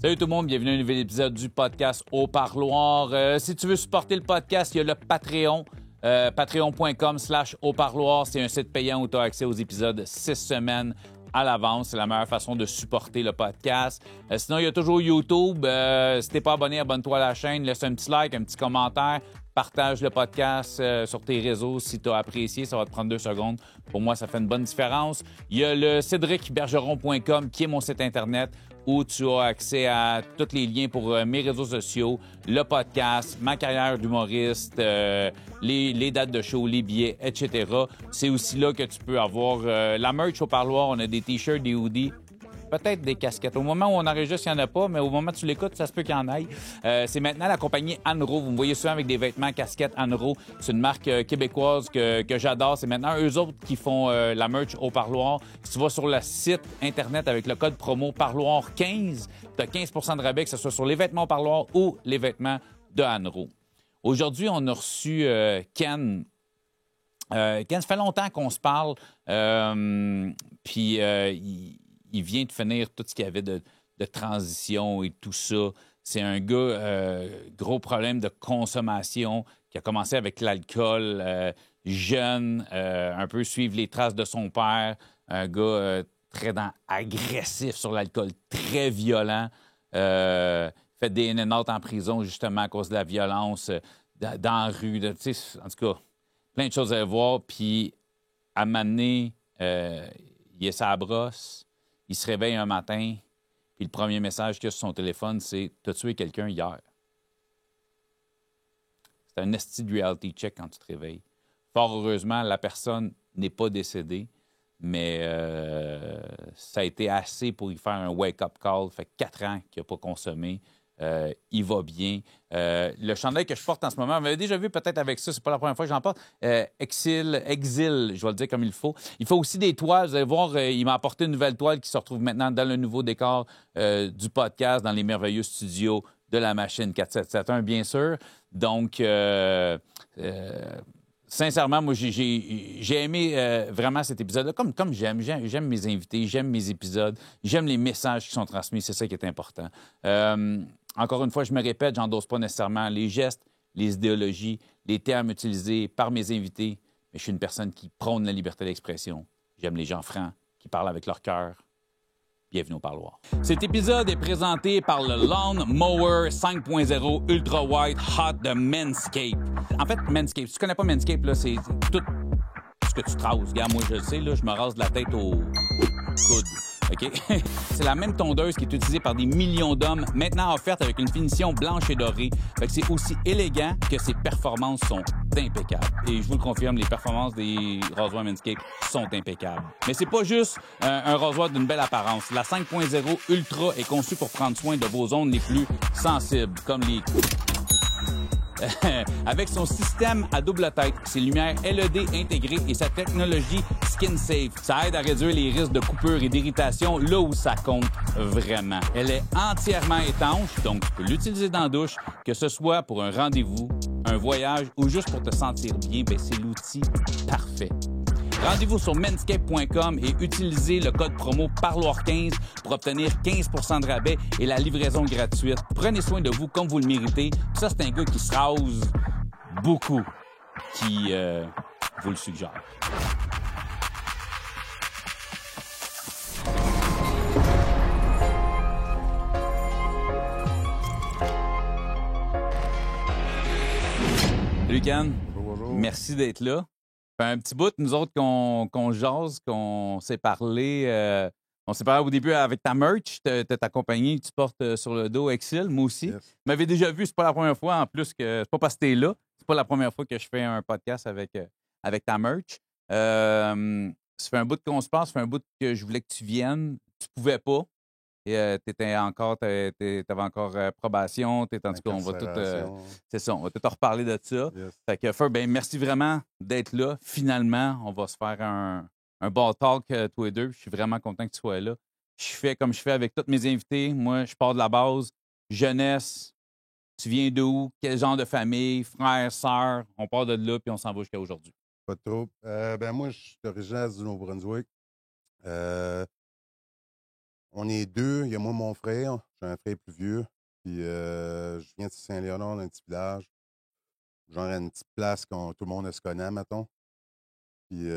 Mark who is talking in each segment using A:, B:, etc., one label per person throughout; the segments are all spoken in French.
A: Salut tout le monde, bienvenue à un nouvel épisode du podcast Au Parloir. Si tu veux supporter le podcast, il y a le Patreon. Patreon.com/Au-Parloir. C'est un site payant où tu as accès aux épisodes 6 semaines à l'avance. C'est la meilleure façon de supporter le podcast. Sinon, il y a toujours YouTube. Si t'es pas abonné, abonne-toi à la chaîne. Laisse un petit like, un petit commentaire. Partage le podcast sur tes réseaux si tu as apprécié. Ça va te prendre 2 secondes. Pour moi, ça fait une bonne différence. Il y a le cédricbergeron.com qui est mon site Internet où tu as accès à tous les liens pour mes réseaux sociaux, le podcast, ma carrière d'humoriste, les dates de show, les billets, etc. C'est aussi là que tu peux avoir la merch au parloir. On a des t-shirts, des hoodies, peut-être des casquettes. Au moment où on enregistre, il n'y en a pas, mais au moment où tu l'écoutes, ça se peut qu'il y en aille. C'est maintenant la compagnie Anro. Vous me voyez souvent avec des vêtements, casquettes Anro. C'est une marque québécoise que j'adore. C'est maintenant eux autres qui font la merch au parloir. Si tu vas sur le site Internet avec le code promo parloir15, tu as 15 de rabais, que ce soit sur les vêtements au parloir ou les vêtements de Anro. Aujourd'hui, on a reçu Ken. Ken, ça fait longtemps qu'on se parle. Puis il vient de finir tout ce qu'il y avait de transition et tout ça. C'est un gars, gros problème de consommation, qui a commencé avec l'alcool, jeune, un peu suivre les traces de son père, un gars très agressif sur l'alcool, très violent, fait des in and out en prison justement à cause de la violence dans la rue. En tout cas, plein de choses à voir. Puis à un moment donné, il est sa brosse. Il se réveille un matin, puis le premier message qu'il a sur son téléphone, c'est « T'as tué quelqu'un hier? » C'est un esti de reality check quand tu te réveilles. Fort heureusement, la personne n'est pas décédée, mais ça a été assez pour y faire un wake-up call. Fait 4 ans qu'il n'a pas consommé. Il va bien. Le chandail que je porte en ce moment, vous m'avez déjà vu peut-être avec ça, c'est pas la première fois que j'en porte. Exil, je vais le dire comme il faut. Il faut aussi des toiles. Vous allez voir, il m'a apporté une nouvelle toile qui se retrouve maintenant dans le nouveau décor du podcast, dans les merveilleux studios de la machine 4771, bien sûr. Donc, sincèrement, moi, j'ai aimé vraiment cet épisode-là, comme j'aime mes invités, j'aime mes épisodes, j'aime les messages qui sont transmis, c'est ça qui est important. Encore une fois, je me répète, j'endosse pas nécessairement les gestes, les idéologies, les termes utilisés par mes invités, mais je suis une personne qui prône la liberté d'expression. J'aime les gens francs, qui parlent avec leur cœur. Bienvenue au parloir. Cet épisode est présenté par le Lawn Mower 5.0 Ultra Wide Hot de Manscaped. En fait, Manscaped, si tu connais pas Manscaped, là, c'est tout ce que tu te rases. Regarde, moi, je le sais, là, je me rase de la tête au coude. OK? C'est la même tondeuse qui est utilisée par des millions d'hommes, maintenant offerte avec une finition blanche et dorée. Fait que c'est aussi élégant que ses performances sont impeccables. Et je vous le confirme, les performances des rasoirs Manscaped sont impeccables. Mais c'est pas juste un rasoir d'une belle apparence. La 5.0 Ultra est conçue pour prendre soin de vos zones les plus sensibles, comme les... Avec son système à double tête, ses lumières LED intégrées et sa technologie Skin Safe, ça aide à réduire les risques de coupure et d'irritation là où ça compte vraiment. Elle est entièrement étanche, donc tu peux l'utiliser dans la douche, que ce soit pour un rendez-vous, un voyage ou juste pour te sentir bien, ben c'est l'outil parfait. Rendez-vous sur manscaped.com et utilisez le code promo PARLOIR15 pour obtenir 15 de rabais et la livraison gratuite. Prenez soin de vous comme vous le méritez. Puis ça, c'est un gars qui se rase beaucoup, qui vous le suggère. Salut Ken.
B: Bonjour.
A: Merci d'être là. Ça fait un petit bout, nous autres, qu'on jase, qu'on s'est parlé. On s'est parlé au début avec ta merch, ta compagnie que tu portes sur le dos, Exil, moi aussi.
B: Yes.
A: Tu m'avais déjà vu, c'est pas la première fois, en plus que c'est pas parce que t'es là, c'est pas la première fois que je fais un podcast avec ta merch. Ça fait un bout qu'on se passe, ça fait un bout que je voulais que tu viennes. Tu pouvais pas. Et t'avais encore probation. En tout cas, on va tout... c'est ça, on va tout en reparler de ça.
B: Yes.
A: Fait que, Fer, ben, merci vraiment d'être là. Finalement, on va se faire un bon talk tous les deux. Je suis vraiment content que tu sois là. Je fais comme je fais avec tous mes invités. Moi, je pars de la base. Jeunesse, tu viens d'où? Quel genre de famille? Frères, sœurs? On part de là, puis on s'en va jusqu'à aujourd'hui.
B: Pas de trouble. Ben moi, je suis originaire du Nouveau-Brunswick. On est deux. Il y a moi, mon frère. J'ai un frère plus vieux. Puis je viens de Saint-Léonard, d'un petit village. Genre une petite place que tout le monde se connaît, mettons. Puis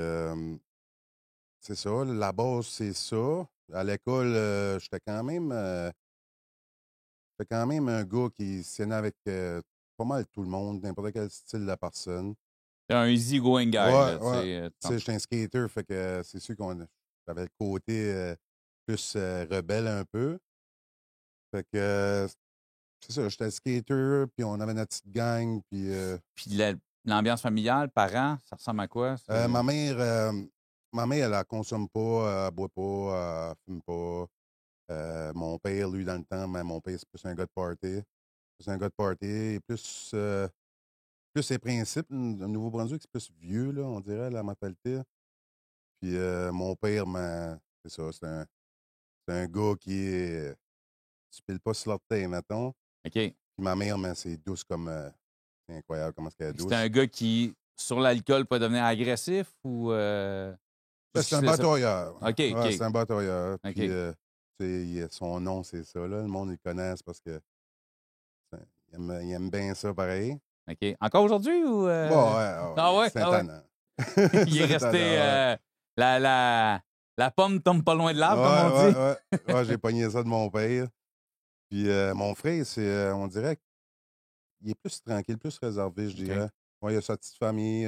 B: c'est ça. La base, c'est ça. À l'école, j'étais quand même un gars qui s'aimait avec pas mal tout le monde, n'importe quel style de personne.
A: T'es un easy-going guy,
B: Ouais,
A: là, tu
B: ouais.
A: sais.
B: Tu sais, j'étais un skater, fait que c'est sûr qu'on j'avais le côté plus rebelle un peu. Fait que c'est ça, j'étais skater, puis on avait notre petite gang, puis
A: Puis l'ambiance familiale, parents, ça ressemble à quoi?
B: ma mère, elle, elle consomme pas, elle boit pas, elle fume pas. Mon père, lui, dans le temps, mais mon père, c'est plus un gars de party. C'est un gars de party, et plus ses principes. Le Nouveau-Brunswick, c'est plus vieux, là, on dirait, la mentalité. Puis mon père, c'est ça, c'est un gars qui est. Tu piles pas sur l'orteil, mettons.
A: OK.
B: Puis ma mère, c'est douce comme. C'est incroyable comment elle est
A: C'est
B: douce.
A: un gars qui, sur l'alcool, peut devenir agressif ou.
B: Ben,
A: Juste
B: c'est
A: qu'il
B: un
A: se laisse-
B: batailleur.
A: OK,
B: Ouais,
A: OK.
B: c'est un batailleur. Puis
A: OK.
B: tu sais, son nom, c'est ça. Là. Le monde, il le connaisse parce que il aime bien ça pareil.
A: OK. Encore aujourd'hui ou.
B: Bon, ouais,
A: Ah ouais?
B: c'est un
A: Ah ouais.
B: tannant.
A: Il est
B: C'est un
A: resté.
B: tannant, ouais.
A: La pomme tombe pas loin de l'arbre, comme
B: Ouais,
A: on
B: ouais,
A: dit.
B: ouais. Ouais, j'ai pogné ça de mon père. Puis mon frère, on dirait qu'il est plus tranquille, plus réservé, je
A: OK.
B: dirais. Ouais, il a sa petite famille,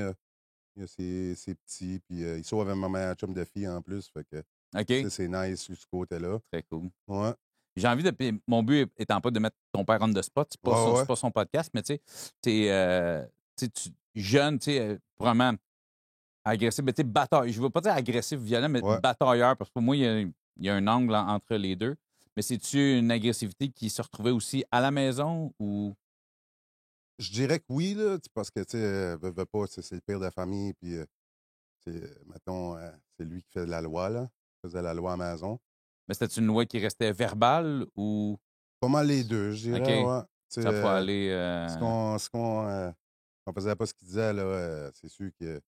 B: il a ses petits, puis il sauve un moment à chum de fille en plus. Fait que, tu sais,
A: OK.
B: c'est nice sur ce côté-là.
A: Très cool.
B: Ouais,
A: J'ai envie de. Puis mon but étant pas de mettre ton père on the spot,
B: ouais,
A: c'est
B: ouais.
A: pas son podcast, mais tu sais, t'es, jeune, tu sais, vraiment agressif, mais tu sais, bataille. Je veux pas dire agressif, violent, mais
B: Ouais.
A: batailleur, parce que pour moi, il y a un angle entre les deux. Mais c'est-tu une agressivité qui se retrouvait aussi à la maison ou.
B: Je dirais que oui, là, parce que, tu sais, veut pas, c'est le père de la famille, puis, mettons, c'est lui qui fait la loi, là. Il faisait la loi à la maison.
A: Mais c'était une loi qui restait verbale ou.
B: Pas mal les deux, je dirais,
A: OK,
B: ouais. Tu sais,
A: ça peut aller.
B: on faisait pas ce qu'il disait, là, c'est sûr qu'il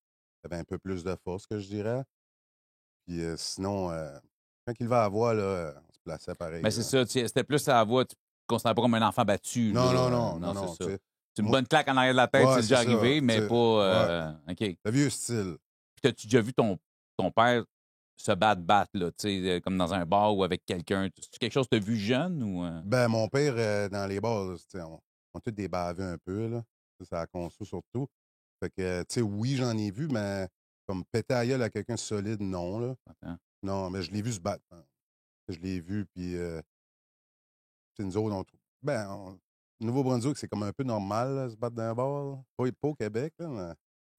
B: avait un peu plus de force, que je dirais. Puis sinon, quand il va à voix, là, on se plaçait pareil,
A: Mais c'est
B: là.
A: ça, c'était plus à la voix, tu ne considères pas comme un enfant battu, là.
B: Non, non, non, non,
A: Non, c'est
B: non,
A: ça.
B: tu sais.
A: C'est une
B: Moi,
A: bonne claque en arrière de la tête,
B: ouais,
A: c'est
B: c'est
A: déjà
B: ça,
A: arrivé,
B: tu
A: mais
B: sais.
A: pas.
B: Ouais,
A: OK. Puis
B: le vieux style.
A: t'as-tu déjà vu ton père se battre, là, tu sais, comme dans un bar ou avec quelqu'un? C'est quelque chose que tu as vu jeune ou.
B: Ben, mon père, dans les bars, tu sais, on a tous des baveux un peu, là. Ça, c'est à la conso surtout. Fait que, tu sais, oui, j'en ai vu, mais comme péter à gueule à quelqu'un de solide, non, là.
A: Attends.
B: Non, mais je l'ai vu se battre, hein. Je l'ai vu, puis, tu sais, nous autres, Nouveau-Brunswick, c'est comme un peu normal, là, se battre dans un bar, là. Pas au Québec, là, mais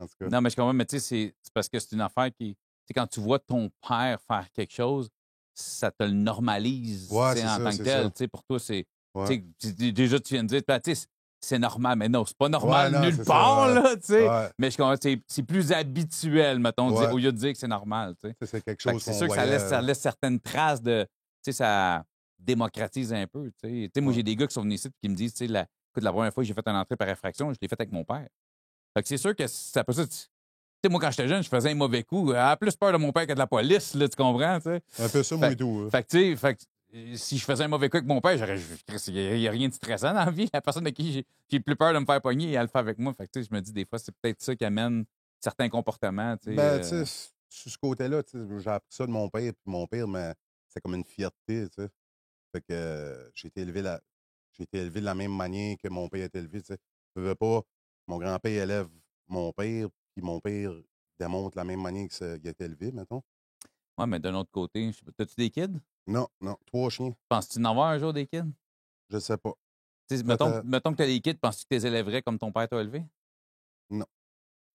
B: en tout cas.
A: Non, mais je comprends, mais tu sais, c'est parce que c'est une affaire qui. Tu sais, quand tu vois ton père faire quelque chose, ça te le normalise,
B: Ouais,
A: tu sais,
B: c'est
A: en
B: ça,
A: tant que
B: c'est
A: tel.
B: ça.
A: Tu sais, pour toi, c'est.
B: Ouais.
A: Tu sais, déjà, tu viens de dire, ben, tu sais, c'est normal, mais non, c'est pas
B: Ouais,
A: normal
B: non,
A: nulle
B: c'est
A: part,
B: ça, ouais.
A: là, tu sais.
B: Ouais,
A: Mais je comprends, c'est plus habituel, mettons,
B: ouais.
A: au lieu de dire que c'est normal, tu sais.
B: Tu sais, c'est quelque
A: Fait que
B: chose
A: c'est
B: qu'on
A: sûr que
B: voyait.
A: ça laisse certaines traces de. Tu sais, ça démocratise un peu, tu sais. Tu sais, moi,
B: Ouais.
A: j'ai des gars qui sont venus ici qui me disent, tu sais, écoute, la première fois que j'ai fait une entrée par infraction, je l'ai fait avec mon père. Fait que c'est sûr que ça peut ça. Tu sais, moi, quand j'étais jeune, je faisais un mauvais coup. J'avais plus peur de mon père que de la police, là, tu comprends, tu sais.
B: Un peu ça, moi et
A: Fait,
B: tout, là.
A: fait que, tu sais, si je faisais un mauvais coup avec mon père, il n'y a rien de stressant dans la vie. La personne de qui j'ai le plus peur de me faire pogner, elle le fait avec moi. Fait que, tu sais, je me dis, des fois, c'est peut-être ça qui amène certains comportements, tu sais.
B: Ben, tu sais, sur ce côté-là, tu sais, j'ai appris ça de mon père, puis mon père, mais c'est comme une fierté, tu sais. Fait que j'ai été élevé de la même manière que mon père a été élevé, tu sais. Je veux pas, mon grand-père élève mon père, puis mon père démontre la même manière qu'il a été élevé, mettons.
A: Ouais, mais d'un autre côté, je sais pas, t'as-tu des kids?
B: Non, non, 3 chiens,
A: Penses-tu en avoir un jour des kids?
B: je sais pas.
A: Tu sais,
B: Peut-être,
A: mettons que t'as des kids, penses-tu que tu les élèverais comme ton père t'a élevé?
B: non,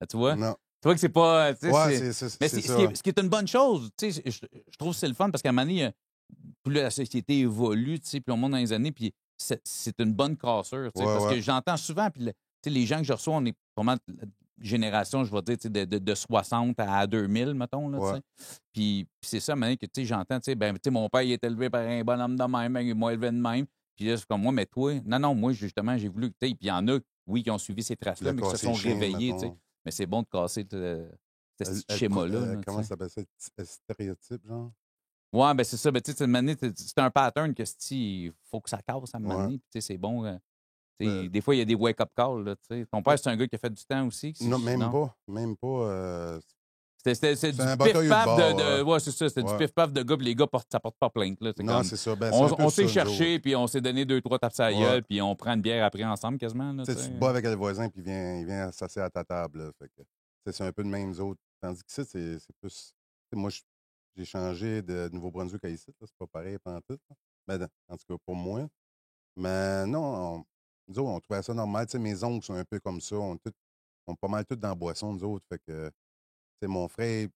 A: Ah, tu vois?
B: non.
A: Tu vois que c'est pas. Tu sais,
B: Ouais,
A: mais
B: c'est ça.
A: ce qui est une bonne chose. Tu sais, je trouve que c'est le fun parce qu'à un moment donné, plus la société évolue, tu sais, puis on monte dans les années, puis c'est une bonne cassure. Tu sais,
B: Ouais,
A: parce
B: ouais.
A: que j'entends souvent, puis tu sais, les gens que je reçois, on est vraiment la génération, je vais dire, tu sais, de 60 à 2000, mettons. Là, tu
B: Ouais.
A: sais. Puis c'est ça, maintenant que tu sais, j'entends, tu sais, ben, tu sais, mon père, il est élevé par un bonhomme de même, il m'a élevé de même. Puis là, c'est comme moi, mais toi, non, moi, justement, j'ai voulu, tu sais, puis il y en a, oui, qui ont suivi ces
B: Il
A: traces-là,
B: a
A: mais qui se
B: cassé le
A: sont
B: chien,
A: réveillés, tu sais.
B: mettons.
A: Mais c'est bon de casser ce petit schéma-là. Là, tu
B: Comment
A: sais.
B: ça s'appelle ça? Le stéréotype, genre?
A: Ouais, ben c'est ça. Ben, tu sais, c'est un pattern que il faut que ça casse à un moment
B: Ouais.
A: donné. Puis, tu sais, c'est bon.
B: Ben,
A: Des fois, il y a des wake-up calls. Là, tu sais. Ton père, c'est un gars qui a fait du temps aussi?
B: non, même
A: Non?
B: pas. Même pas.
A: C'est
B: C'est
A: du
B: un batailleux de
A: pif-paf
B: bord.
A: Ouais, c'est ça. C'était du
B: Ouais.
A: pif-paf de gars, puis les gars, ça porte pas plainte. Là. C'est
B: Non,
A: comme.
B: c'est ça. Ben, c'est un peu
A: On
B: ça,
A: s'est
B: nous autres.
A: cherché, puis on s'est donné 2, 3 tapes à la
B: Ouais.
A: gueule, puis on prend une bière après ensemble quasiment. Là,
B: Tu sais, tu te bats avec le voisin, puis il vient s'asseoir à ta table. Là. Fait que, tu sais, c'est un peu de même, nous autres. Tandis que ça, c'est plus. Tu sais, moi, j'ai changé de Nouveau-Brunswick à ici. Là. C'est pas pareil pantoute. Là. Ben, en tout cas, pour moi. Mais non, nous autres, on trouvait ça normal. Tu sais, mes oncles sont un peu comme ça. On est pas mal tous dans la boisson, nous autres. Fait que, tu sais, mon frère,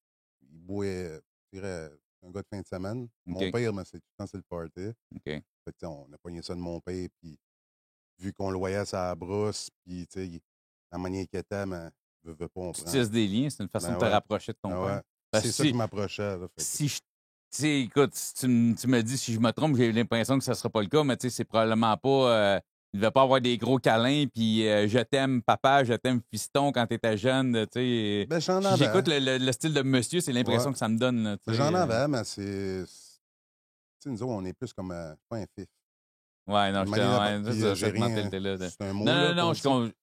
B: il boit, je dirais, un gars de fin de semaine. Mon
A: OK.
B: père, mais c'est tout le temps, c'est le party.
A: OK.
B: Fait que, tu sais, on a pogné ça de mon père, puis vu qu'on le voyait à sa brosse, puis, tu sais, la manière qu'il était, mais veut pas, on
A: Tu
B: prend.
A: tisses des liens, c'est une façon
B: Ben
A: de te
B: ouais,
A: rapprocher de ton
B: ben
A: père.
B: ouais.
A: Parce
B: C'est
A: que
B: ça qui m'approchait, là. Fait que,
A: si je. Tu sais, écoute, si tu me dis si je me trompe, j'ai l'impression que ça ne sera pas le cas, mais tu sais, c'est probablement pas. Il ne devait pas avoir des gros câlins, puis je t'aime, papa, je t'aime, fiston, quand tu étais jeune. Tu sais,
B: ben, j'en
A: si j'écoute
B: avais.
A: le style de monsieur, c'est
B: Ouais.
A: l'impression que ça me donne. Là, tu
B: Ben,
A: sais,
B: j'en avais, mais tu sais, nous autres, on est plus comme pas un fif.
A: Ouais, non,
B: Une manière
A: ouais,
B: puis
A: c'est ça,
B: j'ai
A: cette
B: rien.
A: mentalité-là.
B: C'est un
A: Non,
B: mot,
A: non,
B: là,
A: non,
B: qu'on dit.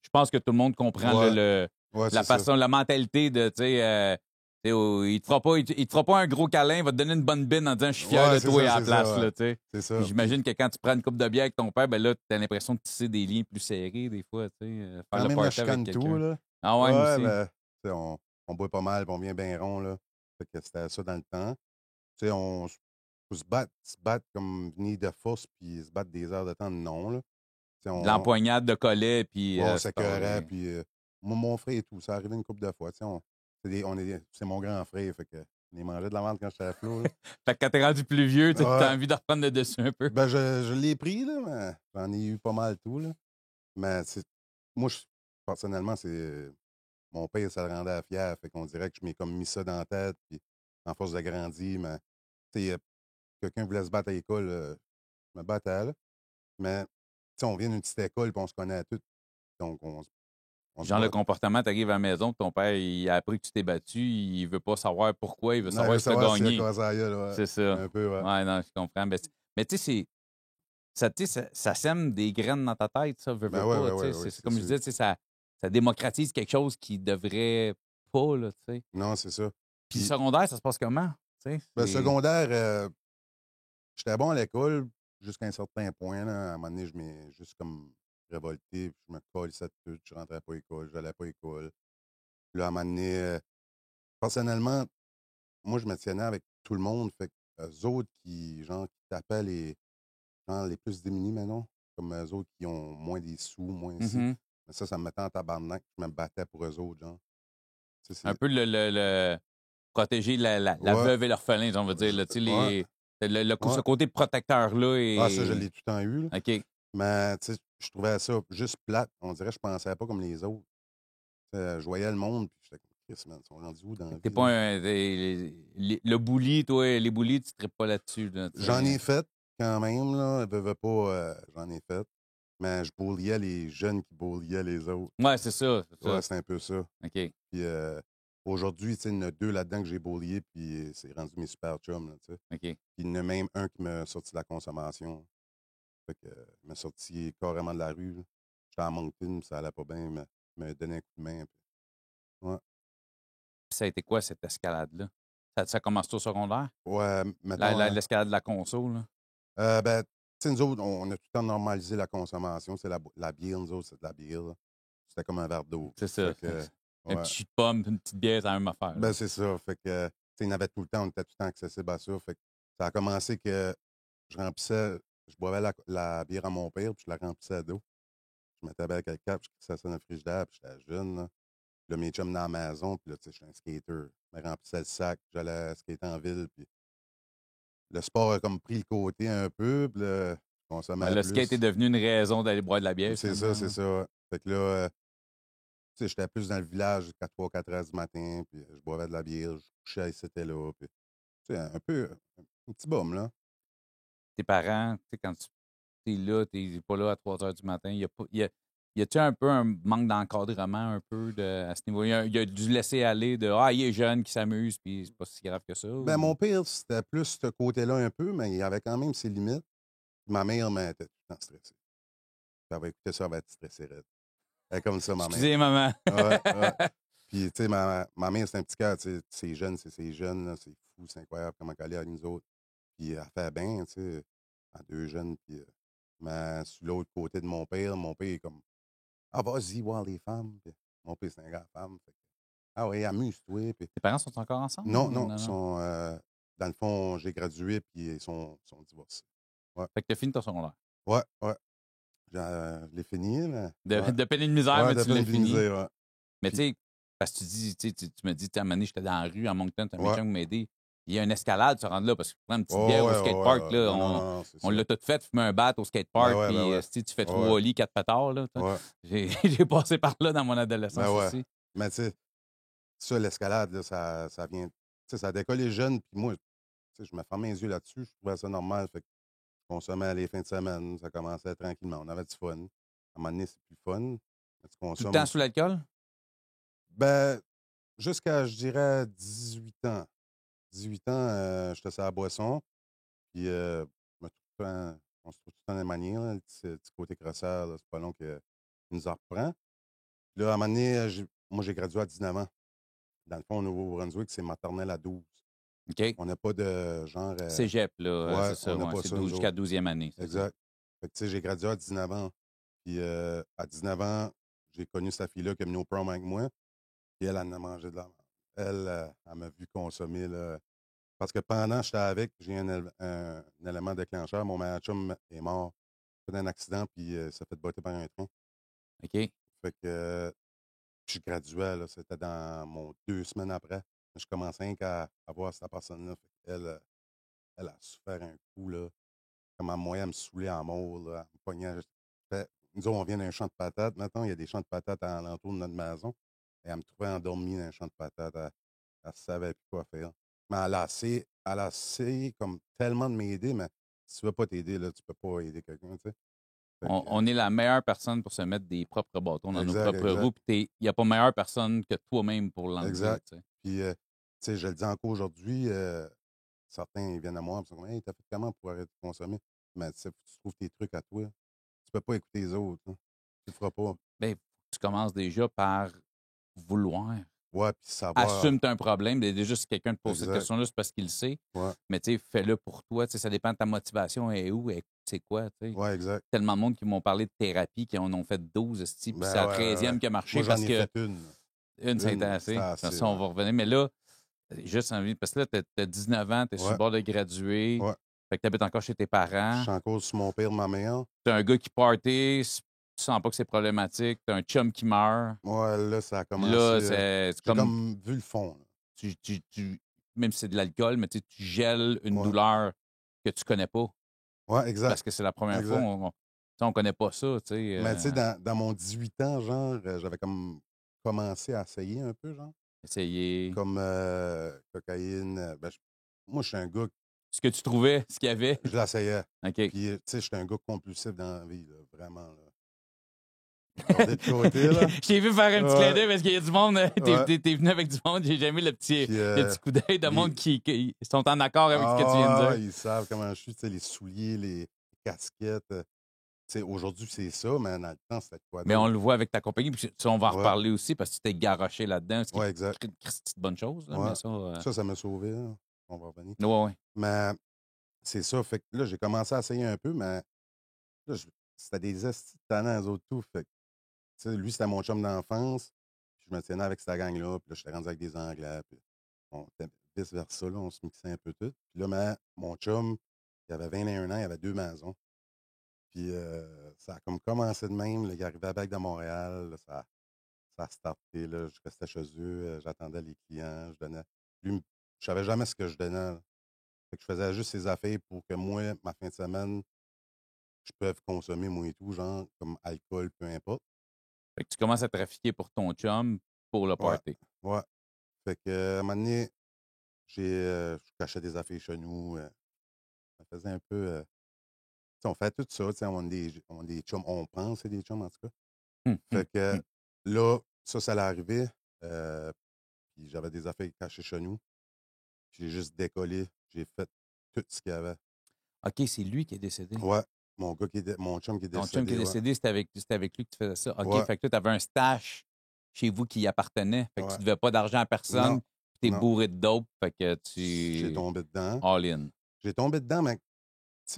A: je pense que tout le monde comprend
B: Ouais, ouais,
A: la
B: c'est ça.
A: façon, la mentalité de, tu sais, il te fera pas un gros câlin, il va te donner une bonne bine en disant je suis fier de
B: Ouais,
A: toi à la
B: c'est ça,
A: place,
B: ouais.
A: là, tu sais.
B: C'est ça.
A: Puis
B: Puis,
A: j'imagine que quand tu prends une coupe de bière avec ton père, ben là, tu as l'impression de tisser des liens plus serrés, des fois, tu sais, faire
B: quand
A: le
B: même la
A: party avec
B: chicane tout,
A: quelqu'un.
B: là.
A: Ah ouais, moi
B: Ouais,
A: aussi.
B: ben, tu sais, on boit pas mal, puis on vient bien rond, là. Fait que c'était ça dans le temps. Tu sais, faut se battre comme venir de force, puis se battre des heures de temps, non, là. Tu sais,
A: De l'empoignade de collet, puis
B: ouais, on
A: se
B: s'écœurait,
A: parler.
B: puis moi, mon frère et tout, ça arrivait une couple de fois. Tu sais, c'est mon grand frère, fait que on les mangeait de la vente quand j'étais à flot, là.
A: Fait que quand t'es rendu plus vieux, tu
B: Ouais.
A: as envie de reprendre le dessus un peu.
B: Ben, je l'ai pris, là, mais j'en ai eu pas mal tout, là. Mais moi, personnellement, mon père, ça le rendait fier. Fait qu'on dirait que je m'ai comme mis ça dans la tête, puis en force de grandir, mais tu sais, quelqu'un voulait se battre à l'école, je me battais, là. Mais, tu sais, on vient d'une petite école, puis on se connaît tous. Donc, on se
A: Genre, le
B: bat.
A: comportement, t'arrives à la maison, puis ton père, il a appris que tu t'es battu, il veut pas savoir pourquoi, il veut
B: Non, il veut
A: savoir si t'as
B: savoir s'il a
A: gagné.
B: cassé la gueule, ouais.
A: C'est ça.
B: Un peu, ouais.
A: Ouais, non, je comprends. Mais tu sais, tu sais, ça sème des graines dans ta tête, ça, veut
B: Ben ouais,
A: pas.
B: ouais,
A: Tu
B: ouais,
A: sais,
B: ouais,
A: c'est
B: c'est
A: comme je
B: sûr.
A: disais, tu sais, ça démocratise quelque chose qui devrait pas, là, tu sais.
B: Non, c'est ça.
A: Puis le
B: Puis,
A: secondaire, ça se passe comment? Tu sais,
B: ben, secondaire, j'étais bon à l'école jusqu'à un certain point, là. À un moment donné, je m'ai juste comme révolté, puis je me colissais de tout. Je rentrais pas à l'école, j'allais pas à l'école. Puis là, à un moment donné, personnellement, moi, je me tiennais avec tout le monde. Fait que eux autres genre, qui tapaient genre, les plus démunis maintenant, comme eux autres qui ont moins des sous, moins ici.
A: Mhm.
B: Mais ça me mettait en tabarnak. Je me battais pour eux autres, genre. Tu sais,
A: Un peu protéger la
B: Ouais,
A: veuve et l'orphelin, on va dire, là, tu sais,
B: ouais,
A: ce
B: ouais.
A: côté protecteur-là
B: Ah, ça, je
A: est.
B: l'ai tout le temps eu, là.
A: OK.
B: Mais, tu sais, je trouvais ça juste plate. On dirait que je pensais pas comme les autres. Je voyais le monde, puis j'étais comme, Chris, man, ils sont rendus où dans la
A: T'es
B: vie,
A: pas
B: là?
A: un. Le bully, toi, les bullies, tu ne traites pas là-dessus. Là, tu
B: J'en ai
A: sais.
B: fait quand même, là. Veux pas, j'en ai fait. Mais je bulliais les jeunes qui bulliaient les autres.
A: Ouais, c'est ça. C'est
B: Ouais,
A: ça.
B: c'est un peu ça.
A: OK.
B: Puis aujourd'hui, tu sais, il y en a deux là-dedans que j'ai bullié, puis c'est rendu mes super chums, là, tu sais.
A: OK.
B: Puis il y en a même un qui m'a sorti de la consommation. Fait que, il m'a sorti carrément de la rue, là. J'étais à Moncton, puis ça allait pas bien, il m'a donné un coup de main. Puis, ouais.
A: Ça a été quoi, cette escalade-là? Ça commence au secondaire?
B: Ouais, mettons,
A: L'escalade de la console, là?
B: ben, tu sais, nous autres, on a tout le temps normalisé la consommation. C'est la bière, nous autres, c'est de la bière, là. C'était comme un verre d'eau.
A: C'est ça.
B: Fait que,
A: Un
B: ouais.
A: petit jus de pomme, une petite bière, c'est la même affaire.
B: Ben, c'est ça. Fait que, tu sais, il y en avait tout le temps, on était tout le temps accessible à ça. Fait que ça a commencé que je boivais la bière à mon père, puis je la remplissais d'eau. Je mettais avec le cap, je crissais ça dans le frigidaire, puis j'étais jeune, là. Puis là, mes chums dans la maison, puis là, tu sais, j'étais un skater. Je me remplissais le sac, j'allais skater en ville, puis le sport a comme pris le côté un peu, puis là, je consommais
A: Le skate est
B: plus.
A: devenu une raison d'aller boire de la bière,
B: C'est
A: finalement.
B: ça, c'est ça. Fait que là, tu sais, j'étais plus dans le village jusqu'à 3-4 heures du matin, puis je boivais de la bière, je couchais, c'était là, puis, tu sais, un peu, un petit bum, là.
A: Tes parents, tu sais, quand tu es là, tu n'es pas là à 3 heures du matin. Il y a pas, y a-tu un peu un manque d'encadrement un peu à ce niveau? Il y a du laisser aller de ah, il est jeune qui s'amuse, puis c'est pas si grave que ça.
B: Ben, mon père, c'était plus ce côté-là un peu, mais il avait quand même ses limites. Ma mère m'était tout le temps stressée. Elle va écouter ça, elle va être stressée, raide. Elle est comme ça, ma mère.
A: Excusez, maman.
B: Ouais, ouais. Puis, tu sais, ma mère, c'est un petit cœur, tu sais, c'est jeune, là, c'est fou, c'est incroyable comment elle est avec nous autres. Puis, elle fait bien, tu sais, à deux jeunes. Puis, mais sur l'autre côté de mon père est comme, ah, vas-y, voir les femmes. Puis, mon père, c'est un gars femme. Fait que, ah oui, amuse-toi. Puis,
A: Tes parents sont encore ensemble
B: non,
A: ou
B: non,
A: non,
B: ils
A: non?
B: sont, dans le fond, j'ai gradué, puis sont divorcés. Ouais,
A: Fait que t'as fini ton secondaire.
B: ouais, ouais. Je l'ai fini, mais. Ouais,
A: De peine et de misère,
B: ouais,
A: mais
B: de
A: tu l'as
B: peine
A: fini.
B: ouais.
A: Mais tu
B: Puis,
A: sais, parce que tu dis, tu me dis, à un moment donné, j'étais dans la rue à Moncton, t'as un
B: ouais,
A: méchant qui m'a aidé. Il y a une escalade, se rendre là, parce que tu prends une petite bière
B: oh,
A: au
B: ouais, oh, ouais,
A: skatepark,
B: ouais.
A: là,
B: Non, non, non, c'est
A: on
B: ça.
A: l'a tout fait, fumer un bat au
B: Ben
A: skatepark,
B: ouais, ben
A: puis
B: ouais.
A: tu fais
B: Oh, ouais,
A: 3 lits, 4 pétards. Là,
B: ouais,
A: j'ai passé par là dans mon
B: ben
A: adolescence
B: ouais.
A: aussi.
B: Mais tu sais, ça, l'escalade, là, ça vient. Tu sais, ça décolle les jeunes, puis moi, tu sais, je me fermais les yeux là-dessus, je trouvais ça normal. Fait que je consommais les fins de semaine, ça commençait tranquillement. On avait du fun. À un moment donné, c'est plus fun. Mais tu
A: Tout le temps
B: consommes.
A: sous l'alcool?
B: Ben, jusqu'à, je dirais, 18 ans. 18 ans, j'étais sur la boisson, puis je me trouve tout le temps- on se trouve tout le temps des manières, là, le petit côté crosseur, là, c'est pas long qu'il nous en reprend. Puis là, à un moment donné, moi, j'ai gradué à 19 ans. Dans le fond, au Nouveau-Brunswick, c'est maternelle à 12.
A: OK.
B: On n'a pas de genre.
A: Cégep, là,
B: Ouais,
A: c'est
B: on
A: ça,
B: n'a
A: ouais,
B: pas
A: c'est
B: ça, nous
A: jusqu'à
B: autres.
A: 12e année, c'est ça.
B: Exact. Fait que, tu sais, j'ai gradué à 19 ans. Puis à 19 ans, j'ai connu cette fille-là qui est venue au prom avec moi. Puis elle en a mangé de la merde. Elle, elle m'a vu consommer, là. Parce que pendant que j'étais avec, j'ai un élément déclencheur. Mon meilleur chum est mort. Il a fait un accident, puis il s'est fait botter par un train.
A: OK.
B: Fait que je graduais, là, c'était dans mon 2 semaines après. Je commençais rien qu'à voir cette personne-là. Fait qu'elle, elle a souffert un coup, là. Comment moi, elle me saoulait en mort, là. Elle me pognait. Nous autres, on vient d'un champ de patates. Maintenant, il y a des champs de patates à l'entour de notre maison. Et elle me trouvait endormi dans un champ de patates. Elle ne savait plus quoi faire. Mais elle a essayé comme tellement de m'aider, mais si tu ne veux pas t'aider, là, tu ne peux pas aider quelqu'un, tu sais. Fait que,
A: On est la meilleure personne pour se mettre des propres bâtons dans nos
B: exact,
A: propres
B: exact,
A: roues. Puis il n'y a pas meilleure personne que toi-même pour l'enlever.
B: exact.
A: Tu sais.
B: Puis, tu sais, je le dis encore aujourd'hui, certains ils viennent à moi et me disent hey, t'as fait comment pour arrêter de consommer? Mais tu sais, faut que tu trouves tes trucs à toi. Tu peux pas écouter les autres. Hein. Tu le feras pas.
A: Ben, tu commences déjà par vouloir.
B: Ouais, puis savoir.
A: Assume tu as un problème. Déjà, si quelqu'un te pose cette
B: Exact.
A: question-là, c'est parce qu'il le sait.
B: Ouais,
A: Mais tu sais, fais-le pour toi. Tu sais, ça dépend de ta motivation et où et c'est quoi. Tu sais.
B: ouais, exact.
A: Tellement de monde qui m'ont parlé de thérapie, qui en ont fait 12, esti, puis c'est
B: Ben
A: la
B: ouais, ouais, ouais.
A: 13e qui a
B: Moi,
A: marché
B: j'en
A: parce
B: ai
A: que
B: fait une.
A: une, ça a été
B: Une,
A: assez.
B: c'était
A: De toute
B: assez,
A: façon, on
B: ouais.
A: va revenir. Mais là, juste envie, parce que là, tu as 19 ans, tu es sur le
B: Ouais,
A: bord de graduer.
B: ouais.
A: Fait que tu habites encore chez tes
B: Je
A: parents.
B: suis encore sur mon père, ma mère.
A: Tu un gars qui party, tu sens pas que c'est problématique. Tu un chum qui meurt.
B: Ouais, là, ça a commencé.
A: Là, c'est
B: J'ai
A: comme,
B: comme vu le fond. Là.
A: même si c'est de l'alcool, mais tu gèles une
B: Ouais,
A: douleur que tu connais pas.
B: ouais, exact.
A: Parce que c'est la première fois,
B: Exact.
A: on connaît pas ça, tu sais.
B: Mais tu sais, dans mon 18 ans, genre, j'avais comme commencé à essayer un peu, genre.
A: Essayer.
B: Comme cocaïne. Moi, je suis un gars,
A: Ce que tu trouvais, ce qu'il y avait.
B: je l'essayais.
A: OK.
B: Puis, tu sais, je suis un gars compulsif dans la vie, là, vraiment. Là. Regardez de côté, là.
A: Je t'ai vu faire un petit clin
B: Ouais,
A: d'œil parce qu'il y a du monde.
B: ouais.
A: T'es venu avec du monde. J'ai jamais
B: Puis,
A: le petit coup d'œil de monde
B: les...
A: qui sont en accord avec ce que tu viens de dire.
B: ils savent comment je suis, tu sais, les souliers, les casquettes. Tu sais, aujourd'hui, c'est ça, mais dans le temps, c'était quoi
A: Mais on
B: d'autre?
A: le voit avec ta compagnie. Puis ça, on va en
B: Ouais,
A: reparler aussi parce que tu t'es garoché là-dedans. Ce qui
B: ouais,
A: est
B: exact.
A: une petite bonne chose. Là,
B: Ouais.
A: mais ça.
B: Ça m'a sauvé, là. On va revenir.
A: Ouais, ouais.
B: Mais c'est ça, fait que là, j'ai commencé à essayer un peu, mais là, c'était des estis de talents, eux autres, tout. Fait que, tu sais, lui, c'était mon chum d'enfance. Puis je me tenais avec cette gang-là. Puis là, j'étais rendu avec des Anglais. Puis on était vice-versa, là. On se mixait un peu tout. Puis là, mon chum, il avait 21 ans, il avait 2 maisons. Puis ça a comme commencé de même. Là, il arrivait à Bac de Montréal. Là, ça a starté. Là, je restais chez eux. J'attendais les clients. Je donnais. Lui, je savais jamais ce que je donnais. Là. Fait que je faisais juste ses affaires pour que moi, ma fin de semaine, je puisse consommer, moi et tout, genre, comme alcool, peu importe.
A: Fait que tu commences à trafiquer pour ton chum pour le
B: Ouais,
A: party.
B: ouais. Fait que, à un moment donné, je cachais des affaires chez nous. Ça faisait un peu. Tu sais, on fait tout ça. Tu sais, on a des chums. On pense, c'est des chums, en tout cas. Fait que là, ça l'est arrivé. Puis j'avais des affaires cachées chez nous. J'ai juste décollé. J'ai fait tout ce qu'il y avait.
A: OK, c'est lui qui est décédé.
B: Ouais, mon chum qui est
A: Ton chum qui est
B: décédé, ouais.
A: décédé, c'était avec lui que tu faisais ça. OK,
B: Ouais,
A: fait que toi, tu avais un stash chez vous qui y appartenait. Fait que tu
B: ouais.
A: ne devais pas d'argent à
B: Non,
A: personne. Tu es
B: non.
A: bourré de dope. Fait que
B: J'ai
A: tu.
B: tombé dedans.
A: All in.
B: J'ai tombé dedans, mais tu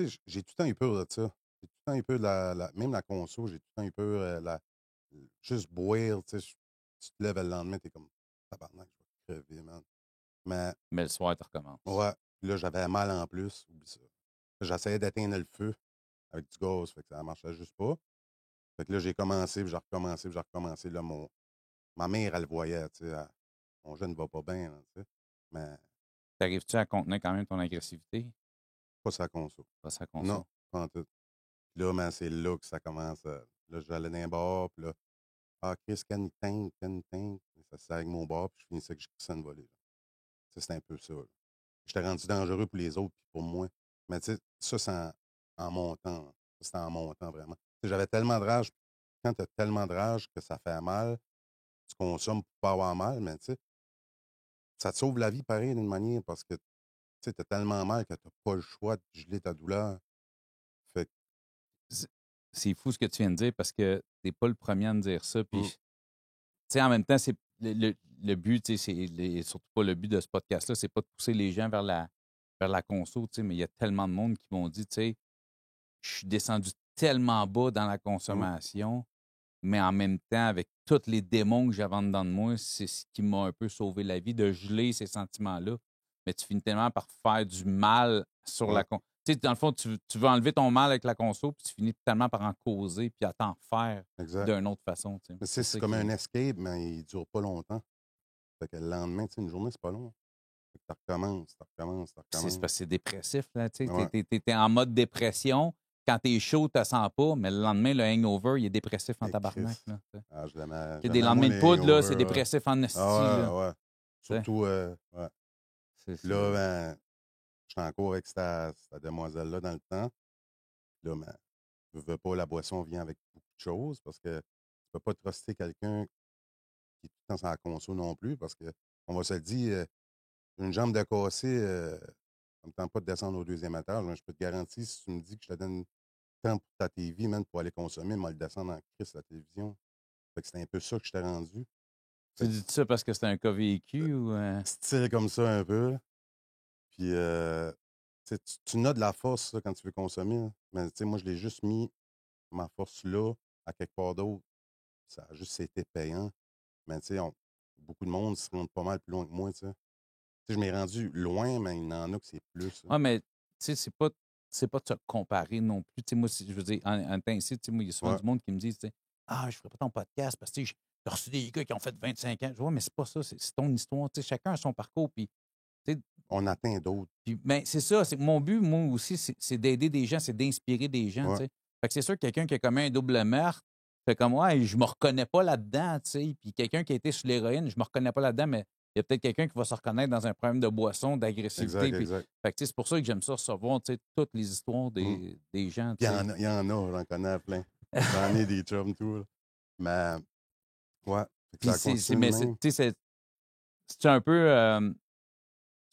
B: sais, j'ai tout le temps eu peur de ça. J'ai tout le temps eu peur de même la conso, j'ai tout le temps eu peur juste boire, tu sais. Tu te lèves le lendemain, t'es comme tabarnak, je vais crever, man. Mais
A: Mais le soir, tu recommences.
B: ouais, puis là, j'avais mal en plus, oublie ça. J'essayais d'éteindre le feu avec du gaz, fait que ça marchait juste pas. Fait que là, j'ai commencé, puis j'ai recommencé, puis j'ai recommencé. Là, ma mère, elle le voyait, tu sais. Mon jeune ne va pas bien, là, tu sais. Mais
A: T'arrives-tu à contenir quand même ton agressivité?
B: pas sa conso.
A: Pas sa conso.
B: Non, pas en tout. Puis là, c'est là que ça commence. Là, j'allais dans un bar, puis là, ah, Chris, can tank. Ça se sert avec mon bar, puis je finissais que je crissais une volée. Là. Ça, c'était un peu ça. Là. J'étais rendu dangereux pour les autres, puis pour moi. Mais tu sais, ça, c'est en montant. Là. Ça, c'était en montant, vraiment. Tu sais, j'avais tellement de rage. Quand tu as tellement de rage que ça fait mal, tu consommes pour pas avoir mal, mais tu sais, ça te sauve la vie pareil d'une manière parce que tu sais, t'as tellement mal que tu n'as pas le choix de geler ta douleur. Fait que,
A: C'est fou ce que tu viens de dire parce que t'es pas le premier à me dire ça. Puis,
B: mm,
A: tu sais, en même temps, c'est le but, tu sais, surtout pas le but de ce podcast-là, c'est pas de pousser les gens vers la conso, tu sais, mais il y a tellement de monde qui m'ont dit, tu sais, je suis descendu tellement bas dans la
B: mm,
A: consommation, mais en même temps, avec tous les démons que j'avais en dedans de moi, c'est ce qui m'a un peu sauvé la vie, de geler ces sentiments-là. Mais tu finis tellement par faire du mal sur la
B: ouais,
A: conso. Tu sais, dans le fond, tu veux enlever ton mal avec la conso, puis tu finis tellement par en causer, puis à t'en faire
B: exact.
A: d'une autre façon. Tu sais.
B: Mais
A: C'est
B: c'est
A: ça
B: comme un
A: qui.
B: escape, mais il dure pas longtemps. Fait que le lendemain, tu sais, une journée, c'est pas long. Fait que tu recommences, tu recommences, tu
A: C'est
B: recommences.
A: parce que c'est dépressif, là. Tu sais,
B: Ouais,
A: t'es en mode dépression. Quand t'es chaud, tu sens pas, mais le lendemain, le hangover, il est dépressif en
B: mais
A: tabarnak.
B: Chris.
A: Là, tu sais.
B: Ah,
A: Des
B: j'aimais moins
A: lendemains de
B: les
A: poudre, là, c'est
B: hangovers.
A: dépressif en esti, là.
B: Ah ouais.
A: Tu sais.
B: Surtout, ouais. Puis là,
A: C'est.
B: ben, j'étais en cours avec cette demoiselle-là dans le temps. Puis là, ben, je veux pas, la boisson vient avec beaucoup de choses parce que tu peux pas truster quelqu'un qui est tout le temps sans la conso non plus parce que, on va se le dire, une jambe de cassé, ça me tente pas de descendre au deuxième étage, mais je peux te garantir, si tu me dis que je te donne temps pour ta TV, même pour aller consommer, moi, le descendre en crise la télévision. Fait que c'était un peu ça que je t'ai rendu.
A: Tu
B: Fait que
A: dis ça parce que c'est un cas vécu ou.
B: style comme ça un peu. Puis, tu sais, tu n'as de la force ça, quand tu veux consommer. Là. Mais tu sais, moi, je l'ai juste mis, ma force là, à quelque part d'autre. Ça a juste été payant. Mais tu sais, beaucoup de monde se rend pas mal plus loin que moi, tu sais. Tu sais, je m'ai rendu loin, mais il y en a que c'est plus. Là.
A: Ah, mais tu sais, c'est pas de se comparer non plus. Tu sais, moi, je veux dire, en temps ici, tu sais, moi, il y a souvent
B: Ouais,
A: du monde qui me dit, tu sais, ah, je ferai pas ton podcast parce que tu sais, j'ai reçu des gars qui ont fait 25 ans. Je vois, mais c'est pas ça, c'est ton histoire. Tu sais, chacun a son parcours. Puis, tu sais,
B: on atteint d'autres.
A: ben, c'est ça. C'est mon but, moi aussi, c'est d'aider des gens, c'est d'inspirer des gens. Tu
B: Ouais,
A: sais. Fait que c'est sûr que quelqu'un qui a commis un double meurtre, fait comme, ouais, je me reconnais pas là-dedans. Tu sais. Puis quelqu'un qui a été sur l'héroïne, je me reconnais pas là-dedans, mais il y a peut-être quelqu'un qui va se reconnaître dans un problème de boisson, d'agressivité.
B: exact,
A: Puis,
B: exact.
A: fait que, tu sais, c'est pour ça que j'aime ça recevoir tu sais, toutes les histoires
B: Mm.
A: des gens.
B: Il
A: Tu
B: y
A: sais.
B: en a, j'en connais plein. J'en ai des chums, tout. Là. Mais, ouais, fait que
A: Puis
B: ça continue de
A: mais
B: même.
A: tu sais, c'est un peu.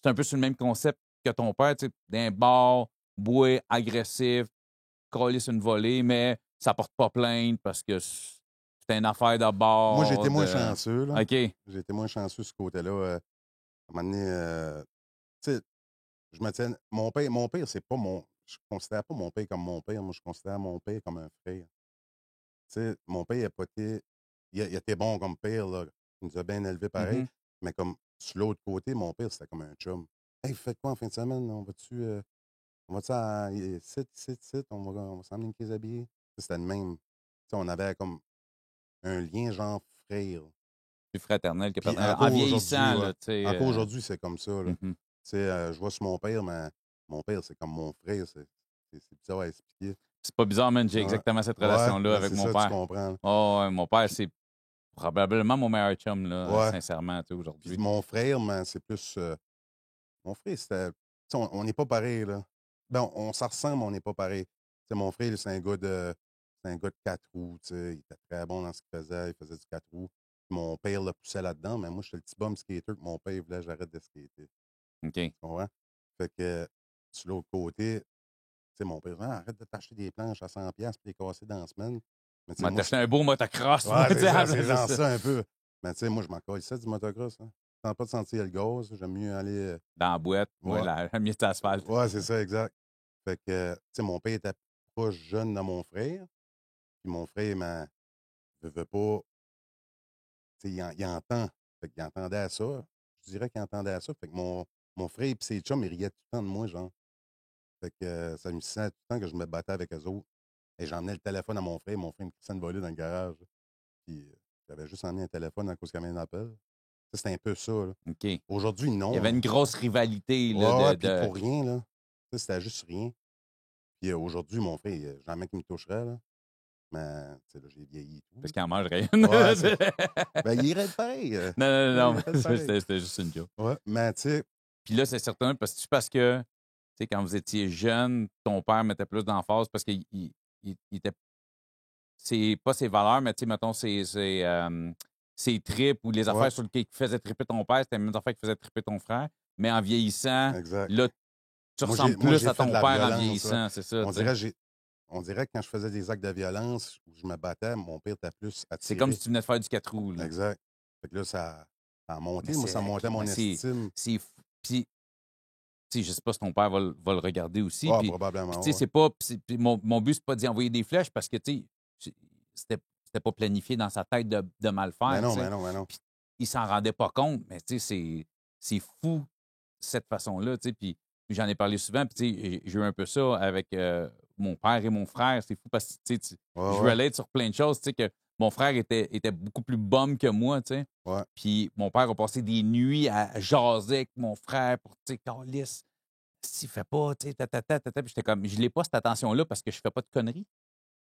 A: C'est un peu sur le même concept que ton père, tu sais, d'un bar, boué, agressif, coller sur une volée, mais ça porte pas plainte parce que c'est une affaire de
B: Moi, j'ai été
A: bord.
B: moins chanceux, là.
A: OK.
B: J'ai été moins chanceux ce côté-là. À un moment donné, tu sais, je me tiens. Mon père, c'est pas mon. Je considère pas mon père comme mon père. Moi, je considère mon père comme un frère. Tu sais, mon père, il a pas été. Il a été bon comme père, là. Il nous a bien élevés pareil.
A: Mhm.
B: Mais comme sur l'autre côté, mon père, c'était comme un chum. Hey, vous faites quoi en fin de semaine? On va-tu à site, on va s'emmener une crise habillée? C'était le même. Tu sais, on avait comme un lien genre frère.
A: Plus fraternel que
B: Puis
A: paternel. En
B: encore aujourd'hui,
A: vieillissant,
B: ouais.
A: là, tu sais.
B: Encore aujourd'hui, c'est comme ça, là.
A: Mhm.
B: Tu sais, je vois sur mon père, mais mon père, c'est comme mon frère. C'est bizarre à expliquer.
A: C'est pas bizarre, man. J'ai
B: Ouais,
A: exactement cette
B: ouais,
A: relation-là
B: ben
A: avec
B: c'est
A: mon
B: ça, tu
A: père.
B: comprends.
A: Oh, ouais, mon père, c'est probablement mon meilleur chum, là,
B: Ouais.
A: sincèrement, tu sais,
B: Puis
A: aujourd'hui.
B: mon frère, mais c'est plus. Mon frère, c'était. Tu sais, on n'est pas pareil, là. Ben, on s'en ressemble, mais on n'est pas pareil. Tu sais, mon frère, c'est un gars de. c'est un gars de 4 roues, tu sais. Il était très bon dans ce qu'il faisait. Il faisait du 4 roues. Puis mon père le poussait là-dedans, mais moi, j'étais le petit bum skater que mon père voulait que j'arrête de skater.
A: OK.
B: Tu comprends? Fait que, sur l'autre côté, tu sais, mon père, ah, arrête de t'acheter des planches à 100$ puis les casser dans la semaine. Mais tu sais,
A: M'a
B: moi,
A: t'acheté un beau motocross,
B: ouais,
A: moi,
B: c'est ça,
A: diable,
B: c'est
A: c'est
B: genre
A: ça.
B: ça un peu. Mais tu sais, moi, je m'en calissais du motocross. Hein. Je sens pas de sentir le gaz. J'aime mieux aller.
A: Dans la boîte, moi,
B: Ouais,
A: la mienne, c'est asphalte.
B: ouais, c'est ça, exact. Fait que, tu sais, mon père était pas jeune de mon frère. Puis mon frère, veut pas, tu sais, il entend. Fait qu'il entendait à ça. Je dirais qu'il entendait à ça. Fait que mon frère et ses chums, ils riaient tout le temps de moi, genre. Fait que ça me sent tout le temps que je me battais avec eux autres. Et j'emmenais le téléphone à mon frère me crissait une volée dans le garage. Puis j'avais juste emmené un téléphone à cause qu'il y avait un appel. Ça, c'était un peu ça, là.
A: OK. Il
B: Aujourd'hui,
A: y avait
B: non.
A: une grosse rivalité, là,
B: Ouais, ouais, puis
A: de...
B: pour rien, là. Ça, c'était juste rien. Puis aujourd'hui, mon frère, jamais qu'il me toucherait, là. Mais, tu sais, là, j'ai vieilli et tout.
A: Parce qu'il en mangerait une.
B: Ouais, c'est. Ben, il irait pareil.
A: Non, non,
B: Il
A: non,
B: irait
A: mais
B: pareil.
A: c'était juste une joke.
B: Ouais, mais tu sais,
A: Puis là, c'est certain, parce que, tu sais, quand vous étiez jeune, ton père mettait plus d'emphase parce qu'il il était... C'est pas ses valeurs, mais tu sais, mettons, ses tripes ou les
B: ouais,
A: affaires sur lesquelles il faisait triper ton père, c'était les mêmes affaires qui faisaient triper ton frère. Mais en vieillissant,
B: exact.
A: là, tu ressembles
B: Moi,
A: plus
B: j'ai
A: à
B: fait de
A: ton
B: la
A: père en
B: violence, là.
A: vieillissant, c'est ça,
B: On
A: tu sais.
B: dirait, on dirait que quand je faisais des actes de violence où je me battais, mon père était plus
A: C'est comme
B: attiré.
A: si tu venais de faire du 4 roues, là.
B: Exact. Fait que là, ça a
A: Mais
B: monté. Moi, ça
A: c'est
B: montait mon estime.
A: c'est fou. Puis, tu sais, je sais pas si ton père va le regarder aussi.
B: Ah,
A: Puis tu sais,
B: probablement, ouais.
A: c'est pas. Puis mon but, c'est pas d'y envoyer des flèches parce que, tu sais, c'était pas planifié dans sa tête de mal
B: Mais
A: faire, tu
B: non, mais
A: sais.
B: non, mais non.
A: Puis il s'en rendait pas compte, mais tu sais, c'est fou cette façon-là, tu sais. Puis j'en ai parlé souvent, puis tu sais, j'ai eu un peu ça avec mon père et mon frère. C'est fou parce que, tu sais,
B: Ouais,
A: je
B: ouais,
A: relate sur plein de choses, tu sais, que mon frère était beaucoup plus bum que moi, tu sais.
B: ouais.
A: Puis mon père a passé des nuits à jaser avec mon frère pour, tu sais, câlisse, s'il fait pas, tu sais, Puis j'étais comme, je l'ai pas cette attention-là parce que je fais pas de conneries.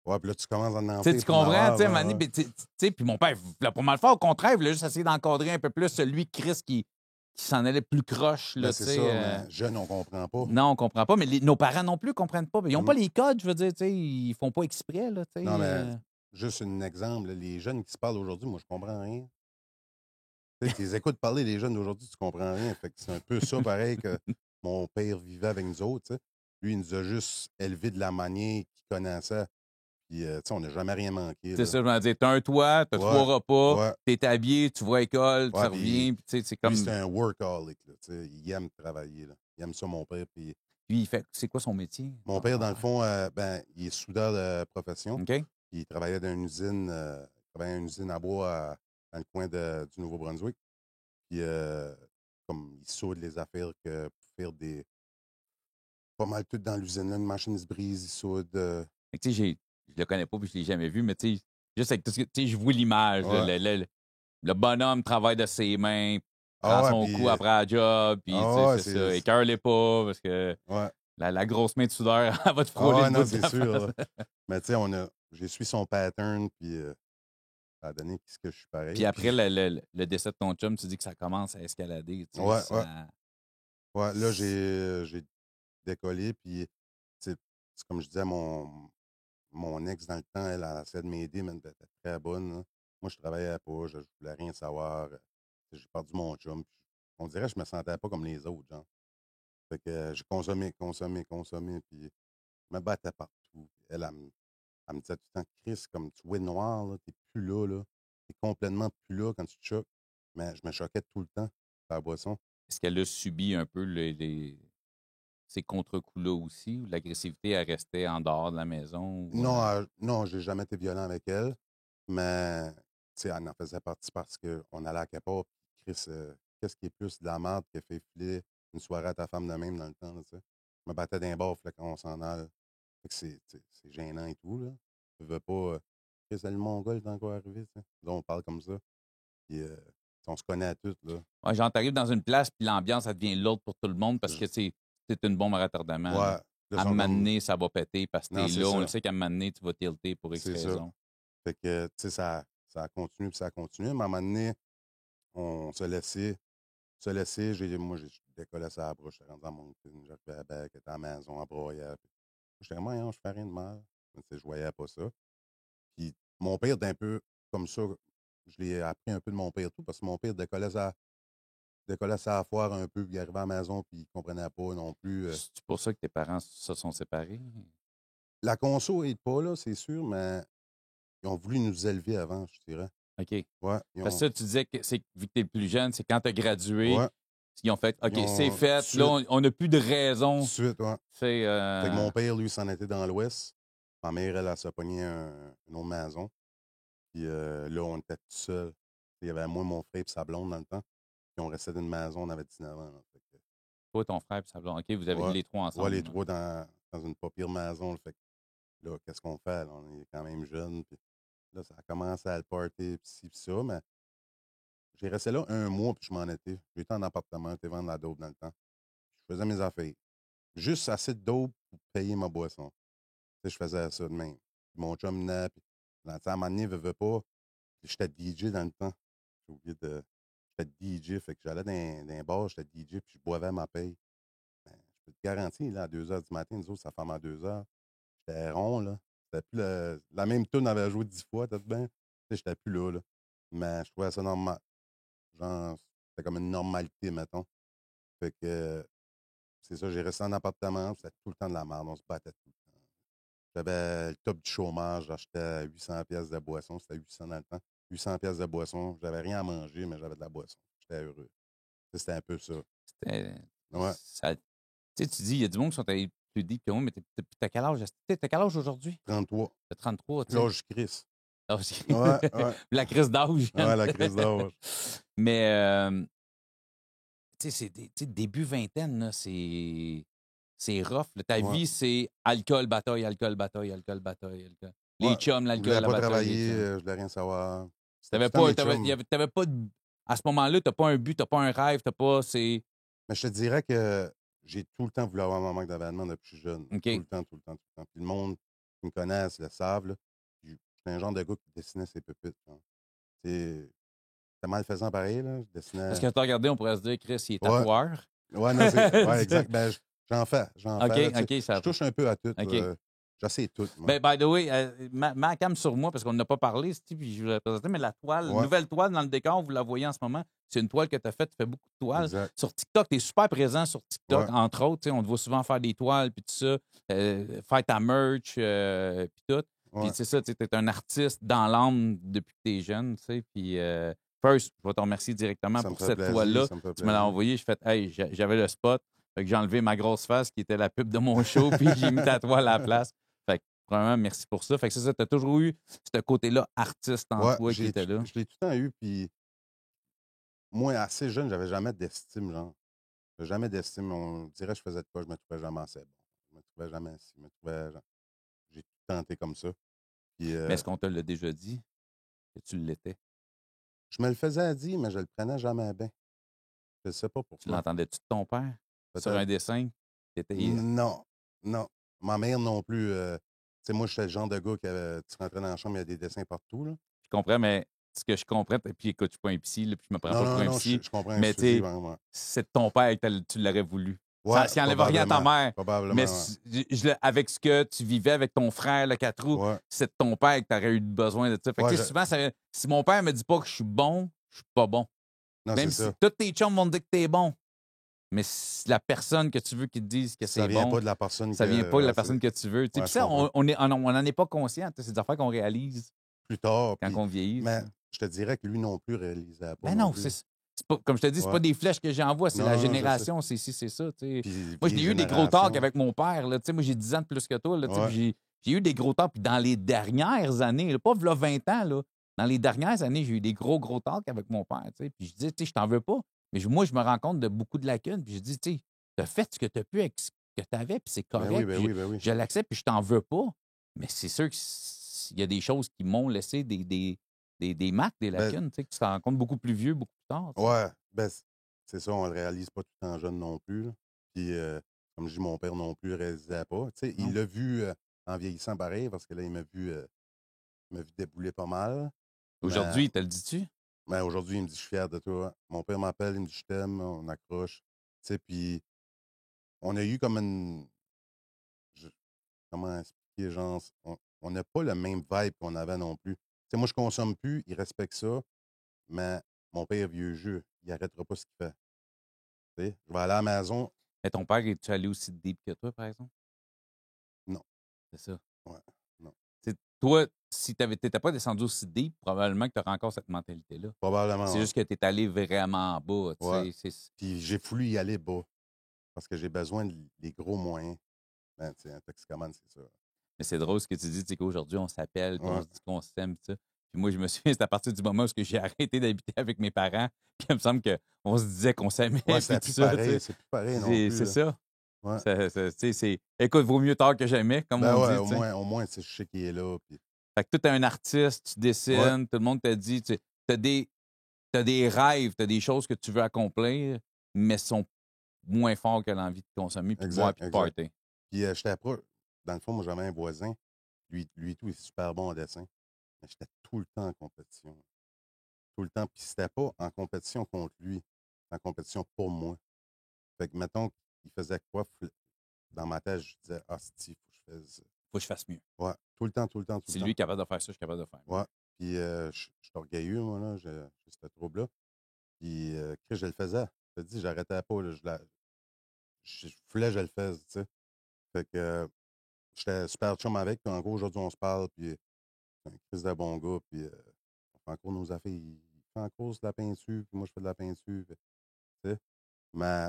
B: Ouais, puis là, tu commences à en
A: Tu sais,
B: faire
A: tu
B: pour en
A: comprends, tu
B: avoir.
A: sais, à un
B: Ouais,
A: moment donné,
B: ouais.
A: ben, tu sais, puis mon père, il voulait pas mal faire, au contraire, il voulait juste essayer d'encadrer un peu plus celui, Chris, qui s'en allait plus croche,
B: Ben,
A: là, tu
B: c'est
A: sais.
B: ça, mais jeune, on comprend pas.
A: Non, on comprend pas, mais nos parents non plus comprennent pas. Ils n'ont
B: Mm.
A: pas les codes, je veux dire, tu sais, ils font pas exprès, là, tu
B: Non,
A: sais.
B: mais juste un exemple, là, les jeunes qui se parlent aujourd'hui, moi, je comprends rien. Tu sais, tu les écoutes parler, les jeunes d'aujourd'hui, tu comprends rien. Fait que c'est un peu ça, pareil, que mon père vivait avec nous autres, tu sais. Lui, il nous a juste élevés de la manière qu'il connaissait. Puis, tu sais, on n'a jamais rien manqué,
A: C'est
B: là.
A: ça, je m'en dis, t'as un toit, t'as
B: Ouais,
A: 3 repas,
B: ouais,
A: t'es habillé, tu vas à l'école, tu
B: ouais, puis
A: reviens, puis tu sais, c'est
B: lui, c'est
A: comme...
B: un workaholic, là, tu sais. Il aime travailler, là. Il aime ça, mon père. Puis,
A: Lui, il fait... C'est quoi son métier?
B: mon père, dans le fond, ben, il est soudeur de profession.
A: OK?
B: Puis, il travaillait dans une usine, à bois dans le coin du Nouveau-Brunswick. Puis, comme il soude les affaires que pour faire des. Pas mal tout dans l'usine, là. Une machine se brise, il soude.
A: Fait que, tu sais, je le connais pas puis je l'ai jamais vu, mais tu sais, juste avec tout ce que... Tu sais, je vois l'image, là,
B: Ouais.
A: le bonhomme travaille de ses mains,
B: Ah
A: prend
B: ouais,
A: son coup
B: puis.
A: après la job, puis tu sais,
B: Ah ouais,
A: c'est ça. Écœure-les pas, parce que
B: Ouais.
A: la grosse main de soudeur, elle va te
B: Ah
A: frôler
B: ouais,
A: le bout
B: non,
A: de
B: c'est
A: la
B: sûr,
A: face.
B: là. Mais tu sais, j'ai su son pattern, puis ça a donné que je suis
A: Puis
B: pareil.
A: après
B: Puis,
A: le décès de ton chum, tu dis que ça commence à escalader, tu sais,
B: ouais, ouais.
A: ça...
B: Ouais, là, j'ai décollé, puis c'est comme je disais, mon ex, dans le temps, elle a essayé de m'aider, mais elle était très bonne, là. Moi, je travaillais pas, je voulais rien savoir. J'ai perdu mon chum. Puis on dirait que je me sentais pas comme les autres, genre. Fait que j'ai consommé, consommé, consommé, puis je me battais partout. Elle me disait tout le temps, Chris, comme tu es noir, là, t'es plus là, là. T'es complètement plus là quand tu te choques. Mais je me choquais tout le temps par la boisson.
A: Est-ce qu'elle a subi un peu ces contre-coups-là aussi, ou l'agressivité, elle restait en dehors de la maison? Ou,
B: Non, non, j'ai jamais été violent avec elle, mais tu sais, elle en faisait partie parce qu'on allait à quelque part, puis Chris, qu'est-ce qui est plus de la merde qui a fait filer une soirée à ta femme de même dans le temps, là, tu sais? Je me battais d'un bord, fallait qu'on s'en aille. Fait que c'est gênant et tout, là. Je veux pas. Chris, le Mongol est encore arrivé, tu sais. Là, on parle comme ça. Puis, on se connaît à toutes, là.
A: ouais, genre, t'arrives dans une place, puis l'ambiance, ça devient l'autre pour tout le monde parce
B: Je-
A: que c'est une bombe à retardement, là.
B: ouais, là, ils
A: À un
B: sont
A: moment
B: comme.
A: donné, ça va péter parce que
B: Non,
A: t'es
B: c'est
A: là. On le
B: ça.
A: sait qu'à un moment donné, tu vas tilter pour X
B: C'est ça.
A: raison.
B: Fait que, tu sais, ça a continué, puis ça a continué. Mais à un moment donné, on se laissait. Moi, j'ai décollé ça à la broche. J'étais rendu dans mon film, j'arrivais à Bec, j'étais à la maison, à broyer. J'étais comme, non, je fais rien de mal. Mais, tu sais, je voyais pas ça. Puis mon père, d'un peu comme ça, je l'ai appris un peu de mon père tout, parce que mon père décollait sa foire un peu, puis il arrivait à la maison, puis il comprenait pas non plus.
A: C'est pour ça que tes parents se sont séparés?
B: La conso est pas là, c'est sûr, mais ils ont voulu nous élever avant, je dirais.
A: OK.
B: Ouais,
A: Parce que ça, tu disais que c'est vu que tu es le plus jeune, c'est quand tu as gradué,
B: ouais,
A: ils ont fait
B: ils
A: OK, c'est
B: ont tout de
A: fait, là,
B: suite,
A: on n'a plus de
B: tout de
A: raison.
B: suite, ouais.
A: C'est
B: Fait que mon père, lui, s'en était dans l'Ouest. Ma mère, elle s'est pognée une autre maison. Puis là, on était tout seuls. Il y avait moi, mon frère et sa blonde dans le temps. Puis on restait dans une maison, on avait 19 ans. Là. Fait que,
A: toi, ton frère et sa blonde. OK, vous avez
B: ouais,
A: les trois
B: ouais, les
A: ensemble.
B: trois dans une pas pire maison. Là. Fait que là, qu'est-ce qu'on fait? Là? On est quand même jeunes. Puis là, ça a commencé à le party, puis ci, puis ça. Mais j'ai resté là un mois, puis je m'en étais. J'étais en appartement, j'étais vendre la dope dans le temps. Je faisais mes affaires. Juste assez de dope pour payer ma boisson. Tu sais, je faisais ça de même. Puis mon chum venait, puis à un moment donné, veut pas. Puis j'étais DJ dans le temps. J'ai oublié de. J'étais DJ, fait que j'allais dans un bar, j'étais DJ, puis je boivais ma paye. Ben, je peux te garantir, là, à 2 heures du matin, nous autres, ça ferme à 2 heures. J'étais rond, là. C'était plus la même tune avait joué 10 fois, peut-être bien. Tu sais, j'étais plus là, là. Mais je trouvais ça normal. Genre, c'était comme une normalité, mettons. Fait que, c'est ça, j'ai resté en appartement, puis c'était tout le temps de la merde, on se battait tout le temps. J'avais le top du chômage, j'achetais 800 pièces de boisson, c'était 800 dans le temps. 800 pièces de boisson, j'avais rien à manger, mais j'avais de la boisson. J'étais heureux. C'était un peu ça.
A: C'était.
B: Ouais,
A: Tu sais, tu dis, il y a du monde qui sont allés plus deep que moi, mais t'as quel âge? T'as quel âge aujourd'hui?
B: 33.
A: T'as 33, tu sais.
B: L'âge Chris.
A: Ah, aussi.
B: Ouais, ouais.
A: La crise d'âge.
B: Ouais, la crise d'âge.
A: Mais, tu sais, tu sais, début vingtaine, là, c'est rough. Là. Ta
B: Ouais,
A: vie, c'est alcool, bataille, alcool, bataille, alcool, bataille, alcool. Les
B: ouais.
A: chums,
B: Je
A: l'alcool,
B: voulais
A: la
B: pas
A: bataille, les
B: travailler,
A: chums.
B: je voulais rien savoir. C'était tout
A: T'avais
B: le temps
A: pas,
B: mes chums.
A: t'avais pas à ce moment-là, t'as pas un but, t'as pas un rêve, t'as pas, c'est...
B: Mais je te dirais que j'ai tout le temps voulu avoir mon manque d'avènement depuis jeune. Tout
A: OK.
B: le temps, tout le temps, tout le temps. Puis le monde qui me connaissent le savent, là. Puis j'étais un genre de gars qui dessinait ses pépites. Genre. C'est c'était malfaisant pareil, là. Je
A: Parce
B: dessinais.
A: que t'as regardé, on pourrait se dire, Chris, il est
B: Ouais,
A: tatoueur.
B: ouais, non, c'est. Ouais, exact. Ben, j'en fais. J'en
A: OK,
B: fais, là, tu sais.
A: OK,
B: Je
A: ça...
B: touche un peu à tout.
A: OK.
B: J'essaie tout, moi.
A: Ben, by the way, ma cam sur moi, parce qu'on n'a pas parlé, puis je voulais la présenter, mais la toile,
B: Ouais,
A: nouvelle toile dans le décor, vous la voyez en ce moment. C'est une toile que tu as faite, tu fais beaucoup de toiles.
B: exact.
A: Sur TikTok, tu es super présent sur TikTok,
B: Ouais,
A: entre autres. Tu sais, on te voit souvent faire des toiles, puis tout ça, faire ta merch, puis tout. Puis
B: ouais.
A: c'est ça, tu es un artiste dans l'âme depuis que tu es jeune, tu sais. Puis, first, je vais te remercier directement
B: Ça me
A: pour
B: fait
A: cette
B: plaisir,
A: toile-là.
B: ça me fait
A: Tu me l'as
B: plaisir.
A: envoyé, je fais, hey, j'avais le spot. Fait que j'ai enlevé ma grosse face qui était la pub de mon show, puis j'ai mis ta toile à la place. Fait que, premièrement, merci pour ça. Fait que c'est ça, tu as toujours eu ce côté-là artiste en
B: Ouais,
A: toi qui était là.
B: je l'ai tout le temps eu, puis moi, assez jeune, j'avais jamais d'estime, genre. J'avais jamais d'estime. On dirait que je faisais de quoi, je me trouvais jamais assez bon. Je me trouvais jamais assis. Je me trouvais, j'ai tout tenté comme ça. Puis
A: Mais est-ce qu'on te l'a déjà dit que tu l'étais?
B: je me le faisais dire, mais je le prenais jamais bien. Je ne sais pas
A: Tu
B: pourquoi.
A: l'entendais-tu de ton père sur
B: Peut-être.
A: un dessin?
B: Non, non. Ma mère non plus. Tu sais, moi, j'étais le genre de gars qui avait. Tu rentrais dans la chambre, il y a des dessins partout, là.
A: Je comprends, mais ce que je comprends, puis écoute, je suis pas un psy, là, puis je me prends
B: Non,
A: pas pour
B: non,
A: un
B: non,
A: psy,
B: je comprends ce
A: mais
B: tu
A: tu
B: dis,
A: sais,
B: vraiment.
A: c'est de ton père que tu l'aurais voulu.
B: Ouais,
A: Ça n'enlève rien à ta
B: probablement.
A: mère, mais
B: Probablement, ouais.
A: avec ce que tu vivais avec ton frère, le 4 roues,
B: Ouais,
A: c'est de ton père que tu aurais eu besoin de ça. Fait que
B: ouais,
A: tu sais, souvent, si mon père me dit pas que je suis bon, je suis pas bon.
B: non, c'est
A: Même si
B: ça.
A: tous tes chums vont te dire que t'es bon, mais si la personne que tu veux qui te dise que
B: Ça
A: c'est
B: vient
A: bon,
B: pas de la personne
A: ça vient pas de
B: ouais,
A: la personne que tu veux. Tu sais,
B: ouais,
A: puis
B: je
A: ça,
B: comprends.
A: on n'en est pas conscient. C'est des affaires qu'on réalise
B: Plus tard,
A: quand
B: puis.
A: on vieillit.
B: Mais je te dirais que lui non plus réalisait pas
A: Ben
B: non
A: non,
B: plus.
A: c'est pas, comme je te dis, c'est pas
B: Ouais.
A: des flèches que j'envoie, c'est
B: Non,
A: la
B: non, non, je sais.
A: génération, c'est ci, c'est ça. Tu sais.
B: Puis
A: Moi, j'ai
B: vieille
A: eu des gros talks
B: génération.
A: avec mon père. Là, tu sais, moi, j'ai 10 ans de plus que toi. Là, tu sais,
B: Ouais.
A: puis j'ai eu des gros talks. Puis dans les dernières années, là, pas v'là 20 ans, là, dans les dernières années, j'ai eu des gros talks avec mon père. Tu sais. Puis je dis, tu sais, je t'en veux pas. Mais moi, je me rends compte de beaucoup de lacunes. Puis je dis, tu sais, t'as fait ce que t'as pu avec ce que t'avais, puis c'est
B: Ben oui,
A: correct.
B: ben
A: Puis
B: oui, ben oui.
A: je l'accepte, puis je t'en veux pas. Mais c'est sûr qu'il y a des choses qui m'ont laissé des marques, des
B: Ben,
A: lacunes, tu sais, que tu t'en rends compte beaucoup plus vieux, beaucoup plus tard. Tu sais.
B: ouais, ben, c'est ça, on le réalise pas tout en jeune non plus, là. Puis, comme je dis, mon père non plus le réalisait pas. Tu sais, il
A: Non.
B: l'a vu en vieillissant pareil, parce que là, il m'a vu débouler pas mal. Mais,
A: Aujourd'hui, te le dis-tu?
B: mais aujourd'hui, il me dit, je suis fier de toi. Mon père m'appelle, il me dit, je t'aime, on accroche. Tu sais, puis, on a eu comme une. je- Comment expliquer, genre, on on n'a pas le même vibe qu'on avait non plus. Tu sais, moi, je consomme plus, il respecte ça, mais mon père est vieux jeu, il n'arrêtera pas ce qu'il fait. Tu sais, je vais aller à la maison,
A: Mais ton père, es-tu allé aussi deep que toi, par exemple?
B: non,
A: C'est ça.
B: ouais, non,
A: Toi, si tu n'étais pas descendu aussi deep, probablement que tu aurais encore cette mentalité-là.
B: probablement,
A: C'est
B: ouais.
A: juste que tu es allé vraiment en bas, tu
B: Ouais.
A: sais.
B: Puis j'ai voulu y aller bas, parce que j'ai besoin des gros moyens. Ben, tu sais, un toxicomane, c'est ça.
A: Mais c'est drôle ce que tu dis, tu sais, qu'aujourd'hui, on s'appelle, puis on
B: Ouais,
A: se dit qu'on s'aime, tout ça. Puis moi, je me souviens, c'est à partir du moment où j'ai arrêté d'habiter avec mes parents, puis il me semble qu'on se disait qu'on s'aimait,
B: ouais,
A: puis tout ça, tu sais.
B: c'est plus pareil non plus,
A: C'est
B: là.
A: ça.
B: Ouais.
A: Tu sais, écoute, vaut mieux tard que jamais, comme
B: Ben
A: on
B: ouais,
A: dit, tu sais.
B: au moins, tu sais, je sais qu'il est là, puis
A: Fait que toi, t'es un artiste, tu
B: ouais,
A: dessines, tout le monde te dit, tu as des rêves, tu as des choses que tu veux accomplir, mais sont moins forts que l'envie de consommer, puis de boire,
B: exact,
A: puis de
B: exact.
A: party.
B: Puis j'étais pas dans le fond, moi, j'avais un voisin, lui tout, il est super bon en dessin, mais j'étais tout le temps en compétition. Tout le temps, puis c'était pas en compétition contre lui, c'était en compétition pour moi. Fait que, mettons, il faisait quoi, dans ma tête, je disais: «Ah c'ti, faut que je fasse»
A: Faut que je fasse mieux.
B: ouais, tout le temps, tout le temps, tout le
A: Si lui
B: temps.
A: est capable de faire ça, je suis capable de faire mieux.
B: Ouais, puis je suis orgueilleux, moi, là, j'ai ce trouble-là. Puis Chris, je le faisais. Je te dis, j'arrêtais pas, là, je voulais que je le fasse, tu sais. Fait que j'étais super chum avec, puis en gros, aujourd'hui, on se parle, puis c'est un Chris de bon gars, puis on fait encore nos affaires. Il fait encore de la peinture, puis moi, je fais de la peinture, tu sais. Mais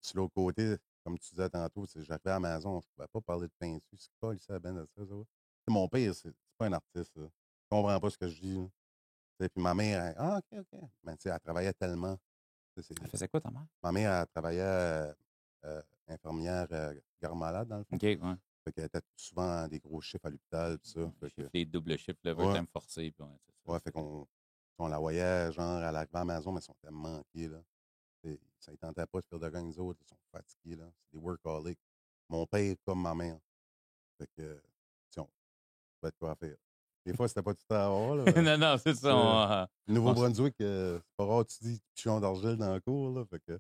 B: sur l'autre côté, comme tu disais tantôt, j'arrivais à la maison, je ne pouvais pas parler de peinture. C'est quoi, il ben de ça, ouais. Mon père, c'est pas un artiste, là. Il comprend pas ce que je dis, là. Tu sais, puis ma mère, ah, OK, OK. Mais tu sais, elle travaillait tellement. Tu sais,
A: Elle faisait quoi, ta mère?
B: ma mère, elle travaillait infirmière garde malade, dans le fond.
A: OK, ouais.
B: Fait qu'elle était souvent dans des gros chiffres à l'hôpital, tout ça. Fait que,
A: Les doubles chiffres, le
B: ouais,
A: overtime forcé, puis ouais, c'est ça.
B: ouais, fait qu'on la voyait, genre, à l'arrivée à la maison, mais ils sont tellement manqués, là. Ça ne tentait pas de faire de gang, les autres, ils sont fatigués, là. C'est des workaholics. Mon père comme ma mère. Fait que, tu sais, on pouvait de quoi faire. Des fois, c'était pas tout à l'heure, là.
A: Non, non, c'est ça.
B: Nouveau-Brunswick, c'est pas rare, tu dis pigeon d'argile dans le cours, là. Fait que,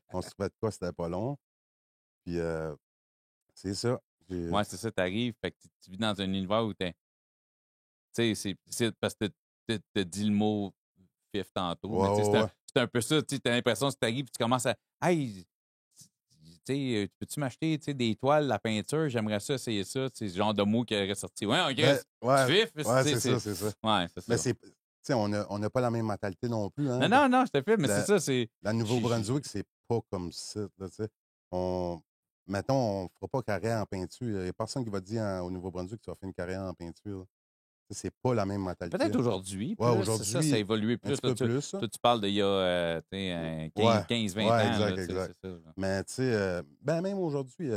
B: on se trouvait de quoi, c'était pas long. Puis, c'est ça.
A: Ouais, c'est ça, t'arrives, fait que tu vis dans un univers où t'es. Tu sais, c'est parce que t'as dit le mot fif tantôt,
B: Ouais,
A: mais tu sais,
B: ouais, ouais.
A: c'est un peu ça, tu sais, t'as l'impression que tu arrives, tu commences à. Hey, tu sais, peux-tu m'acheter, tu sais, des toiles, la peinture, j'aimerais ça, essayer ça, c'est ce genre de mots qui aurait sorti. Ouais, ok,
B: Ben, ouais,
A: du fif,
B: ouais,
A: tu sais,
B: c'est ça, c'est ça.
A: ouais, c'est
B: Mais
A: ça.
B: tu sais, on n'a pas la même mentalité non plus,
A: Non,
B: hein.
A: non, non, je te fais, mais c'est
B: La,
A: ça, c'est.
B: la
A: j'ai-
B: Nouveau-Brunswick, c'est pas comme ça, là, tu sais. On, mettons, on fera pas carrière en peinture. Il n'y a personne qui va te dire au Nouveau-Brunswick que tu vas faire une carrière en peinture, là. Tu sais, c'est pas la même mentalité.
A: Peut-être aujourd'hui,
B: Ouais,
A: plus, c'est ça, ça a
B: aujourd'hui,
A: évolué
B: un
A: plus.
B: petit peu plus, là.
A: Toi, tu parles d'il y a tu sais,
B: Ouais,
A: 15-20
B: ouais,
A: ans,
B: exact,
A: là, tu sais,
B: exact.
A: c'est ça. Là.
B: Mais tu sais, ben même aujourd'hui,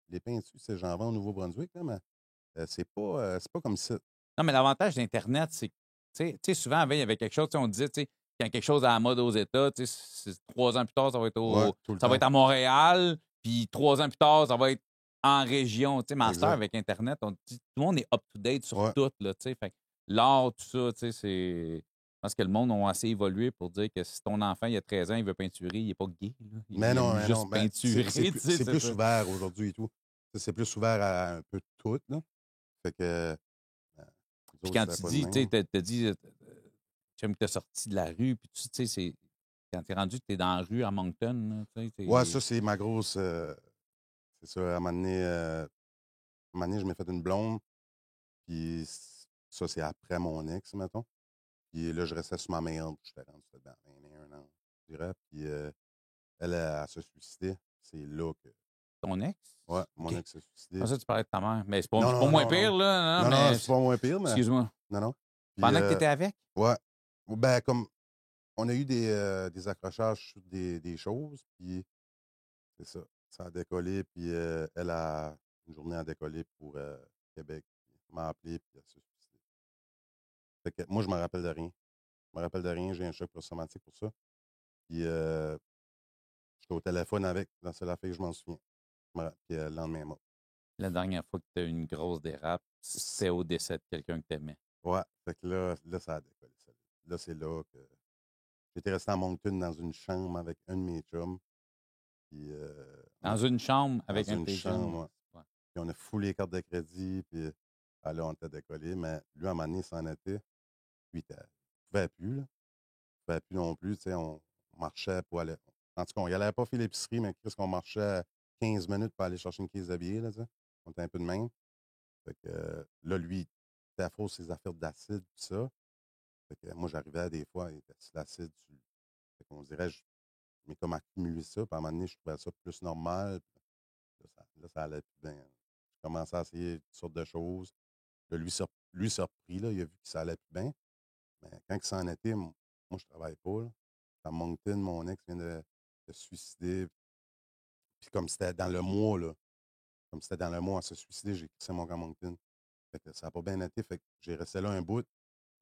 B: les peintures, j'en vends au Nouveau-Brunswick, là, mais c'est pas comme ça.
A: Non, mais l'avantage d'Internet, c'est que, tu sais, souvent, avant, il y avait quelque chose, tu sais, on disait, tu sais, quand quelque chose est à la mode aux États, tu sais, 3 ans plus tard,
B: Ouais, tout le
A: ça va
B: temps.
A: être à Montréal, puis 3 ans plus tard, ça va être en région. Tu sais, Master,
B: Exact.
A: avec Internet, on dit, tout le monde est up-to-date sur
B: Ouais.
A: tout, là, tu sais. Fait que l'art, tout ça, tu sais, c'est. Je pense que le monde a assez évolué pour dire que si ton enfant, il a 13 ans, il veut peinturer, il n'est pas gay, là. Il aime
B: Mais non,
A: juste
B: ben,
A: peinturer, tu sais,
B: c'est
A: c'est
B: plus
A: ça.
B: ouvert aujourd'hui et tout. C'est plus ouvert à un peu de tout, là. Fait que, nous
A: Puis
B: autres,
A: quand
B: c'était
A: tu
B: pas de
A: dis, tu sais,
B: même.
A: t'as dit, tu t'es sorti de la rue, puis tu sais, quand t'es rendu, t'es dans la rue à Moncton, là, tu sais,
B: Ouais, ça, c'est ma grosse. C'est ça, à un moment donné, je m'ai fait une blonde, puis ça, c'est après mon ex, mettons. Puis là, je restais sur ma mère, puis j'étais rendu dans 21 ans, je dirais. Puis elle se suicidait. C'est là que.
A: ton ex?
B: Ouais, mon
A: OK.
B: ex s'est
A: Comme
B: suicidé.
A: ça, tu parlais de ta mère. Mais
B: Non,
A: c'est pas
B: non,
A: moins
B: non,
A: pire,
B: non.
A: là, non,
B: Non, non,
A: mais
B: c'est pas moins pire, mais.
A: excuse-moi.
B: Non, non. Puis,
A: Pendant que t'étais avec?
B: ouais. Ben, comme on a eu des accrochages sur des choses, puis c'est ça. Ça a décollé, puis elle a une journée à décoller pour Québec. Elle m'a appelé, puis elle s'est suicidée. Fait que moi, je me rappelle de rien. Je me rappelle de rien, j'ai un choc post-traumatique pour ça. Puis j'étais au téléphone avec, dans c'est la fille, je m'en souviens. Puis le lendemain, mort.
A: La dernière fois que tu as eu une grosse dérape, c'était au décès de quelqu'un que tu aimais.
B: Ouais, fait que là, ça a décollé. Là, c'est là que j'étais resté à Moncton dans une chambre avec un de mes chums. Puis,
A: Dans une chambre
B: dans
A: avec un de
B: une
A: tes chums.
B: chambre, ouais.
A: Ouais.
B: Puis on a foulé les cartes de crédit. Puis là, on était décollé, mais lui, à un moment donné, il s'en était. Puis, il ne pouvait plus, là. Il ne pouvait plus non plus, tu sais, on marchait pour aller... En tout cas, on n'allait pas faire l'épicerie, mais qu'est-ce qu'on marchait 15 minutes pour aller chercher une caisse de billets, là, tu sais. On était un peu de même. Fait que là, lui, il était à faux ses affaires d'acide, tout ça. Fait que moi, j'arrivais des fois, il était sur l'acide. Fait qu'on dirait, je m'ai comme accumulé ça. Puis à un moment donné, je trouvais ça plus normal. Là, ça allait plus bien. J'ai commencé à essayer toutes sortes de choses. Là, lui s'est repris, là, il a vu que ça allait plus bien. Mais quand il s'en était, moi, je travaille pas, là. À Moncton, mon ex vient de se suicider. Puis comme c'était dans le mois, là, comme c'était dans le mois à se suicider, j'ai quitté mon camp Moncton. Fait que ça n'a pas bien été. Fait que j'ai resté là un bout,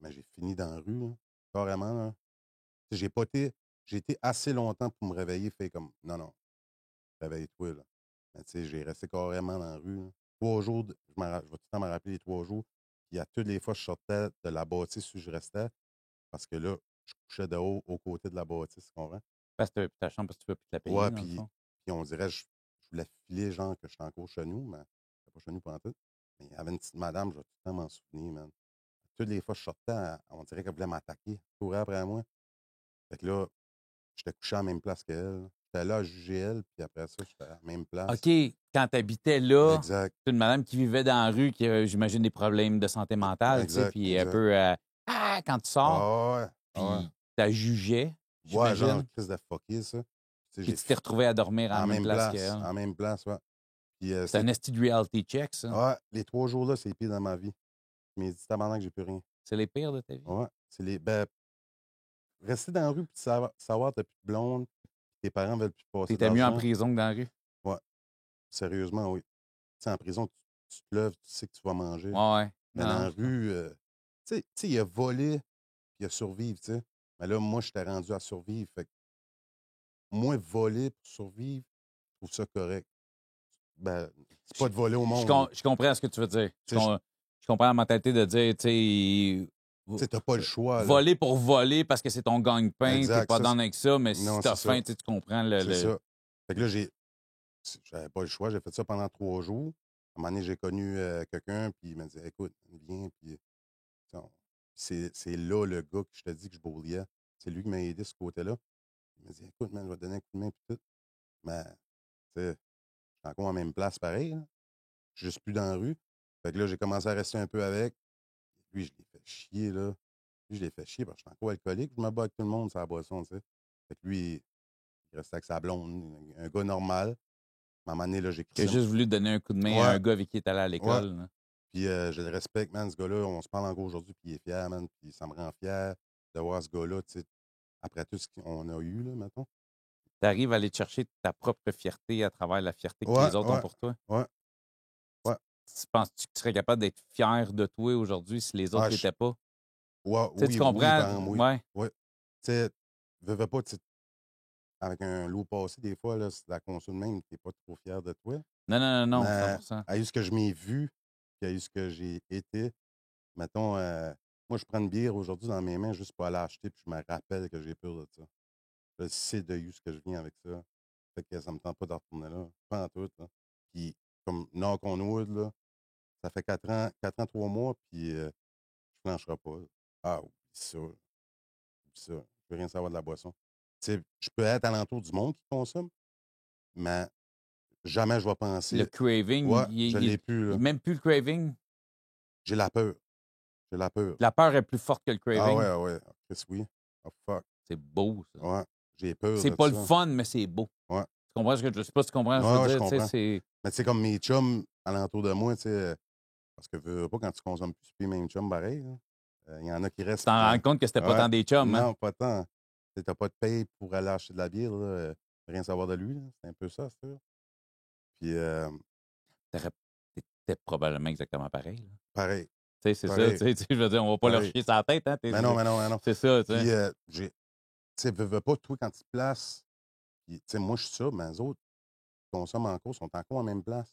B: mais j'ai fini dans la rue, là, carrément. Là. Tu sais, j'ai été assez longtemps pour me réveiller, fait comme non, non, réveille-toi. Là. Mais tu sais, j'ai resté carrément dans la rue. Là. 3 jours, je vais tout le temps me rappeler les 3 jours. Puis à toutes les fois, je sortais de la bâtisse où je restais, parce que là, je couchais de haut aux côtés de la bâtisse, tu comprends?
A: Parce que tu plus ta chambre parce que tu ne peux plus te la payer,
B: Ouais,
A: dans le fond.
B: puis on dirait, je voulais filer, genre, que j'étais encore chez nous, mais j'étais pas chez nous pendant tout. Mais il y avait une petite madame, je vais tout le temps m'en souvenir, man. Toutes les fois que je sortais, on dirait qu'elle voulait m'attaquer. Elle courait après moi. Fait que là, j'étais couché à la même place qu'elle. J'étais là à juger elle, puis après ça, j'étais à la même place.
A: OK, quand tu habitais là,
B: Exact.
A: c'est une madame qui vivait dans la rue, qui a, j'imagine, des problèmes de santé mentale, tu sais,
B: Exact,
A: puis un
B: exact.
A: peu, quand tu sors,
B: Ah ouais, ah ouais.
A: puis tu jugeais,
B: Ouais, genre,
A: j'imagine,
B: crise de fucké, ça. Tu sais,
A: puis tu t'es retrouvé à dormir à la même place qu'elle.
B: en même place, ouais. Puis
A: C'est un esti de reality check, ça.
B: ouais, les 3 jours-là, c'est les pires dans ma vie. Je m'ai dit, tabarnak, j'ai plus rien.
A: C'est les pires de ta vie.
B: Ouais, ben, rester dans la rue, puis savoir que t'as plus de blonde, tes parents veulent plus te passer
A: T'étais mieux en
B: d'argent.
A: prison que dans la rue.
B: Ouais, sérieusement, oui. Tu sais, en prison, tu te lèves, tu sais que tu vas manger.
A: Ouais, ouais.
B: Mais
A: Non,
B: dans
A: non,
B: la rue, tu sais, il y a volé, puis il y a survivre, tu sais. Mais là, moi, j'étais rendu à survivre. Fait que moi, voler pour survivre, je trouve ça correct. Ben, c'est pas de voler au monde.
A: je comprends ce que tu veux dire.
B: Tu sais,
A: Je comprends la mentalité de dire, tu sais,
B: tu sais, t'as pas le choix, là.
A: voler pour voler parce que c'est ton gagne-pain, t'es
B: Exact.
A: pas dans avec ça, mais si
B: Non,
A: t'as
B: c'est ça.
A: faim, tu comprends
B: C'est ça. Fait que là, j'avais pas le choix. J'ai fait ça pendant 3 jours. À un moment donné, j'ai connu quelqu'un, puis il m'a dit, écoute, viens, puis c'est là le gars que je te dis que je bouliais. C'est lui qui m'a aidé de ce côté-là. Il m'a dit, écoute, man, je vais te donner un coup de main, puis tout. Mais, tu sais, je suis encore en même place pareil, là. Je suis juste plus dans la rue. Fait que là, j'ai commencé à rester un peu avec. Lui, je l'ai fait chier, là. Lui, je l'ai fait chier parce que je suis encore alcoolique. Je me bats avec tout le monde sur la boisson, tu sais. Fait que lui, il restait avec sa blonde, un gars normal. À un moment donné, là, j'ai
A: J'ai
B: crissé.
A: juste voulu donner un coup de main à
B: Ouais,
A: un gars avec qui est allé à
B: ouais.
A: l'école. Là.
B: Puis je le respecte, man, ce gars-là. On se parle encore aujourd'hui, puis il est fier, man. Puis ça me rend fier de voir ce gars-là, tu sais, après tout ce qu'on a eu, là, mettons.
A: Tu arrives à aller te chercher ta propre fierté à travers la fierté que
B: Ouais,
A: les autres ont
B: ouais,
A: pour toi.
B: ouais, ouais.
A: Penses-tu que tu serais capable d'être fier de toi aujourd'hui si les autres
B: Ah,
A: ne l'étaient pas?
B: ouais,
A: Tu sais, tu
B: oui, oui,
A: comprends?
B: ben, oui.
A: Ouais.
B: Ouais. Tu sais, veux pas, tu sais, avec un loup passé, des fois, là, c'est la console même, t'es pas trop fier de toi.
A: Non, non, non, non,
B: Mais
A: 100%.
B: à eu ce que je m'ai vu, puis à eu ce que j'ai été, mettons, moi, je prends une bière aujourd'hui dans mes mains juste pour aller acheter, puis je me rappelle que j'ai peur de ça. Je sais de où ce que je viens avec ça. Fait que ça me tente pas de retourner là. Pas en tout, là. Puis, comme knock on wood, là, ça fait 4 ans, 3 mois, puis je flancherai pas. Là. Ah, oui, ça. Oublie ça. Je veux rien savoir de la boisson. Tu sais, je peux être alentour du monde qui consomme, mais jamais je vais
A: Le
B: penser,
A: craving,
B: ouais, je l'ai plus, là.
A: même plus le craving.
B: J'ai la peur. J'ai la peur.
A: La peur est plus forte que le
B: Ah ouais,
A: craving.
B: ah ouais. Chris, oui. Oh fuck.
A: C'est beau, ça.
B: Ouais. J'ai peur
A: C'est
B: de
A: pas le
B: ça.
A: fun, mais c'est beau.
B: Ouais.
A: Tu comprends ce que je sais pas si tu comprends ce que je
B: Ouais,
A: veux
B: ouais, je
A: dire? Tu sais,
B: comprends.
A: c'est.
B: Mais tu sais, comme mes chums alentour de moi, tu sais, parce que veux pas quand tu consommes plus, c'est plus les mêmes chums pareil. Il y en a qui
A: Tu
B: restent.
A: t'en rends compte que c'était pas
B: Ouais.
A: tant des chums, hein?
B: Non, pas tant. Tu n'as pas de paye pour aller acheter de la bière, là, rien savoir de lui. Là. C'est un peu ça, c'est sûr. Puis,
A: T'étais probablement exactement pareil. Là.
B: pareil.
A: Tu sais, c'est ça.
B: Pareil.
A: Je veux dire, on va pas leur
B: Pareil.
A: chier sa tête. Hein?
B: Mais non, mais non, mais non.
A: C'est ça, tu
B: Puis,
A: sais.
B: tu sais, veux pas, toi, quand tu te places, puis, tu sais, moi, je suis ça, mais les autres qui consomment encore sont encore en même place.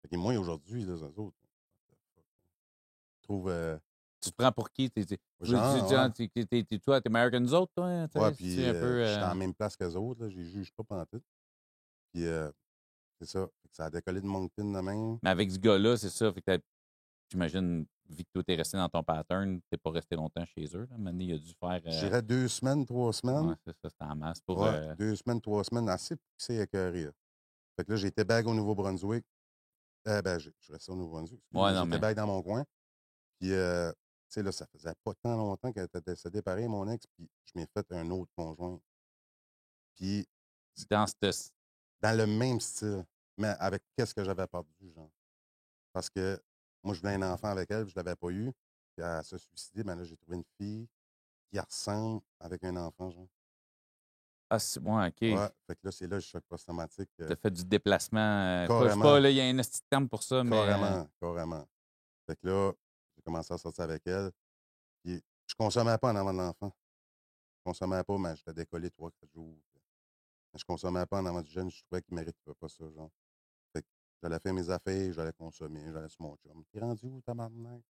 B: Fait que moi, aujourd'hui, là, eux autres, je trouve,
A: Tu te prends pour qui?
B: genre, ouais.
A: Toi, t'es meilleur que nous autres, toi? Hein?
B: Ouais,
A: C'est
B: puis
A: un peu.
B: je suis en même place qu'eux autres, là, je les juge pas pantoute. Puis c'est ça. Fait que ça a décollé de Moncton de même.
A: Mais avec ce gars-là, c'est ça. Fait que j'imagine, vu que toi, t'es resté dans ton pattern, t'es pas resté longtemps chez eux. Là. Maintenant, il a dû faire.
B: Je dirais 2 semaines, 3
A: Ouais,
B: semaines.
A: c'est ça, c'était en masse pour.
B: Ouais, 2 semaines, 3 semaines, assez poussé écœuré, là. Fait que là, j'étais back au Nouveau-Brunswick. Je suis resté au Nouveau-Brunswick, excuse,
A: Ouais,
B: mais
A: non,
B: j'étais
A: mais
B: back dans mon coin. Puis, tu sais, là, ça faisait pas tant longtemps qu'elle était décédée, pareil, mon ex, puis je m'ai fait un autre conjoint. Puis,
A: dans cette.
B: dans le même style, mais avec qu'est-ce que j'avais perdu, genre. Parce que moi, je voulais un enfant avec elle, puis je l'avais pas eu. Puis, elle s'est suicidée, ben là, j'ai trouvé une fille qui ressemble avec un enfant, genre.
A: Ah, ouais, OK.
B: Ouais, fait que là, c'est là le choc post-traumatique.
A: T'as fait du déplacement. Je sais pas,
B: Carrément,
A: là, il y a un petit terme pour ça, mais.
B: carrément, carrément. Fait que là, j'ai commencé à sortir avec elle. Puis, je consommais pas en avant de l'enfant. Je consommais pas, mais j'étais décollé 3, 4 jours. Mais je consommais pas en avant du jeune. Je trouvais qu'il ne méritait pas ça, genre. Fait que j'allais faire mes affaires, j'allais consommer, j'allais sur mon chum. T'es rendu où, tabarnak?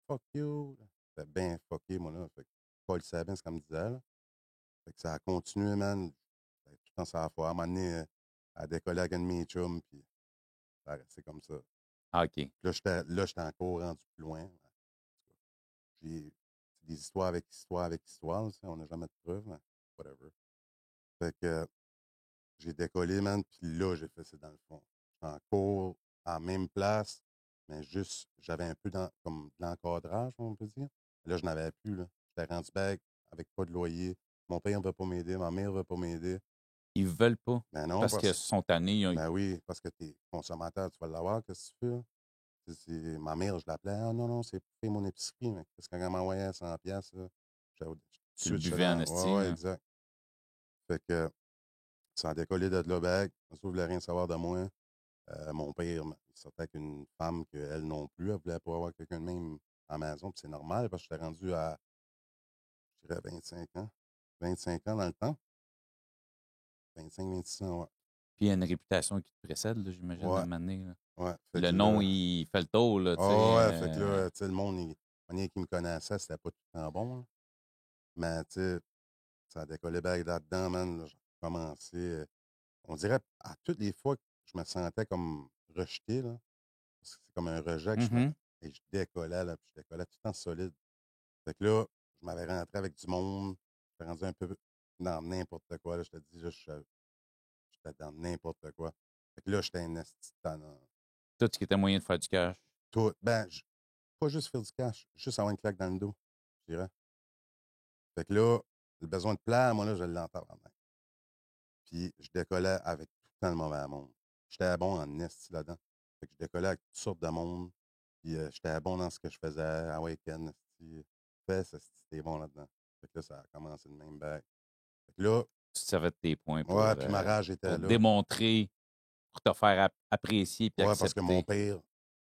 B: Fuck you. C'était bien fucké, moi, là. Fait que Paul savait bien ce qu'elle me disait, là. Fait que ça a continué, man. Tout le temps, ça a fait. À un moment donné, à décoller avec un de mes chums, puis ça a resté comme ça.
A: Ah, OK.
B: Là, j'étais encore rendu plus loin. J'ai des histoires avec histoire avec histoire, ça, on n'a jamais de preuves, mais whatever. Fait que j'ai décollé, man, puis là, j'ai fait ça dans le fond. J'étais en cours, à la même place, mais juste, j'avais un peu comme de l'encadrage, on peut dire. Là, je n'avais plus, là. J'étais rendu back avec pas de loyer. Mon père ne veut pas m'aider, ma mère ne veut pas m'aider.
A: Ils veulent pas.
B: Mais non,
A: Parce qu'ils
B: parce
A: sont tannés.
B: ben oui, parce que t'es consommateur, tu vas l'avoir, qu'est-ce que tu fais? Ma mère, je l'appelais, ah non, non, c'est pour payer mon épicerie, mais parce qu'elle m'envoyait 100 piastres, là, tout de
A: Tu le
B: suite, j'étais
A: buvais en
B: dans, ouais,
A: esti,
B: ouais,
A: là.
B: exact. Fait que ça a décollé de là, back. Ça ne voulait rien savoir de moi. Mon père, il sortait avec une femme qu'elle non plus, elle voulait pas avoir quelqu'un de même à la maison, puis c'est normal, parce que j'étais rendu à, je dirais, 25 ans. 25 ans dans le temps. 25, 26 ans, ouais.
A: Puis il y a une réputation qui te précède, là, j'imagine, à un
B: Ouais,
A: moment donné, là.
B: ouais. Fait
A: Le
B: que
A: nom,
B: là,
A: il fait le tour, là, tu sais.
B: ouais, fait que là, tu sais, le monde, on qui me connaissait, c'était pas tout le temps bon, là. Mais, tu sais, ça a décollé back là-dedans, man. Là, j'ai commencé, on dirait, à toutes les fois que je me sentais comme rejeté, là, parce que c'est comme un rejet que
A: Mhm.
B: et je décollais, là, puis je décollais tout le temps solide. Fait que là, je m'avais rentré avec du monde. J'étais rendu un peu dans n'importe quoi. Là, je te dis, là, j'étais dans n'importe quoi. Fait que là, j'étais un esti de tannant.
A: Tout ce qui était moyen de faire du cash.
B: Tout. Ben, pas juste faire du cash, juste avoir une claque dans le dos, je dirais. Fait que là, le besoin de plaire, moi, là, je l'entends vraiment. Puis je décollais avec tout le temps le mauvais monde. J'étais bon en esti là-dedans. Fait que je décollais avec toutes sortes de monde. Puis j'étais bon dans ce que je faisais. Ah ouais, Ken, esti, fais ça, esti, t'es bon là-dedans. Fait que là, ça a commencé de même back. Fait que là,
A: Tu savais de tes points
B: ouais, puis ma rage était
A: pour
B: là.
A: démontrer, pour te faire apprécier puis
B: Ouais, parce que mon
A: accepter.
B: père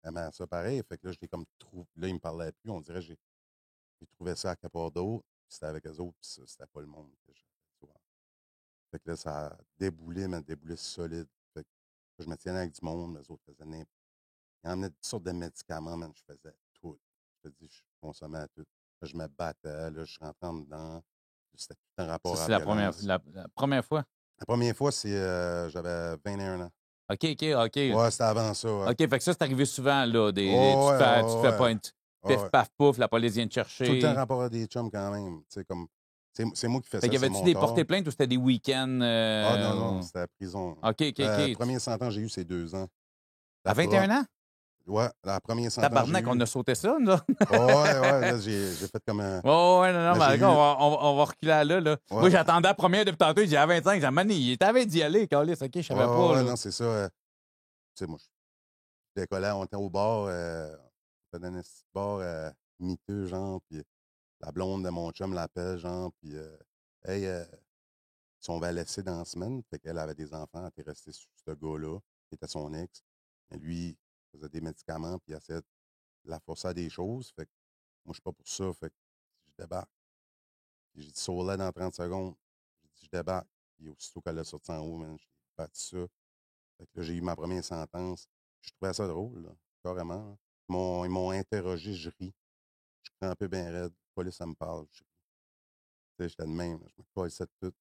B: aimait ça pareil. Fait que là, je l'ai comme trouvé. Là, il me parlait plus. On dirait que j'ai trouvé ça à quelque part d'autre. Puis c'était avec eux autres. Puis ça, c'était pas le monde que j'avais souvent. Fait que là, ça a déboulé, mais déboulé solide. Fait que je me tiens avec du monde. Les autres faisaient n'importe. Ils emmenaient toutes sortes de médicaments, man. Je faisais tout. Je te dis, je consommais tout. Là, je me battais. Là, je rentrais en dedans. C'était tout un
A: Ça,
B: rapport à
A: c'est
B: la violence.
A: la première fois.
B: La première fois, c'est j'avais 21 ans.
A: OK, OK, OK.
B: Ouais, c'était avant ça, ouais.
A: OK, fait que ça, c'est arrivé souvent, là.
B: Oh, ouais,
A: Tu te
B: oh,
A: fais pas
B: ouais.
A: une
B: Oh,
A: pif,
B: ouais.
A: paf, pouf, la police vient te
B: Tout le temps
A: chercher.
B: rapport à des chums quand même. Tu sais, comme. C'est moi qui fais
A: Fait
B: ça,
A: qu'il y
B: c'est
A: avait-tu
B: mon
A: des
B: tort.
A: portées plaintes ou c'était des week-ends?
B: Ah non, non, c'était la prison.
A: OK, OK,
B: Le
A: OK.
B: premier 100 ans que j'ai eu, c'est 2 ans.
A: À
B: La pro...
A: 21 ans?
B: Ouais, la première 100 ans que j'ai
A: Tabarnak, on
B: eu.
A: a sauté ça, là.
B: Ouais, ouais, là, j'ai fait comme un.
A: Oh, ouais, non, non,
B: Mais
A: mais
B: j'ai
A: d'accord,
B: eu.
A: on va reculer à là.
B: Ouais,
A: Moi, j'attendais la première depuis tantôt, j'ai à 25, j'ai dit, il t'avait d'y aller, Calis, OK, je
B: ouais,
A: savais pas,
B: ouais,
A: là.
B: non, c'est ça. Tu sais, moi, je décollais, on était au bar, on était dans un petit bar miteux, genre, puis la blonde de mon chum l'appelle, genre, puis hey, on va laisser dans la semaine. Fait qu'elle avait des enfants, elle était restée sur ce gars-là, qui était son ex. Mais lui, il faisait des médicaments, puis il essayait de la forcer à des choses. Fait que moi, je suis pas pour ça. Fait que je débarque. Puis j'ai dit, sauve-la dans 30 secondes. J'ai dit, je débarque. Puis aussitôt qu'elle a sorti en haut, man, j'ai battu ça. Fait que là, j'ai eu ma première sentence. Je trouvais ça drôle, là, carrément, là. Ils m'ont interrogé, je ris. Je suis un peu bien raide. La police, ça me parle. Je ris. Tu sais, j'étais de même. Je me collais de tout.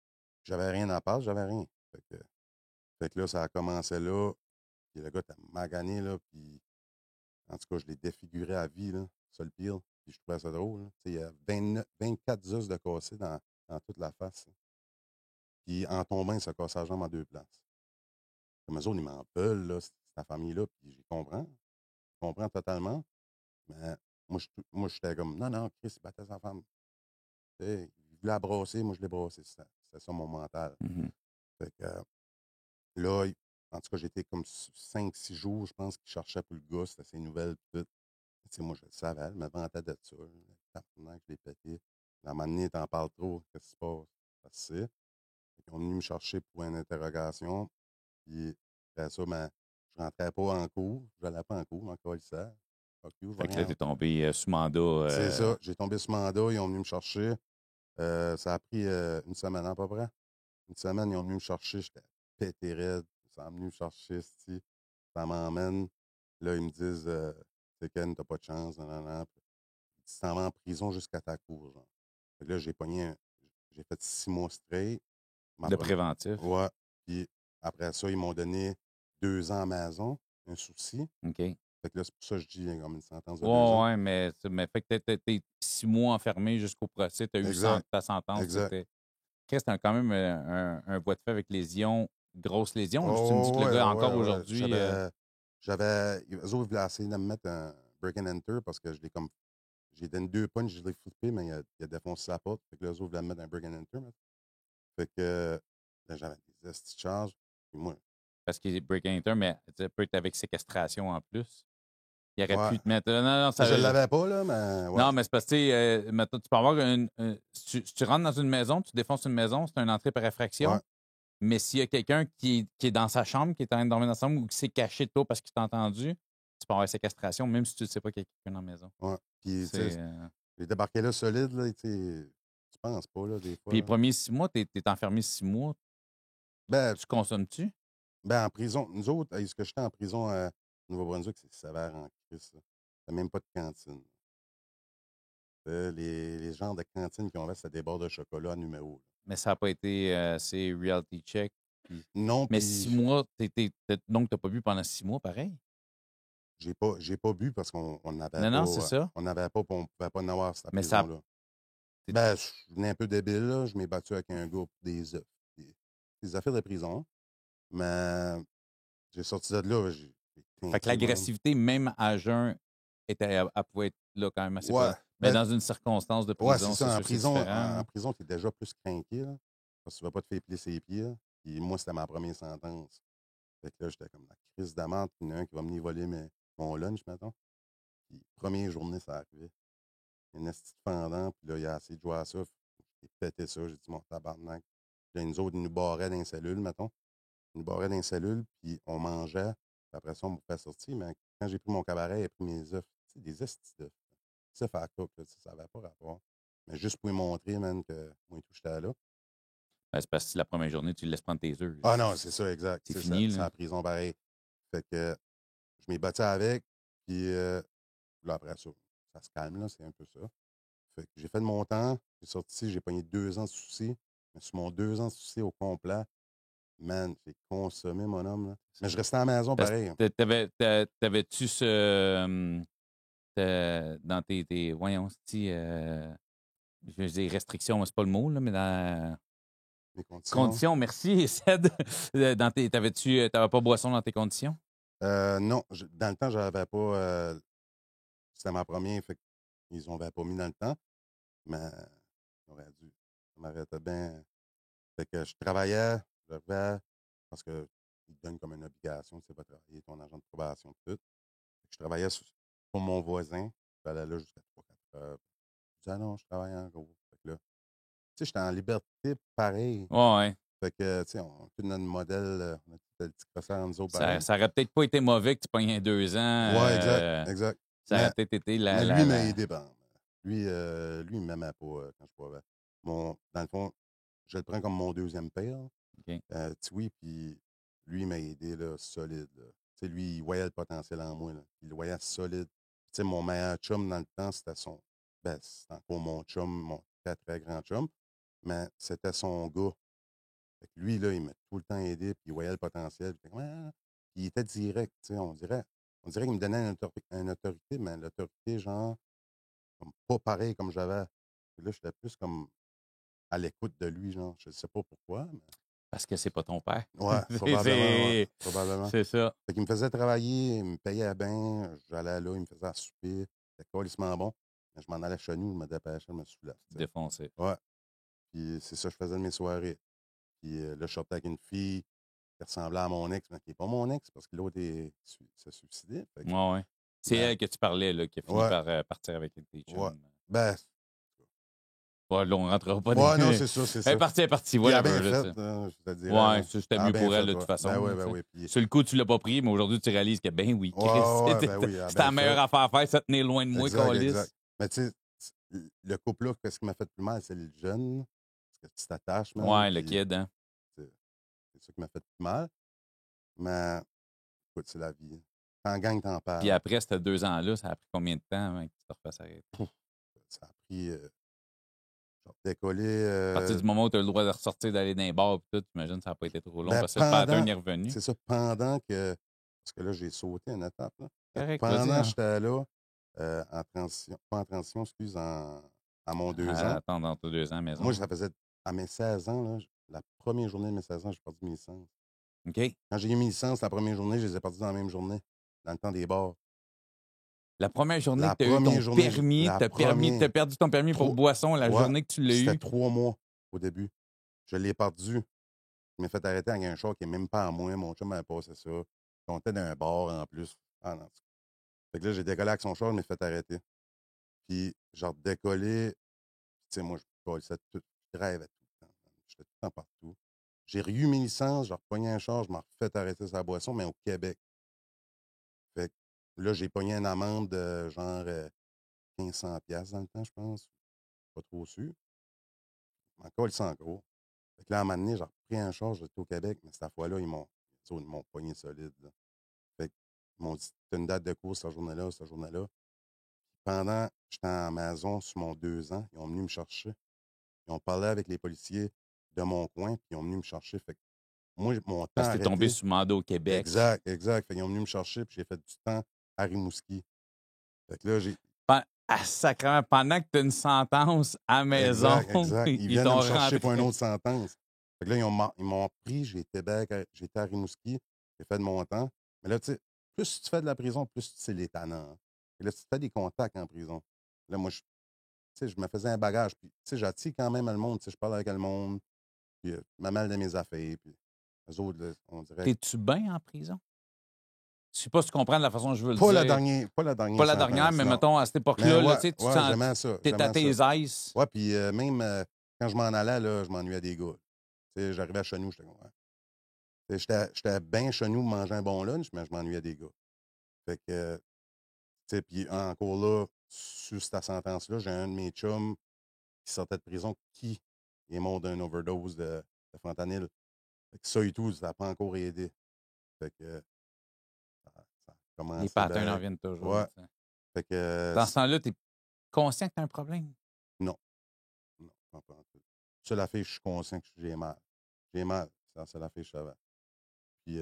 B: J'avais rien à part, j'avais rien. Fait que là, ça a commencé là. Puis le gars t'a magané, là. Puis En tout cas, je l'ai défiguré à vie, là, ça le pire. Puis je trouvais ça drôle. Là. Tu sais, il y a 24 os de cassés dans toute la face. Là. Puis en tombant, il se casse la jambe en 2 places. Comme eux autres, ils m'en veulent, là, cette famille-là. Puis je comprends. Je comprends totalement. Mais moi, j'étais comme, non, non, Chris, il battait sa femme. Tu sais, il voulait la brasser, moi, je l'ai brassé. C'était ça mon mental.
A: Mhm.
B: Fait que là, en tout cas, j'étais comme 5, 6 jours, je pense, qu'il cherchait pour le gars. C'était ses nouvelles. Puis tout. Tu sais, moi, je le savais. Elle me vantait de ça. Tabarnak, je l'ai pété. À un moment donné, t'en parles trop. Qu'est-ce qui se passe? Ça se sait. Ils sont venus me chercher pour une interrogation. Puis après ça, ben, je rentrais pas en cours. Je n'allais pas en cours, encore ça. Fuck you, je vais
A: Fait que là,
B: rien.
A: t'es tombé sous mandat.
B: C'est ça. J'ai tombé ce mandat. Ils ont venu me chercher. Ça a pris une semaine à peu près. Une semaine, ils ont venu me chercher. J'étais pété raide. Ça a venu me chercher, c'ti. Ça m'emmène. Là, ils me disent, c'est Ken, t'as pas de chance. Non, non, non. Tu t'en vas en prison jusqu'à ta cour. Genre. Fait que là, j'ai fait 6 mois straight.
A: de préventif.
B: Ouais. Puis après ça, ils m'ont donné 2 ans à maison, un souci.
A: OK.
B: Fait que là, c'est pour ça que je dis, il y a comme une sentence de 2 ans.
A: Ouais, mais fait que t'es 6 mois enfermé jusqu'au procès, t'as eu
B: Exact.
A: ta sentence.
B: Exact.
A: Chris, t'as quand même un bois de feu avec lésions, grosse lésion. Tu me dis que
B: Oh,
A: le
B: ouais,
A: gars,
B: ouais,
A: encore
B: ouais.
A: aujourd'hui.
B: Eux autres voulaient essayer de me mettre un break and enter parce que j'ai donné 2 punches, je l'ai flippé, mais il a défoncé sa porte. Fait que là, eux autres voulaient me mettre un break and enter. Fait que là, j'avais des esti de charges. Puis moi,
A: Parce qu'il est break enter, mais ça peut être avec séquestration en plus. Il aurait
B: ouais.
A: pu te mettre. Non, non,
B: Ça, je l'avais pas, là, mais ouais.
A: non, mais c'est parce que, tu sais, mettons, tu peux avoir si tu rentres dans une maison, tu défonces une maison, c'est une entrée par
B: Ouais,
A: effraction. Mais s'il y a quelqu'un qui est dans sa chambre, qui est en train de dormir dans sa chambre ou qui s'est caché de toi parce qu'il t'a entendu, tu peux avoir séquestration, même si tu ne sais pas qu'il y a quelqu'un dans la maison.
B: ouais. Puis, tu
A: C'est.
B: sais, j'ai débarqué là solide, là, tu sais, tu penses pas, là, des fois,
A: Puis les
B: là.
A: premiers 6 mois, t'es enfermé 6 mois.
B: Ben,
A: Tu consommes-tu?
B: en prison, nous autres, est-ce que j'étais en prison à Nouveau-Brunswick, c'est sévère en Christ, là. T'as même pas de cantine. Les genres de cantines qui ont là, c'était des barres de chocolat à numéro, là.
A: Mais ça n'a pas été assez reality check.
B: Non,
A: Mais 6 mois, donc tu n'as pas bu pendant 6 mois, pareil?
B: j'ai pas bu parce qu'on n'avait
A: Non,
B: pas,
A: non, c'est ça.
B: on n'avait pas, puis on pouvait pas en avoir cette
A: Mais ça.
B: prison-là. Ben, je venais un peu débile, là. Je m'ai battu avec un gars pour des affaires de prison. Mais j'ai sorti de là, j'ai
A: Fait que
B: teinté, mon homme.
A: l'agressivité, même à jeun, elle pouvait être là quand même assez
B: Ouais,
A: présente. Mais
B: ben,
A: dans une circonstance de
B: ouais, c'est
A: prison, c'est
B: ça. En
A: sûr que c'est
B: prison,
A: différent,
B: en
A: là.
B: prison, tu es déjà plus craqué, là. Parce que tu vas pas te faire plier ses pieds, là. Puis moi, c'était ma première sentence. Fait que là, j'étais comme la crise d'amende, puis il y en a un qui va venir voler mon lunch, mettons. Puis première journée, ça arrivait. Un esti de pendant, puis là, il a essayé de jouer à ça. J'ai pété ça, j'ai dit, mon tabarnak. Puis là, nous autres, ils nous barraient dans les cellules, mettons. Ils nous barraient dans les cellules, puis on mangeait. Puis après ça, on me fait sortir. Mais quand j'ai pris mon cabaret, il a pris mes œufs. Tu sais, des estis d'œufs. Ça fait à coque, là, tu sais, ça n'avait pas rapport. Mais juste pour lui montrer, man, que moi et tout, j'étais là.
A: Ben, c'est parce que la première journée, tu le laisses prendre tes œufs.
B: Ah non, c'est ça, exact.
A: C'est
B: C'est ça,
A: fini,
B: c'est
A: là.
B: la prison pareil. Fait que je m'ai battu avec, puis là, après ça, ça se calme, là, c'est un peu ça. Fait que j'ai fait de mon temps, j'ai sorti, j'ai pogné 2 ans de soucis. Mais sur mon 2 ans de soucis au complet, man, j'ai consommé, mon homme, là. Mais je restais à la maison
A: Parce
B: pareil.
A: que t'avais-tu dans voyons, je veux dire restrictions, c'est pas le mot, là, mais dans
B: Mes conditions.
A: conditions, merci, Ced. T'avais pas boisson dans tes conditions?
B: Non, dans le temps, j'avais pas. C'était ma première, fait qu'ils m'avaient pas mis dans le temps. Mais j'aurais dû. Ça m'arrêtait bien. Fait que je travaillais, je levais, parce qu'ils te donnent comme une obligation, tu sais, pas travailler, ton agent de probation, tout. Fait que je travaillais pour mon voisin. J'allais là jusqu'à 3 4 heures. Je disais, ah non, je travaille en gros. Fait que là, tu sais, j'étais en liberté pareil.
A: Ouais, ouais.
B: Fait que, tu sais, on a tout notre modèle, on a tout le petit croissant en nous autres
A: Ça,
B: pareil.
A: ça aurait peut-être pas été mauvais que tu pognes 2 ans.
B: Ouais, exact, exact.
A: Ça aurait peut-être été
B: Mais lui m'a aidé, ben. Lui, il m'aimait pas quand je pouvais. Dans le fond, je le prends comme mon deuxième père.
A: OK.
B: Oui, puis lui, il m'a aidé là, solide. Là. Tu sais, lui, il voyait le potentiel en moi. Là. Il le voyait solide. Tu sais, mon meilleur chum dans le temps, c'était son. Ben, c'est encore mon chum, mon très, très grand chum. Mais c'était son gars. Fait que lui, là, il m'a tout le temps aidé, puis il voyait le potentiel. Puis il était direct, tu sais, on dirait. On dirait qu'il me donnait une autorité, mais l'autorité, genre, comme pas pareil comme j'avais. Puis là, j'étais plus comme à l'écoute de lui, genre. Je sais pas pourquoi, mais
A: Parce que c'est pas ton père.
B: ouais,
A: C'est
B: probablement, ouais,
A: c'est
B: probablement.
A: c'est ça.
B: Fait qu'il me faisait travailler, il me payait bien, j'allais là, il me faisait à souper. C'était colissement bon. Mais je m'en allais chez nous, je me dépêchais, je me soulevais.
A: Défoncé.
B: Ouais. Puis c'est ça que je faisais de mes soirées. Puis là, je sortais avec une fille qui ressemblait à mon ex, mais qui n'est pas mon ex parce que l'autre s'est suicidé. Fait que,
A: Ouais, ouais. C'est
B: ben,
A: elle que tu parlais, là, qui a fini
B: ouais,
A: par partir avec tes
B: ouais.
A: chums.
B: Ben,
A: Ouais, là, on rentrera pas dans.
B: ouais, non, c'est ça, c'est
A: Elle est
B: ça.
A: partie, elle est partie.
B: Puis elle a
A: Whatever,
B: bien
A: là, tu
B: fait,
A: sais.
B: je te dirais.
A: Ouais,
B: Là.
A: c'était
B: Elle a
A: mieux
B: bien
A: pour elle,
B: fait,
A: de toute
B: ouais.
A: façon.
B: Ben oui,
A: Là,
B: ben
A: tu sais.
B: oui. Puis,
A: Sur le coup, tu l'as pas pris, mais aujourd'hui, tu réalises que, ben oui,
B: ouais,
A: Chris,
B: ouais,
A: c'était
B: ben oui, elle a
A: c'était
B: bien
A: la meilleure
B: fait.
A: affaire à faire, ça tenir loin de moi,
B: Exact,
A: câlisse.
B: exact. Mais tu sais, le couple-là, qu'est-ce qui m'a fait le plus mal, c'est le jeune. Parce que tu t'attaches, man.
A: Ouais, le
B: Puis
A: kid, hein.
B: c'est ça qui m'a fait le plus mal. Mais écoute, c'est la vie. T'en gagnes, t'en
A: Puis
B: perds.
A: après, ces 2 ans-là, ça a pris combien de temps avant que tu te refasses arrêter?
B: Pouf, ça a pris. Genre, décollé.
A: À partir du moment où tu as le droit de ressortir, d'aller dans les bars, puis tout, j'imagine que ça n'a pas été trop long,
B: Ben,
A: parce que le
B: pendant.
A: pattern est revenu.
B: C'est ça, pendant que. Parce que là, j'ai sauté une étape. Là. Fait que
A: Correct, vas-y,
B: pendant que
A: hein.
B: j'étais là, en transition, pas en transition, excuse, à mon 2 ans,
A: Attends, dans tes 2 ans à la
B: moi,
A: maison.
B: ça faisait à mes 16 ans, là, la première journée de mes 16 ans, j'ai perdu mes licences.
A: OK.
B: Quand j'ai eu mes licences, la première journée, je les ai perdues dans la même journée, dans le temps des bars.
A: La première journée
B: La
A: que tu as eu ton
B: première journée,
A: permis,
B: la
A: t'as
B: première,
A: perdu ton permis pour boisson la
B: ouais,
A: journée que tu l'as
B: c'était
A: eu.
B: 3 mois au début. Je l'ai perdu. Je m'ai fait arrêter avec un char qui n'est même pas à moi. Mon chum m'avait passé ça. On était dans un bar en plus. Ah non. Fait que là, j'ai décollé avec son char, je m'ai fait arrêter. Puis, genre, décollé, tu sais, moi, je rêvais tout le temps. J'étais tout le temps partout. J'ai eu mes licences, j'ai repogné un char, je m'en refait arrêter sa boisson, mais au Québec. Fait que là, j'ai pogné une amende de genre 1500$ dans le temps, je pense. Pas trop sûr. Encore, il s'en gros. Fait que là, à un moment donné, j'ai repris un char, j'étais au Québec, mais cette fois-là, ils m'ont pogné solide. Là. Fait qu'ils m'ont dit, t'as une date de cours cette journée-là, cette journée-là. Pendant que j'étais en maison sur mon 2 ans, ils ont venu me chercher. Ils ont parlé avec les policiers de mon coin, puis ils ont venu me chercher. Fait que moi, mon temps
A: Parce que t'es tombé
B: arrêté.
A: sous mandat au Québec.
B: Exact, exact. Fait qu'ils ont venu me chercher, puis j'ai fait du temps à Rimouski. Fait que là, j'ai.
A: Sacrément, pendant que tu as une sentence à la maison,
B: Exact, exact. Ils
A: ils
B: viennent de
A: t'ont
B: me chercher pour une
A: rentré.
B: autre sentence. Fait que là, ils m'ont pris, j'étais à Rimouski, j'ai fait de mon temps. Mais là, tu sais, plus tu fais de la prison, plus c'est les tannants. Hein. Et là, tu fais des contacts en prison. Là, moi, tu sais, je me faisais un bagage. Puis, tu sais, j'attire quand même le monde. Tu sais, je parle avec le monde. Puis, je me mêle de mes affaires. Puis, eux autres, là, on dirait.
A: T'es-tu bien en prison? Je sais pas si tu comprends de la façon dont je veux le
B: Pas la
A: dire.
B: dernière, pas la
A: Pas
B: dernière
A: la dernière,
B: sentence,
A: mais
B: non.
A: mettons, à cette
B: Mais
A: époque-là, là,
B: ouais,
A: tu sais, tu te
B: ouais,
A: sens.
B: j'aimais ça.
A: T'es à
B: J'aimais ça.
A: tes aises.
B: Ouais, puis même quand je m'en allais, là, je m'ennuyais des gars. Tu sais, j'arrivais chez nous, j'étais comme, ouais. Tu sais, j'étais bien chez nous, manger un bon lunch, mais je m'ennuyais des gars. Fait que, tu sais, puis encore là, sur cette sentence-là, j'ai un de mes chums qui sortait de prison qui est mort d'une overdose de fentanyl. Fait que ça et tout, ça n'a pas encore aidé. Fait que ça a
A: Les
B: commencé,
A: patterns en
B: ben,
A: viennent toujours.
B: ouais.
A: Tu sais.
B: Fait que,
A: Dans ce temps-là, tu es conscient que tu as un problème.
B: non, non, pas en tout. Sur la fille, je suis conscient que j'ai mal. J'ai mal. C'est la fille, je savais. Puis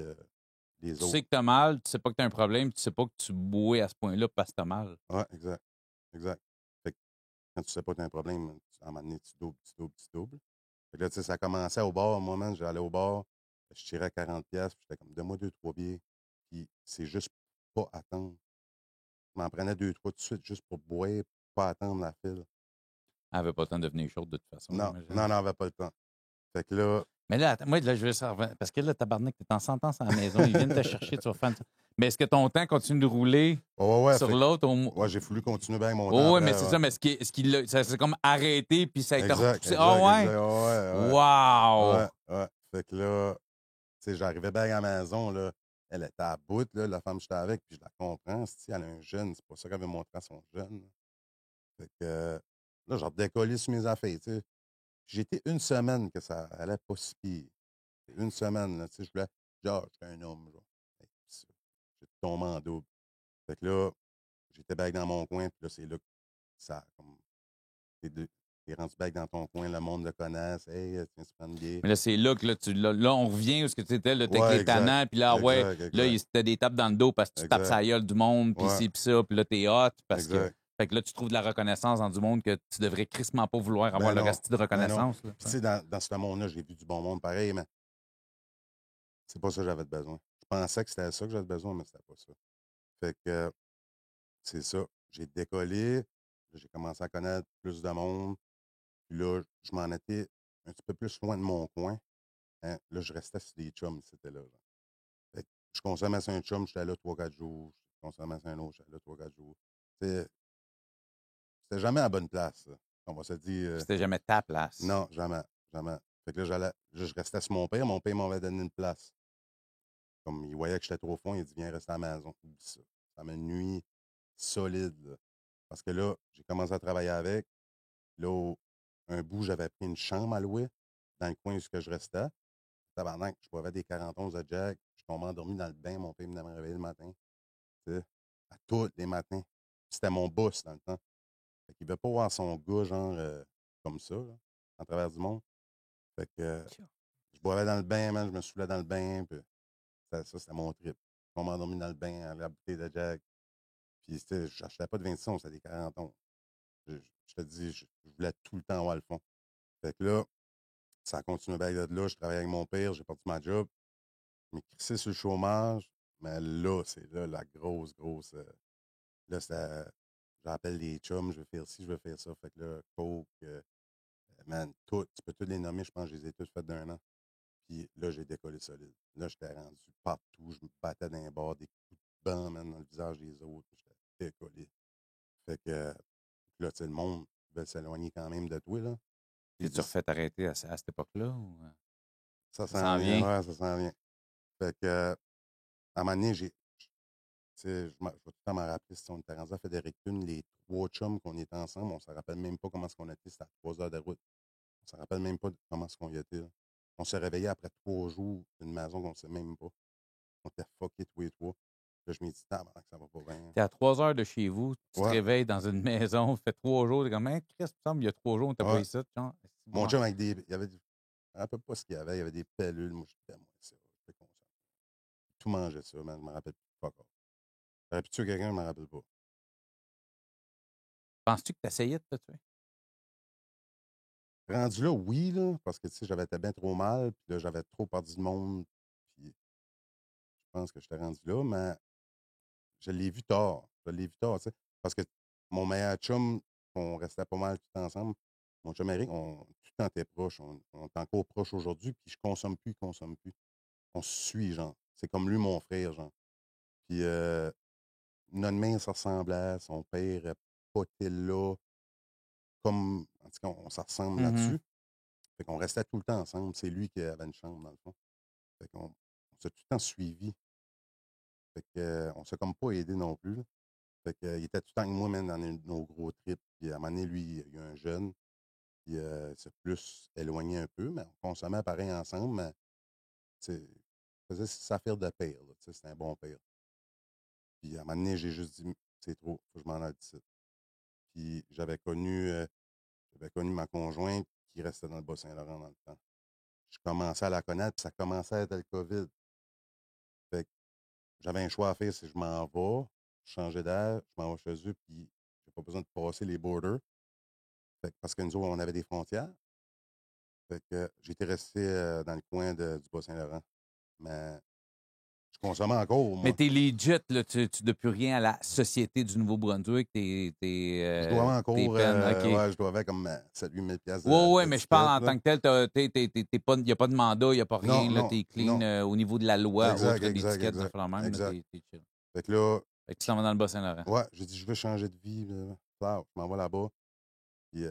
B: les
A: Tu
B: autres.
A: sais que tu as mal, tu sais pas que tu as un problème, tu sais pas que tu bois à ce point-là parce que tu as mal.
B: Ouais, exact. Exact. Fait que quand tu sais pas que tu as un problème, à un moment donné, tu doubles, tu doubles, tu doubles. Fait que là, tu sais, ça commençait au bar. Moi, man, j'allais au bar, je tirais 40$, puis j'étais comme, donne-moi 2, 3 bières. Puis c'est juste pas attendre. Je m'en prenais 2, 3 tout de suite juste pour boire, pas attendre la file.
A: Elle avait pas le temps de devenir chaude de toute façon,
B: Non,
A: j'imagine.
B: non, non, avait pas le temps. Fait que là,
A: Mais là, attends, moi, là, je veux savoir. Parce que là, tabarnak, t'es en sentence à la maison, ils viennent te chercher, tu vas faire. Mais est-ce que ton temps continue de rouler
B: ouais,
A: sur
B: fait que,
A: l'autre?
B: ouais, j'ai voulu continuer bien mon temps
A: Oh, oui, mais
B: après.
A: c'est
B: Ouais.
A: ça, mais ce qui ça s'est comme arrêté, puis ça a été
B: Exact,
A: repoussé. Ah,
B: exact,
A: ouais?
B: exact. Ouais, ouais.
A: Wow!
B: Ouais, ouais. Fait que là, tu sais, j'arrivais bien à la maison, là. Elle était à bout, là, la femme que j'étais avec, puis je la comprends. Si elle a un jeune, c'est pas ça qu'elle veut montrer à son jeune. Là. Fait que là, j'ai redécollé sur mes affaires, tu sais. J'ai été une semaine que ça allait pas si pire. Une semaine, là, tu sais, je voulais, genre, j'étais un homme, genre. Hey, j'ai tombé en double. Fait que là, j'étais bien dans mon coin, puis là, c'est là que ça, comme, T'es rendu back dans ton coin, le monde le connaisse. Hey, tiens, tu prends une bière.
A: Mais là, c'est là que là, on revient où ce que tu étais, là, t'es avec
B: Ouais,
A: les tannants, puis là, ouais, là,
B: exact.
A: c'était des tapes dans le dos parce que tu tapes
B: Exact.
A: sa gueule du monde, puis
B: Ouais,
A: ci, puis ça, puis là, t'es hot, parce que.
B: exact.
A: Fait que là, tu trouves de la reconnaissance dans du monde que tu devrais crissement pas vouloir avoir
B: Ben
A: le
B: non,
A: reste de
B: ben non.
A: reconnaissance. Là,
B: Puis tu sais, dans ce monde-là, j'ai vu du bon monde pareil, mais c'est pas ça que j'avais besoin. Je pensais que c'était ça que j'avais besoin, mais c'était pas ça. Fait que c'est ça. J'ai décollé, j'ai commencé à connaître plus de monde. Puis là, je m'en étais un petit peu plus loin de mon coin. Hein. Là, je restais sur des chums, c'était là. Genre. Fait que je consommais sur un chum, j'étais là 3 4 jours. Je consommais sur un autre, j'étais là 3 4 jours. C'est- C'était jamais à la bonne place, ça. On va se dire.
A: C'était jamais ta place.
B: Non, jamais, jamais. Fait que là, je restais sur mon père. Mon père m'avait donné une place. Comme il voyait que j'étais trop fond, il dit viens rester à la maison. Oublie ça. Ça m'a nuit solide. Là. Parce que là, j'ai commencé à travailler avec. Là, un bout, j'avais pris une chambre à louer dans le coin où je restais. Tabarnak, je boivais des 41 de Jack. Je tombais endormi dans le bain. Mon père venait me réveiller le matin. Tu sais, à tous les matins. C'était mon boss dans le temps. Fait qu'il ne veut pas voir son gars, genre, comme ça, là, en travers du monde. Fait que je boivais dans le bain, man, je me saoulais dans le bain. Puis ça c'était mon trip. Je tombais endormi dans le bain, à la bouteille de Jack. Puis, tu sais, je n'achetais pas de 26 c'était des 40 onces. Je te dis, je voulais tout le temps avoir le fond. Fait que là, ça a continué bien de là. Je travaillais avec mon père, j'ai perdu ma job. Je m'ai crissé sur le chômage. Mais là, c'est là la grosse. Là, c'était. J'appelle les chums, je veux faire ci, je veux faire ça. Fait que là, Coke, man, tout, tu peux tous les nommer, je pense que je les ai tous faits d'un an. Puis là, j'ai décollé solide. Là, j'étais rendu partout, je me battais dans les bars, des coups de banc, man, dans le visage des autres. J'étais décollé. Fait que là, tu sais, le monde veut s'éloigner quand même de toi, là. Puis
A: Tu refait arrêter à cette époque-là? Ou...
B: ça
A: Ça
B: s'en
A: s'en
B: vient,
A: vient?
B: ouais, ça s'en vient. Fait que, à un moment donné, tu sais, je vais tout le temps m'en rappeler, si on était rendu à Frédéric-Thune, les 3 chums qu'on était ensemble, on ne se rappelle même pas comment est-ce qu'on était, c'était à 3 heures de route. On ne se rappelle même pas comment est-ce qu'on y était. Là. On s'est réveillé après 3 jours d'une maison qu'on ne sait même pas. On était fuckés tous les trois. Là, je me dis, ah, ça va pas bien.
A: T'es à 3 heures de chez vous, tu te
B: Ouais,
A: réveilles dans une maison, ça fait 3 jours, t'es comme, hein, Chris, il me semble, il y a 3 jours, on t'a pas
B: ouais.
A: eu ça, genre, c'est
B: Mon
A: bon.
B: chum avec des. Il y avait je me rappelle pas ce qu'il y avait. Il y avait des pellules. Moi, j'étais moi, ça. J'étais conscient. Tout mangeait ça, man. Je me rappelle plus. Fuck off. J'aurais pu tuer quelqu'un, je me rappelle pas.
A: Penses-tu que t'essayais de te tuer?
B: Rendu là, oui, là, parce que tu sais, j'avais été bien trop mal, puis là, j'avais trop perdu de monde, puis je pense que j'étais rendu là, mais je l'ai vu tard. Je l'ai vu tard, tu sais. Parce que mon meilleur chum, on restait pas mal tout ensemble. Mon chum Eric, tout le temps était proche. On est encore proche aujourd'hui, puis je consomme plus, il consomme plus. On se suit, genre. C'est comme lui, mon frère, genre. Puis notre mère, ça ressemblait. Son père n'est pas été là. Comme, en tout cas, on se ressemble
A: Mhm.
B: là-dessus. Fait qu'on restait tout le temps ensemble. C'est lui qui avait une chambre, dans le fond. Fait qu'on on s'est tout le temps suivi. Fait que, on s'est comme pas aidé non plus. Là. Fait que, il était tout le temps avec moi, même dans nos gros trips. Puis à un moment donné, lui, il y a un jeune. Puis c'est plus éloigné un peu, mais on consommait pareil ensemble, mais tu sais, il faisait sa affaire de père. C'était un bon père. Puis à un moment donné, j'ai juste dit, c'est trop, faut que je m'en aille d'ici. Puis j'avais connu ma conjointe qui restait dans le Bas-Saint-Laurent dans le temps. Je commençais à la connaître, puis ça commençait à être le COVID. Fait que j'avais un choix à faire si je m'en vais, changer d'air, je m'en vais chez eux, puis j'ai pas besoin de passer les borders. Fait que, parce que nous autres, on avait des frontières. Fait que j'étais resté dans le coin du Bas-Saint-Laurent. Mais je consommais encore,
A: Mais
B: moi.
A: t'es legit, là, tu dois plus rien à la société du Nouveau-Brunswick,
B: Je dois
A: t'es
B: encore,
A: peine, OK.
B: ouais, je dois avoir comme 7 000 piastres
A: Ouais, ouais,
B: de
A: mais je
B: ticket,
A: parle en
B: là.
A: tant que tel, il n'y a pas de mandat, il n'y a pas
B: Non,
A: rien, là,
B: non,
A: t'es clean
B: non.
A: au niveau de la loi,
B: Exact,
A: outre
B: exact,
A: d'étiquettes de
B: exact,
A: faire même, là,
B: exact.
A: t'es chill.
B: Fait que là,
A: Fait que tu t'en vas dans le Bas-Saint-Laurent.
B: ouais, j'ai dit, je veux changer de vie, là. Claro, je m'en vais là-bas. Puis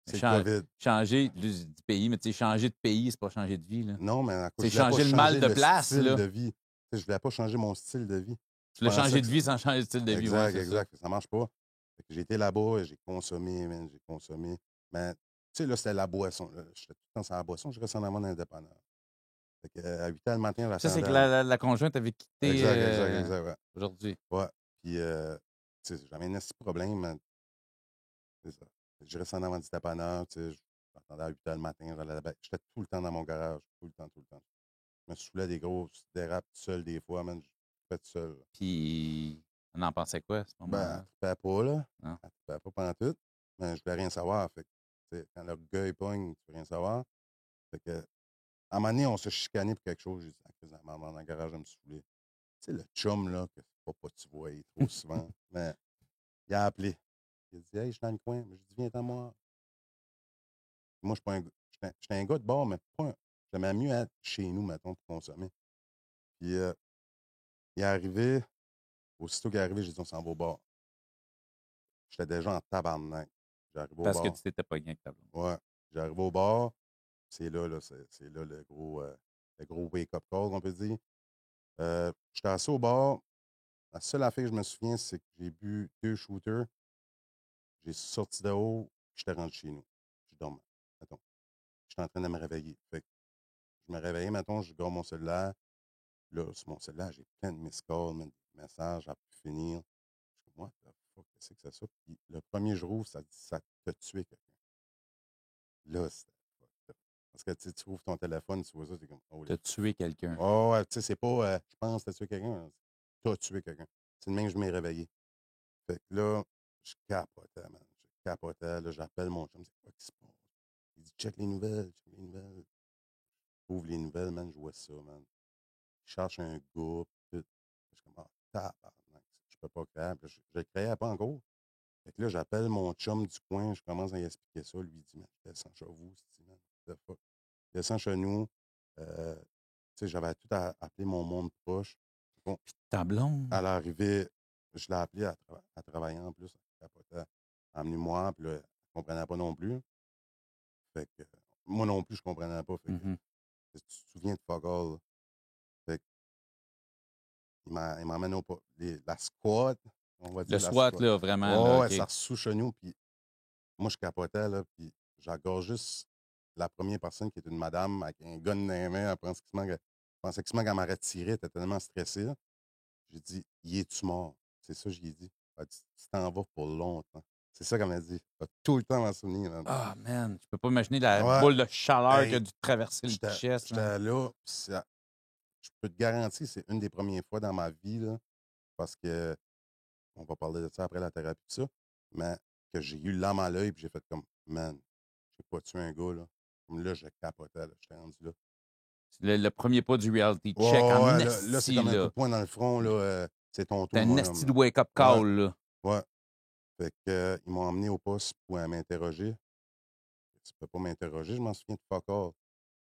A: Mais
B: c'est le COVID.
A: changer du pays, mais tu sais, changer de pays, c'est pas changer de vie, là.
B: Non, mais à cause,
A: C'est
B: je voulais pas
A: changer le mal
B: changer
A: de
B: le
A: place,
B: style
A: là.
B: de vie. Tu sais, je voulais pas changer mon style de vie.
A: Tu
B: Je
A: voulais
B: pensais
A: changer
B: que
A: de vie sans changer de style de vie, ouais,
B: exact,
A: c'est ça.
B: exact. Ça marche pas. Fait que j'ai été là-bas et j'ai consommé, man, j'ai consommé. Mais, tu sais, là, c'était la boisson. J'étais tout le temps sur la boisson, je restais en avant d'indépendant. Fait que, à 8 heures le matin,
A: Ça, c'est
B: j'attendais.
A: que la conjointe avait quitté
B: Exact, ouais.
A: aujourd'hui.
B: Ouais. Puis, tu sais, j'avais un petit problème, mais c'est ça. Je restais en avant du dépanneur, tu sais, j'attendais à 8 heures le matin, j'allais à la baie. J'étais tout le temps dans mon garage, tout le temps, tout le temps. Je me saoulais des grosses dérapes tout seul des fois, man, je fais tout seul.
A: Puis, on en pensait quoi à ce
B: Ben, elle
A: moment-là?
B: trippait pas, là.
A: Non?
B: Elle trippait pas pantoute, mais je voulais rien savoir. Fait que, tu sais, quand le gars, il pogne, tu veux rien savoir. Fait que, à un moment donné, on se chicanait pour quelque chose. J'ai dit, ah, Chris, elle m'en va dans le garage à me saouler. Tu sais, le chum, là, que pas tu vois trop souvent, mais il a appelé. Il a dit, hey, je suis dans le coin. Mais j'ai dit, viens à moi. Moi, je suis pas un, j'étais un gars de bar, mais pas un, j'aimais mieux être chez nous, mettons, pour consommer. Puis, il est arrivé, aussitôt qu'il est arrivé, j'ai dit, on s'en va au bar. J'étais déjà en tabarnak. J'arrive au
A: Parce que
B: bar.
A: tu t'étais pogné avec ta blonde.
B: Ouais. J'arrive au bar. C'est là, c'est là le gros wake-up call, on peut dire. J'étais assis au bar. La seule affaire que je me souviens, c'est que j'ai bu 2 shooters. J'ai sorti de haut, puis j'étais rentré chez nous. Je dormais. Mettons. J'étais en train de me réveiller. Fait que je me réveillais, mettons, je garde mon cellulaire. Là, sur mon cellulaire, j'ai plein de missed calls, des messages à pu finir. Je dis, what the fuck, qu'est-ce que c'est ça? Puis le premier jour, ça dit, ça t'a tué quelqu'un. Là, c'était fucked up. Parce que tu ouvres ton téléphone, tu vois ça, c'est comme, holy
A: T'as tué quelqu'un.
B: oh, ouais, tu sais, c'est pas, je pense que t'as tué quelqu'un. Hein. T'as tué quelqu'un. C'est le même que je m'ai réveillé. Fait que là, je capotais, man. Je capotais. Là, j'appelle mon chum. C'est quoi qui se passe? Il dit, check les nouvelles, check les nouvelles. J'ouvre les nouvelles, man. Je vois ça, man. Je cherche un gars. Tout. Je suis comme, ah, tabarnak. Je peux pas créer. Puis je le créais pas encore. Fait que là, j'appelle mon chum du coin. Je commence à lui expliquer ça. Lui, il dit, man, descends chez vous, man. What the fuck? Descends chez nous. Euh, tu sais, j'avais tout appelé mon monde proche. Bon,
A: Ta blonde?
B: à l'arrivée, je l'ai appelé à travailler en plus. Elle capotait. Emmenez-moi, puis là, elle ne comprenait pas non plus. Fait que, moi non plus, je comprenais pas. Fait que,
A: Mhm.
B: tu te souviens de fuck all, là. Fait que, il m'emmène la squad, on va
A: Le
B: dire la
A: SWAT,
B: squad.
A: là, vraiment, là,
B: Oh, ouais,
A: OK.
B: ça sous chez nous, puis moi, je capotais, là, puis j'engage juste la première personne qui est une madame avec un gun dans les mains. Elle pensait quasiment qu'elle m'aurait tiré, elle était tellement stressée. J'ai dit, y es-tu mort? C'est ça, que je lui ai dit. Elle dit, tu t'en vas pour longtemps. C'est ça qu'elle m'a dit. Elle va tout le temps m'en souvenir, man.
A: Ah, man, je peux pas imaginer la
B: Ouais,
A: boule de chaleur qui a
B: hey,
A: dû te traverser le
B: j'étais
A: chest, man.
B: j'étais là, pis je peux te garantir, c'est une des premières fois dans ma vie, là, parce que, on va parler de ça après la thérapie, tout ça, mais que j'ai eu l'âme à l'œil, puis j'ai fait comme, man, j'ai pas tué un gars, là. Comme là, je capotais, là. J'étais rendu là.
A: Le premier pas du reality
B: Ouais,
A: check
B: ouais,
A: en
B: ouais, là, c'est
A: esti,
B: comme un coup
A: là.
B: de poing dans le front, là. C'est ton
A: T'as
B: tour,
A: un
B: mon
A: esti
B: homme,
A: de
B: là.
A: wake-up
B: Ouais,
A: call, là.
B: ouais. Fait que, ils m'ont emmené au poste pour m'interroger. Tu peux pas m'interroger, je m'en souviens de fuck all.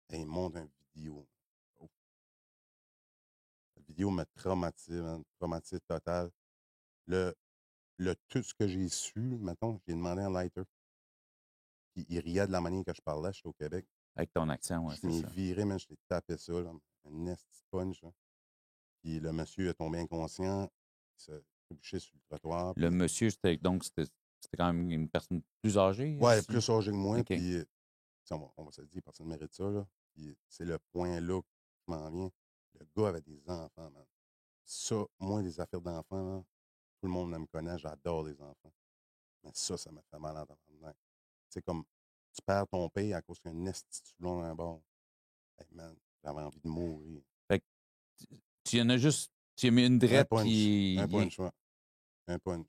B: Et il montre une vidéo. Oh, la vidéo me traumatise, man, traumatisme total. Le, tout ce que j'ai su, mettons, j'ai demandé un lighter. Puis il riait de la manière que je parlais, j'étais au Québec.
A: Avec ton accent, ouais,
B: Je
A: c'est
B: m'y
A: ça.
B: viré, man, je l'ai tapé ça, là, un esti de punch. Là. Puis le monsieur est tombé inconscient, il s'est trébuché sur le trottoir.
A: Le
B: Puis,
A: monsieur, c'était quand même une personne plus âgée,
B: ouais,
A: si?
B: plus âgé que moi,
A: OK.
B: puis on va se le dire, personne ne mérite ça. Là. Puis c'est le point là que je m'en viens. Le gars avait des enfants, man. Ça, moi, les affaires d'enfants, là, tout le monde me connaît, j'adore les enfants. Mais ça m'a fait mal en tabarnak. C'est comme, tu perds ton père à cause qu'un esti de dans un bord. Hey man, j'avais envie de mourir.
A: Fait que tu en as juste... Tu as mis une drette,
B: Un
A: puis...
B: punch, ouais. Un punch.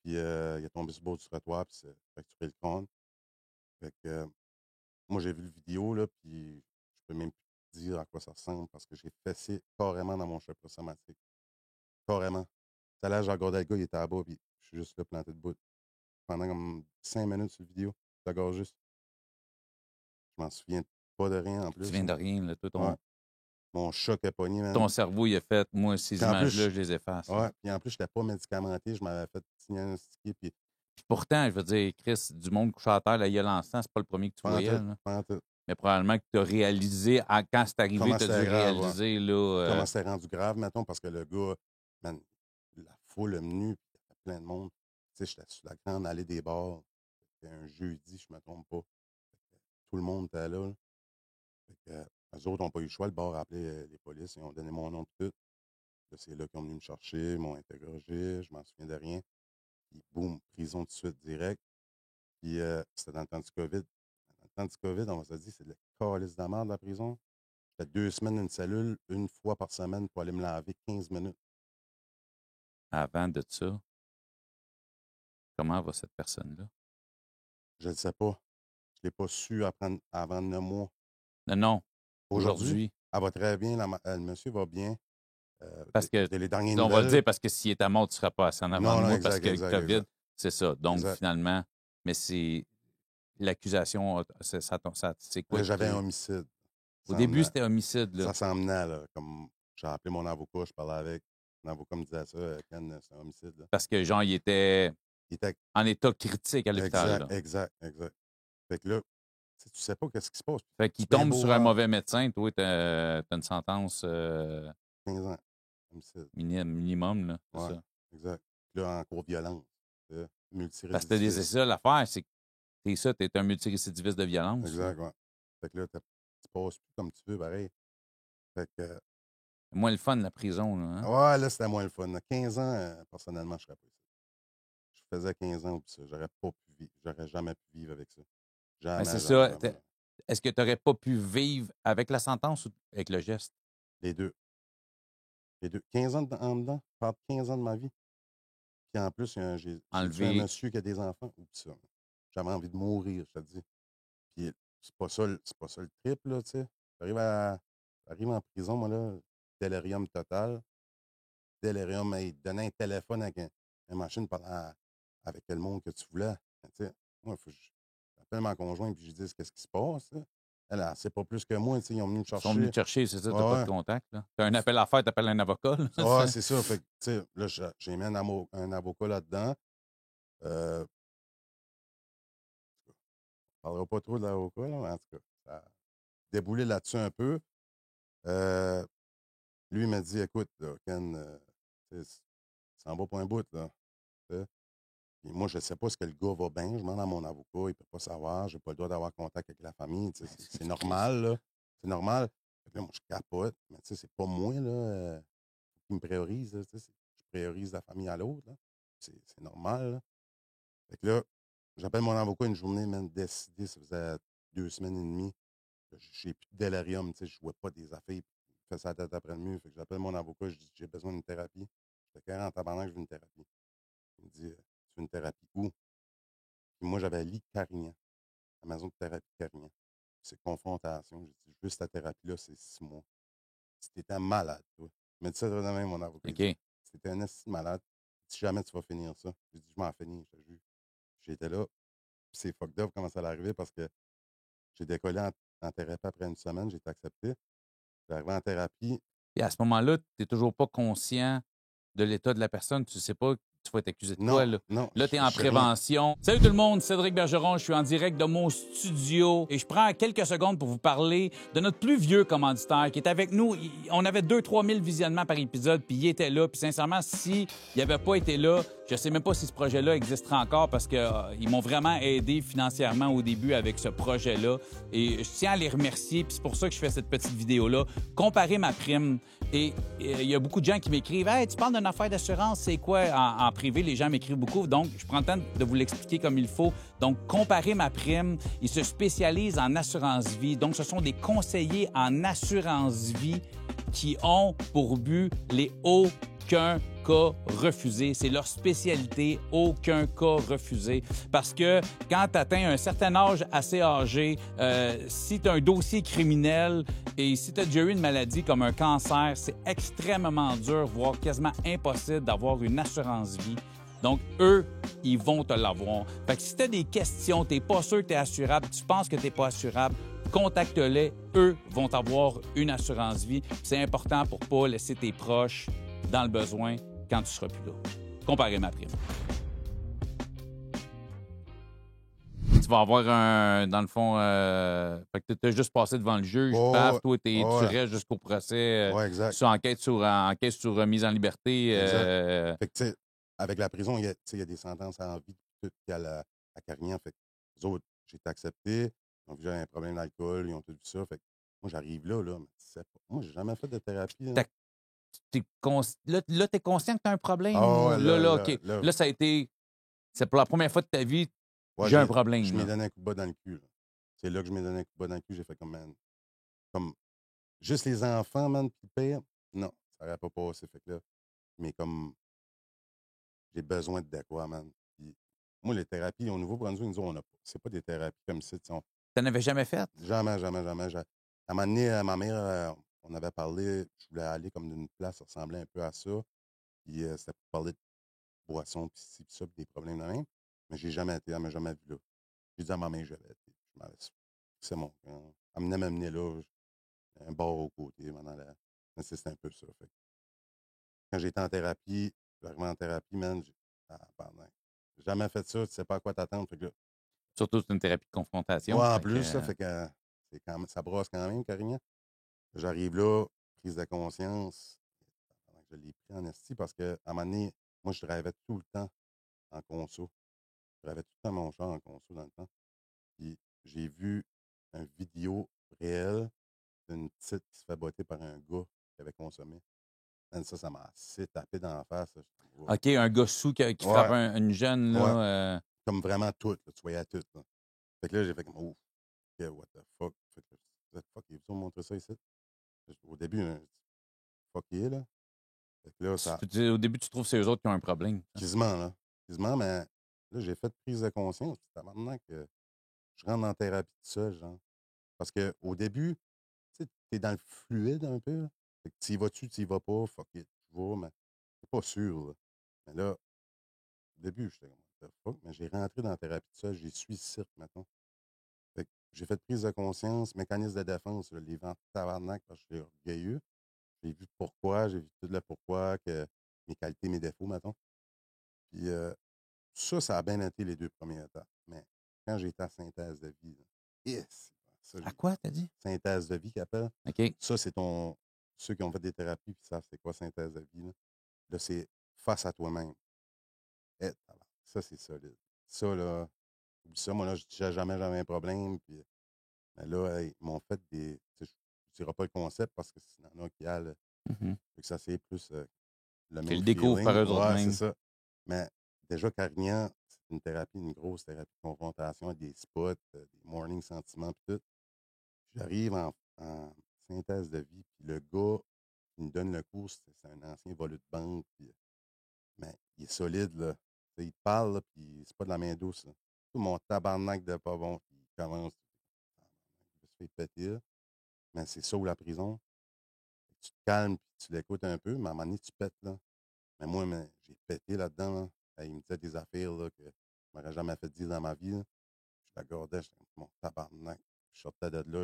B: Puis il est tombé sur le bord du trottoir, puis c'est fracturé le crâne. Fait que, moi, j'ai vu le vidéo, là, puis je peux même plus te dire à quoi ça ressemble parce que j'ai fessé carrément dans mon choc somatique. Carrément. Ça là, j'ai regardé le gars, il était à bas, puis je suis juste là planté debout. Pendant comme 5 minutes sur le vidéo. Je regarde juste. Je m'en souviens pas de rien en
A: Tu te
B: plus.
A: viens
B: Hein.
A: de rien, là. Toi,
B: Ouais. Mon choc est pogné, man.
A: ton cerveau, il a fait, moi,
B: Puis
A: ces
B: en
A: images-là,
B: plus,
A: je les efface, là.
B: ouais, puis en plus, je n'étais pas médicamenté. Je m'avais fait diagnostiquer. Puis,
A: Puis pourtant, je veux dire, Chris, du monde couché à terre, la gueule en sang, c'est pas le premier que tu
B: pas en
A: voyais,
B: tout,
A: là.
B: pas en tout.
A: Mais probablement que tu as réalisé, quand c'est arrivé,
B: Comment
A: tu as dû
B: c'était grave, ouais.
A: réaliser, là...
B: Comment c'était rendu grave, mettons, parce que le gars, man, la foule est venue, puis il y avait plein de monde. Tu sais, j'étais sur la grande allée des bars. C'était un jeudi, je me trompe pas. Tout le monde était là. Fait que, eux autres n'ont pas eu le choix. Le bar a appelé les polices. Ils ont donné mon nom et tout. Là, c'est là qu'ils ont venu me chercher, m'ont interrogé. Je m'en souviens de rien. Puis, boum, prison de suite direct. Puis c'était dans le temps du COVID. Dans le temps du COVID, on s'est dit, c'est de la calice de la merde, la prison. J'étais 2 semaines une cellule, une fois par semaine pour aller me laver 15 minutes.
A: Avant de ça, comment va cette personne-là?
B: Je ne sais pas. Je ne l'ai pas su avant 9 mois.
A: Non.
B: Aujourd'hui,
A: Aujourd'hui.
B: elle va très bien. Le monsieur va bien.
A: Parce que,
B: les dernières
A: on va le
B: nouvelles.
A: dire, parce que s'il est à mort, tu ne seras pas assis en avant de moi
B: exact,
A: parce que
B: exact,
A: le COVID,
B: exact.
A: c'est ça. Donc,
B: Exact.
A: finalement, mais c'est l'accusation, c'est quoi?
B: J'avais un homicide.
A: Au début, c'était homicide. Là.
B: Ça s'emmenait, là. Comme j'ai appelé mon avocat, je parlais avec. Mon avocat me disait ça, Ken, c'est un homicide. Là.
A: Parce que, genre, il était en état critique à l'hôpital.
B: Exact. Fait que là, tu sais pas qu'est-ce qui se passe.
A: Fait qu'il tombe sur un mauvais médecin, toi, t'as une sentence
B: 15 ans, homicide.
A: minimum, là, c'est ça.
B: Exact. Puis là, en cours de violence.
A: Parce que c'est ça l'affaire, c'est que t'es un multirécidiviste de violence.
B: Exact, ouais. Fait que là, tu passes plus comme tu veux, pareil. Fait que...
A: moins le fun, la prison, là. Hein?
B: Ouais, là, c'était moins le fun. 15 ans, personnellement, je serais pas ici. Je faisais 15 ans ou ça. J'aurais jamais pu vivre avec ça. Jamais.
A: C'est ça. Est-ce que tu n'aurais pas pu vivre avec la sentence ou avec le geste?
B: Les deux. 15 ans en dedans. Je parle de 15 ans de ma vie. Puis en plus, j'ai un monsieur qui a des enfants. Oups, ça. J'avais envie de mourir, je te dis. Puis c'est pas ça le trip, là, tu sais. J'arrive en prison, moi, là, délirium total. Délirium, il te donnait un téléphone avec une machine avec le monde que tu voulais. Tu sais, moi, j'appelle ma conjointe et je dis qu'est-ce qui se passe. Là? Elle sait pas plus que moi. Ils ont venu me chercher.
A: Ils sont venus te chercher, c'est ça, tu n'as pas de contact. Tu as un appel à faire, tu appelles un avocat.
B: Oui, c'est ça. Fait que, là, j'ai mis un avocat là-dedans. On ne parlera pas trop de l'avocat, là, mais en tout cas, ça a déboulé là-dessus un peu. Lui, il m'a dit écoute, là, Ken, ça en va pour un bout. Là. Puis moi, je ne sais pas ce que le gars va bien. Je demande à mon avocat, il ne peut pas savoir. Je n'ai pas le droit d'avoir contact avec la famille. C'est normal, là. C'est normal. Là, moi, je capote. Mais tu sais, c'est pas moi, là, qui me priorise. Là, je priorise la famille à l'autre. C'est normal. Là. Fait que là, j'appelle mon avocat une journée, même décidé, ça faisait 2 semaines et demie. J'ai plus de délirium. Je ne jouais pas des affaires. Il fait sa tête après le mur. Fait que j'appelle mon avocat, je dis j'ai besoin d'une thérapie. Je fais 40 ans que je veux une thérapie. Il me dit tu veux une thérapie où? Puis moi, j'avais lit Carignan, la maison de thérapie Carignan. C'est confrontation. J'ai dit, juste ta thérapie-là, c'est 6 mois. Si t'étais malade, toi. Mais dis ça de même, mon avocat.
A: OK.
B: Si t'étais un esti malade, si jamais tu vas finir ça. J'ai dit, je m'en finis, je te jure. J'étais là. Puis c'est fucked up comment ça allait arriver parce que j'ai décollé en thérapie après une semaine, j'ai été accepté. J'ai arrivé en thérapie.
A: Et à ce moment-là, tu n'es toujours pas conscient de l'état de la personne. Tu ne sais pas tu vas être accusé de quoi, là?
B: Non,
A: là, tu es en prévention. Salut tout le monde, Cédric Bergeron. Je suis en direct de mon studio et je prends quelques secondes pour vous parler de notre plus vieux commanditaire qui est avec nous. On avait 2-3 000 visionnements par épisode, puis il était là. Puis sincèrement, s'il n'avait pas été là, je ne sais même pas si ce projet-là existera encore parce qu'ils m'ont vraiment aidé financièrement au début avec ce projet-là. Et je tiens à les remercier, puis c'est pour ça que je fais cette petite vidéo-là. Comparer ma prime. Et il y a beaucoup de gens qui m'écrivent « Hey, tu parles d'une affaire d'assurance, c'est quoi? » En privé, les gens m'écrivent beaucoup. Donc, je prends le temps de vous l'expliquer comme il faut. Donc, Comparer ma prime, ils se spécialisent en assurance vie. Donc, ce sont des conseillers en assurance vie qui ont pour but les aucun cas refusé. C'est leur spécialité, aucun cas refusé. Parce que quand tu atteins un certain âge assez âgé, si tu as un dossier criminel et si tu as déjà eu une maladie comme un cancer, c'est extrêmement dur, voire quasiment impossible d'avoir une assurance vie. Donc, eux, ils vont te l'avoir. Fait que si tu as des questions, tu n'es pas sûr que tu es assurable, tu penses que tu n'es pas assurable, contacte-les. Eux vont avoir une assurance vie. C'est important pour ne pas laisser tes proches dans le besoin quand tu seras plus là. Comparer ma prime. Tu vas avoir dans le fond, fait que tu as juste passé devant le juge, paf, toi, tu restes jusqu'au procès.
B: Exact.
A: Sur enquête sur mise en liberté.
B: Fait que, tu sais, avec la prison, il y a des sentences à vie, tout à Carignan. Fait que les autres, j'ai été accepté. Ils ont vu que j'avais un problème d'alcool, ils ont tout vu ça. Fait que moi, j'arrive là, mais moi, j'ai jamais fait de thérapie.
A: Là, tu es conscient que tu as un problème?
B: OK.
A: Là, ça a été... C'est pour la première fois de ta vie,
B: Ouais,
A: j'ai un
B: je
A: problème,
B: m'ai
A: là.
B: donné un coup de bas dans le cul, là. C'est là que je m'ai donné un coup de bas dans le cul. J'ai fait comme, man, comme juste les enfants, man, puis le pire, non, ça aurait pas passé. Fait que là, mais comme j'ai besoin de quoi, man. Puis moi, les thérapies au Nouveau-Brunswick, nous autres, on a pas. C'est pas des thérapies comme ça.
A: T'en avais jamais fait?
B: Jamais, jamais, jamais. À un moment donné, ma mère, on avait parlé, je voulais aller comme d'une place qui ressemblait un peu à ça. Puis c'était pour parler de boissons, puis ci, puis ça, puis des problèmes de même. Mais j'ai jamais été, elle m'a jamais vu là. J'ai dit à ma mère, je vais être. Je m'en laisse. C'est mon camp. Elle venait m'amener là, un bar au côté, m'en allait. Mais c'était un peu ça. Fait que quand j'étais en thérapie, j'arrivais en thérapie, man, pardon. J'ai jamais fait ça, tu sais pas à quoi t'attendre. Fait que là,
A: Surtout, c'est une thérapie de
B: ouais,
A: confrontation.
B: en
A: Fait que,
B: plus, là, fait que c'est quand même, ça brosse quand même, carrément. J'arrive là, prise de conscience. Je l'ai pris en esti parce qu'à un moment donné, moi, je rêvais tout le temps en conso. Je rêvais tout le temps mon char en conso dans le temps. Puis j'ai vu une vidéo réelle d'une petite qui se fait botter par un gars qui avait consommé. Man, ça m'a assez tapé dans la face. Là.
A: OK, un gars sous qui frappe
B: Ouais,
A: une jeune,
B: ouais.
A: là.
B: Comme vraiment tout, là, tu voyais tout. Là. Fait que là, j'ai fait comme, oh, okay, what the fuck. Fait que, what the fuck, il veut montrer ça ici? Au début, fuck yeah, là. Fait que là, ça,
A: Au début, tu trouves que c'est eux autres qui ont un problème.
B: quasiment, là. Quasiment, mais là, j'ai fait prise de conscience. C'est maintenant que je rentre en thérapie tout seul, genre. Parce qu'au début, tu sais, t'es dans le fluide un peu. Là. Fait que tu y vas-tu, tu y vas pas, fuck it, tu vas, mais t'es pas sûr. Là. Mais là, au début, j'étais comme, what the fuck, mais j'ai rentré dans la thérapie tout seul, j'ai suivi cirque, maintenant. Fait que j'ai fait prise de conscience, mécanisme de défense, là, les ventes tabarnak, parce que j'étais orgueilleux. J'ai vu pourquoi, j'ai vu tout le pourquoi, que mes qualités, mes défauts, mettons. Puis ça a bien été les 2 premières étapes. Mais quand j'étais à synthèse de vie, là, yes, ça,
A: À
B: j'ai
A: quoi, t'as dit?
B: synthèse de vie qu'ils appellent.
A: OK.
B: Ça, c'est ton. Ceux qui ont fait des thérapies puis savent c'est quoi synthèse de vie. Là, c'est face à toi-même. Eh, ça, c'est solide. Ça, là, oublie ça, moi, là, je disais jamais, jamais un problème. Puis, mais là, hey, ils m'ont fait des. Tu sais, je ne dirai pas le concept parce que s'il y en a qui a, là,
A: Mhm.
B: fait que ça, c'est plus le
A: Ils
B: même
A: le découvrent par
B: feeling.
A: eux autres
B: Ouais, c'est
A: mêmes.
B: ça. Mais déjà, Carignan, c'est une thérapie, une grosse thérapie de confrontation, des spots, des morning sentiments, puis tout. J'arrive en synthèse de vie, puis le gars qui me donne le cours, c'est un ancien voleux de banque, puis, mais il est solide, là. Tu sais, il te parle, là, puis c'est pas de la main douce, là. Tout mon tabarnak de pas bon, puis il commence, je me fais péter, là. Mais c'est ça ou la prison. Tu te calmes, puis tu l'écoutes un peu, mais à un moment donné, tu pètes, là. Mais moi, j'ai pété là-dedans, là. Il me disait des affaires, là, que je m'aurais jamais fait dire dans ma vie, là. Je l'accordais, j'étais mon tabarnak. Je sortais de là, je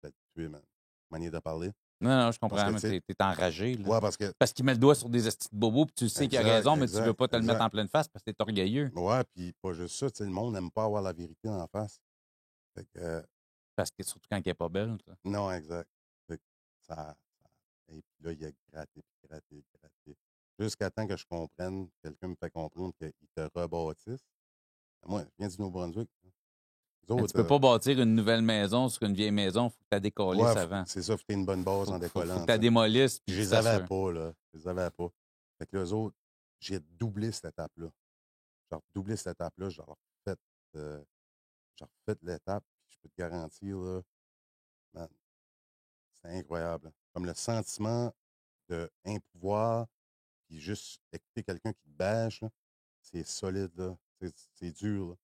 B: voulais te tuer, man. Manière de parler.
A: Non, non, je
B: Parce
A: comprends,
B: que, tu
A: mais
B: sais,
A: t'es enragé, là.
B: ouais, parce que,
A: Parce qu'il met le doigt sur des estis de bobos, puis tu sais qu'il a
B: exact,
A: raison, mais tu veux
B: exact,
A: pas te le mettre
B: exact.
A: en pleine face parce que t'es orgueilleux.
B: Ouais, puis pas juste ça, tu sais, le monde n'aime pas avoir la vérité en face. Fait que,
A: Parce que surtout quand elle est pas belle, ça.
B: non, exact. Fait que et puis là, il a gratté, puis gratté, gratté. Jusqu'à temps que je comprenne, quelqu'un me fait comprendre qu'il te rebâtisse. Moi, je viens du Nouveau-Brunswick. Les
A: Mais tu
B: autres,
A: peux pas bâtir une nouvelle maison sur une vieille maison, faut que tu la décollisses
B: ouais,
A: avant.
B: c'est ça, faut que t'aies une bonne base en
A: Faut que
B: décollant,
A: tu
B: tu
A: la
B: sais.
A: démolisses,
B: Puis
A: puis
B: je
A: tu
B: les avais
A: t'assures.
B: pas, là. Je les avais pas. Fait que les autres, j'ai doublé cette étape-là. J'ai redoublé cette étape-là, euh, j'ai refait l'étape, puis je peux te garantir, là, man, c'est incroyable. Là. Comme le sentiment de pouvoir, puis juste écouter quelqu'un qui te bâche, là, c'est solide, là. C'est dur, là.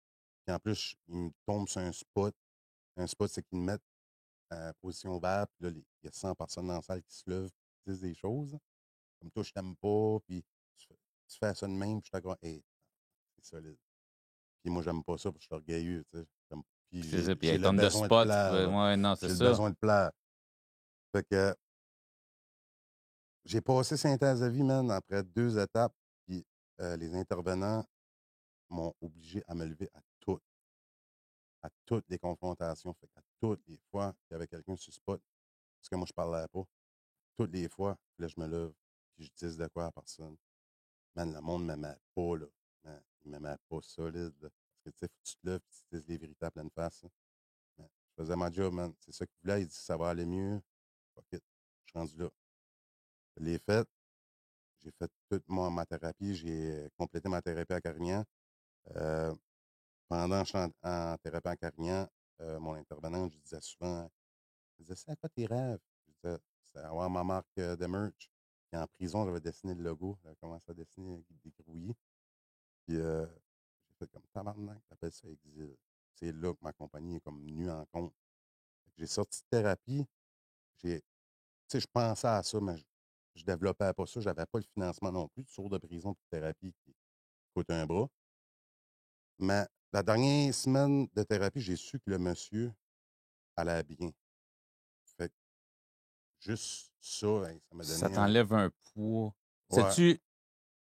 B: Puis en plus, ils me tombent sur un spot. Un spot, c'est qu'ils me mettent en position ouverte, puis là, il y a 100 personnes dans la salle qui se lèvent, qui disent des choses. Comme toi, je t'aime pas, puis tu fais ça de même, puis je t'accorde, hey, c'est solide. Puis moi, j'aime pas ça, parce que je suis orgueilleux, tu sais. Puis
A: C'est ça, puis
B: j'ai
A: elle
B: le
A: tonne de
B: besoin de
A: spots.
B: plaire, là.
A: Ouais, non, c'est
B: J'ai le
A: ça.
B: besoin de plaire. Fait que j'ai passé synthèse de vie, man, après 2 étapes, puis les intervenants m'ont obligé à me lever à toutes les confrontations. Fait qu'à toutes les fois qu'il y avait quelqu'un sur le spot, parce que moi, je parlais pas, toutes les fois, là, je me lève, puis je dis de quoi à la personne. Man, le monde ne m'aimait pas, là. Man, il ne m'aimait pas solide, là. Parce que, tu sais, faut que tu te lèves et tu dises les vérités à pleine face, là. Man, je faisais ma job, man. C'est ça qu'il voulait. Il dit ça va aller mieux. Fuck it. Je suis rendu là. Je l'ai fait. J'ai fait toute ma thérapie. J'ai complété ma thérapie à Carignan. Euh, pendant que je suis en thérapie en Carignan, mon intervenante, je disais souvent, je disais, c'est à quoi tes rêves? Je disais, c'est avoir ma marque de merch. Puis en prison, j'avais dessiné le logo. J'avais commencé à dessiner des grouillis. Puis j'ai fait comme tabarnak, t'appelles ça exil. C'est là que ma compagnie est comme venue en compte. J'ai sorti de thérapie. Tu sais, je pensais à ça, mais je développais pas ça. J'avais pas le financement non plus. Tu sors de prison de thérapie qui coûte un bras. Mais la dernière semaine de thérapie, j'ai su que le monsieur allait bien. Fait que juste ça, hey, ça m'a
A: Ça
B: donné un.
A: t'enlève un poids.
B: Ouais.
A: Sais-tu,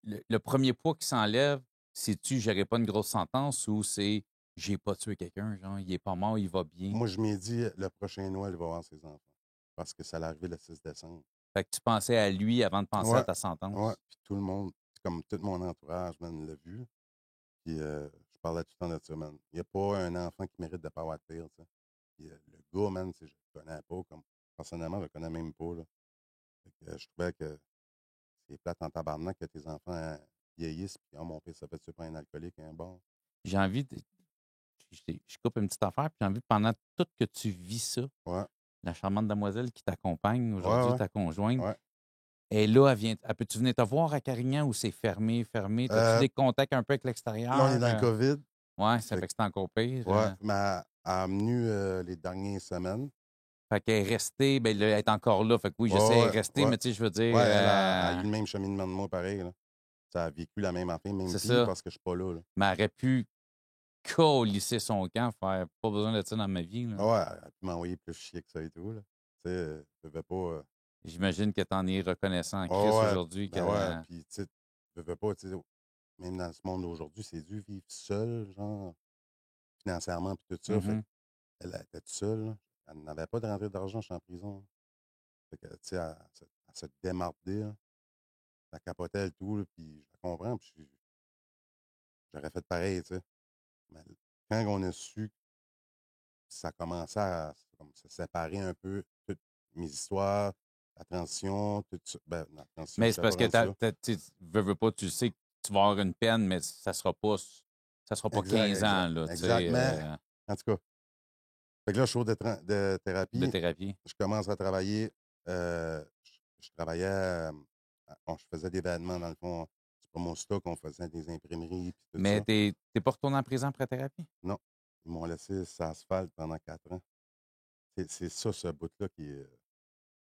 A: le premier poids qui s'enlève, c'est-tu, j'aurais pas une grosse sentence ou c'est j'ai pas tué quelqu'un, genre, il est pas mort, il va bien.
B: Moi, je m'ai dit, le prochain Noël, il va voir ses enfants. Parce que ça allait arriver le 6 décembre.
A: Fait que tu pensais à lui avant de penser à
B: Ouais.
A: ta
B: Ouais.
A: sentence.
B: Puis tout le monde, comme tout mon entourage, man, l'a vu. Puis je parlais tout le temps de ça, man. Il n'y a pas un enfant qui mérite de pas avoir de pire, tu sais. Puis le gars, man, je le connais pas. Comme, personnellement, je le connais même pas, là. Fait que, je trouvais que c'est plate en tabarnak que tes enfants vieillissent. Puis, oh, mon fils, ça fait super un alcoolique, un bon.
A: J'ai envie de. Je coupe une petite affaire, puis j'ai envie, pendant tout que tu vis ça,
B: Ouais.
A: la charmante demoiselle qui t'accompagne
B: Ouais,
A: aujourd'hui,
B: ouais.
A: ta conjointe,
B: Ouais.
A: et là, elle peut-tu venir te voir à Carignan ou c'est fermé, fermé? As-tu
B: Euh,
A: des contacts un peu avec
B: là, on est
A: l'extérieur?
B: dans le COVID.
A: Ouais, ça
B: Fait
A: fait
B: que,
A: que c'est encore pire.
B: ouais, mais elle a venu les dernières semaines.
A: Fait qu'elle est restée, ben, elle est encore là. Fait que oui, je sais, elle est
B: Ouais,
A: restée,
B: ouais.
A: mais tu sais, je veux dire,
B: Ouais, elle a eu le même cheminement de moi, pareil, là. Ça a vécu la même affaire, même
A: c'est
B: pire
A: ça.
B: parce que je suis pas là, là.
A: Mais elle aurait pu colisser son camp, faire pas besoin de ça dans ma vie, là.
B: Ah ouais, elle a pu m'envoyer plus chier que ça et tout, là. Tu sais, je veux pas.
A: J'imagine que t'en es reconnaissant en
B: Ah
A: Christ
B: ouais,
A: aujourd'hui.
B: ben ouais, puis tu sais, je veux pas, tu sais, même dans ce monde d'aujourd'hui, c'est dur vivre seul, genre, financièrement, puis tout ça. Fait
A: Mhm.
B: qu'elle était toute seule, là. Elle n'avait pas de rentrée d'argent, je suis en prison. Fait que, tu sais, elle se démardait, là. Elle capotait le tout, là, puis je la comprends, puis j'aurais fait pareil, tu sais. Mais quand on a su que ça commençait à comme, se séparer un peu, toutes mes histoires, la transition, tout ça. Ben, la transition,
A: Mais
B: je
A: c'est
B: n'étais
A: parce
B: pas
A: que
B: rendu là.
A: tu veux pas, tu sais que tu vas avoir une peine, mais ça sera pas
B: Exact,
A: 15 ans,
B: exact,
A: là, tu sais,
B: exact. Mais, en tout cas, fait que là, je suis de
A: de
B: thérapie.
A: thérapie.
B: Je commence à travailler. Je travaillais, je faisais des vêtements, dans le fond. C'est pas mon stock, on faisait des imprimeries, puis tout
A: Mais
B: ça.
A: t'es pas retourné en prison après thérapie?
B: Non, ils m'ont laissé sur asphalte pendant 4 ans. C'est ça, ce bout-là qui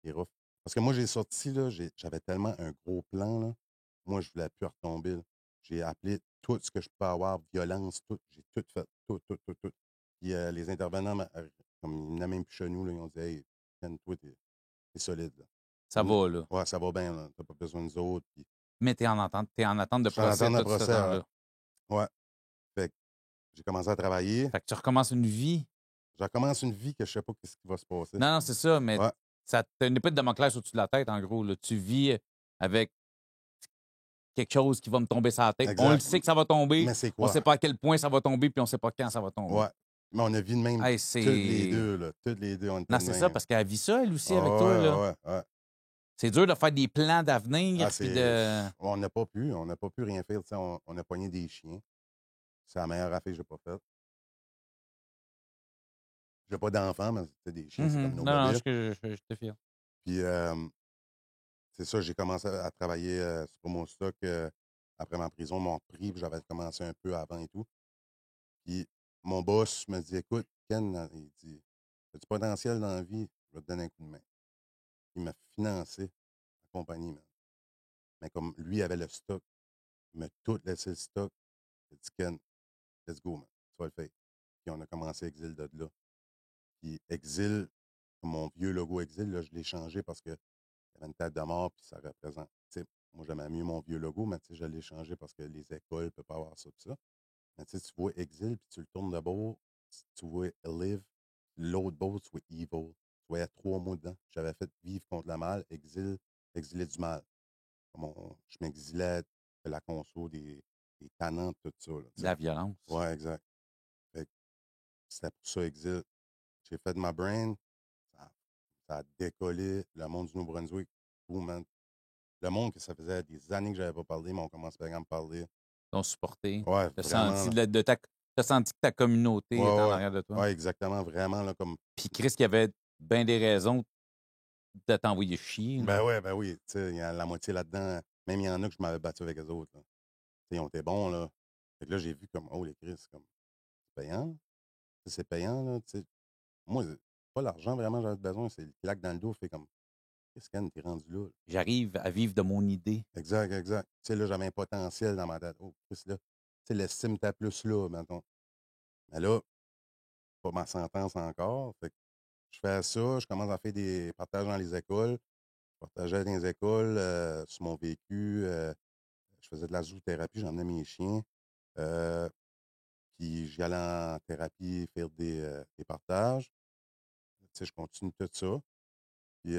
B: est rough. Parce que moi, j'ai sorti, là, j'avais tellement un gros plan, là. Moi, je voulais plus retomber, là. J'ai appelé tout ce que je peux avoir, violence, tout. J'ai tout fait, tout, tout, tout, tout. Puis les intervenants, comme ils venaient même plus chez nous, là, ils ont dit, hey, Ken, toi, t'es solide, là.
A: Ça va, là.
B: Ouais, ça va bien, là. T'as pas besoin de nous autres. Puis,
A: Mais t'es en attente de
B: je suis en
A: procès
B: attente d'un
A: tout ce
B: procès, ouais.
A: temps-là.
B: Ouais. Fait que j'ai commencé à travailler.
A: Fait que tu recommences une vie.
B: Je recommence une vie que je sais pas ce qui va se passer.
A: Non, non, c'est ça, mais
B: Ouais,
A: ça t'as une épée de Damoclès au-dessus de la tête, en gros, là. Tu vis avec quelque chose qui va me tomber sur la tête. On le
B: exact.
A: sait que ça va tomber.
B: Mais c'est
A: On sait
B: quoi?
A: pas à quel point ça va tomber, puis on sait pas quand ça va tomber.
B: Ouais. Mais on a vu de même,
A: Hey,
B: toutes les
A: c'est.
B: deux, là. Toutes les deux, on était
A: Non,
B: de
A: c'est ça,
B: même.
A: parce qu'elle vit ça, elle aussi, avec
B: Ah
A: toi,
B: ouais,
A: là.
B: ouais, ouais.
A: C'est dur de faire des plans
B: Ah,
A: d'avenir, puis de.
B: On n'a pas pu rien faire. Tu sais, on a pogné des chiens. C'est la meilleure affaire que j'ai pas faite. J'ai pas d'enfants, mais c'était des chiens, c'est comme nos
A: Non, non,
B: bébés.
A: je te fie.
B: Puis, c'est ça, j'ai commencé à travailler sur mon stock après ma prison. Ils m'ont repris, puis j'avais commencé un peu avant et tout. Puis, mon boss me dit, écoute, Ken, il dit, as du potentiel dans la vie, je vais te donner un coup de main. Il m'a financé la compagnie, man. Mais comme lui avait le stock, il m'a tout laissé le stock. J'ai dit, Ken, let's go, man. Tu vas le faire. Puis on a commencé Exil de là. Puis Exil, mon vieux logo Exil, là, je l'ai changé parce qu'il y avait une tête de mort, puis ça représente. Tu sais, moi, j'aimais mieux mon vieux logo, mais tu sais, je l'ai changé parce que les écoles ne peuvent pas avoir ça, tout ça. Mais tu sais, tu vois Exil, puis tu le tournes de bord, tu vois Live, l'autre bord, tu vois Evil. Tu vois, il y a 3 mots dedans. J'avais fait Vivre contre le mal, Exil, exilé du mal. Je m'exilais de la conso, des tannants, tout ça. Là, tu
A: De
B: sais.
A: la violence.
B: Ouais, exact. Fait que c'était pour ça, Exil. J'ai fait de ma brain, ça, ça a décollé le monde du Nouveau-Brunswick. Tout, man. Le monde que ça faisait des années que j'avais pas parlé, mais on commence à me parler.
A: T'ont supporté.
B: Ouais,
A: T'as
B: vraiment,
A: senti
B: là.
A: Tu as senti que ta communauté
B: Ouais,
A: était en
B: ouais.
A: arrière de toi.
B: Ouais, exactement, vraiment, là, comme...
A: Puis Chris, qui avait bien des raisons de t'envoyer chier. Là.
B: Ben oui, tu sais, il y a la moitié là-dedans. Même il y en a que je m'avais battu avec eux autres, là. Tu sais, ils ont été bons, là. Fait que là, j'ai vu comme, oh, les Chris, comme, c'est payant. C'est payant, là, tu sais. Moi, c'est pas l'argent vraiment j'avais besoin, c'est le claque dans le dos, fait comme, qu'est-ce qu'Anne, t'es rendu là?
A: J'arrive à vivre de mon idée.
B: Exact, exact. Tu sais, là, j'avais un potentiel dans ma tête. Oh, Chris, là, tu sais, l'estime t'a plus là, mettons. Mais là, pas ma sentence encore. Fait que je fais ça, je commence à faire des partages dans les écoles. Je partageais dans les écoles sur mon vécu. Je faisais de la zoothérapie, j'emmenais mes chiens. Euh, Puis j'y allais en thérapie faire des partages. Tu sais, je continue tout ça. Puis,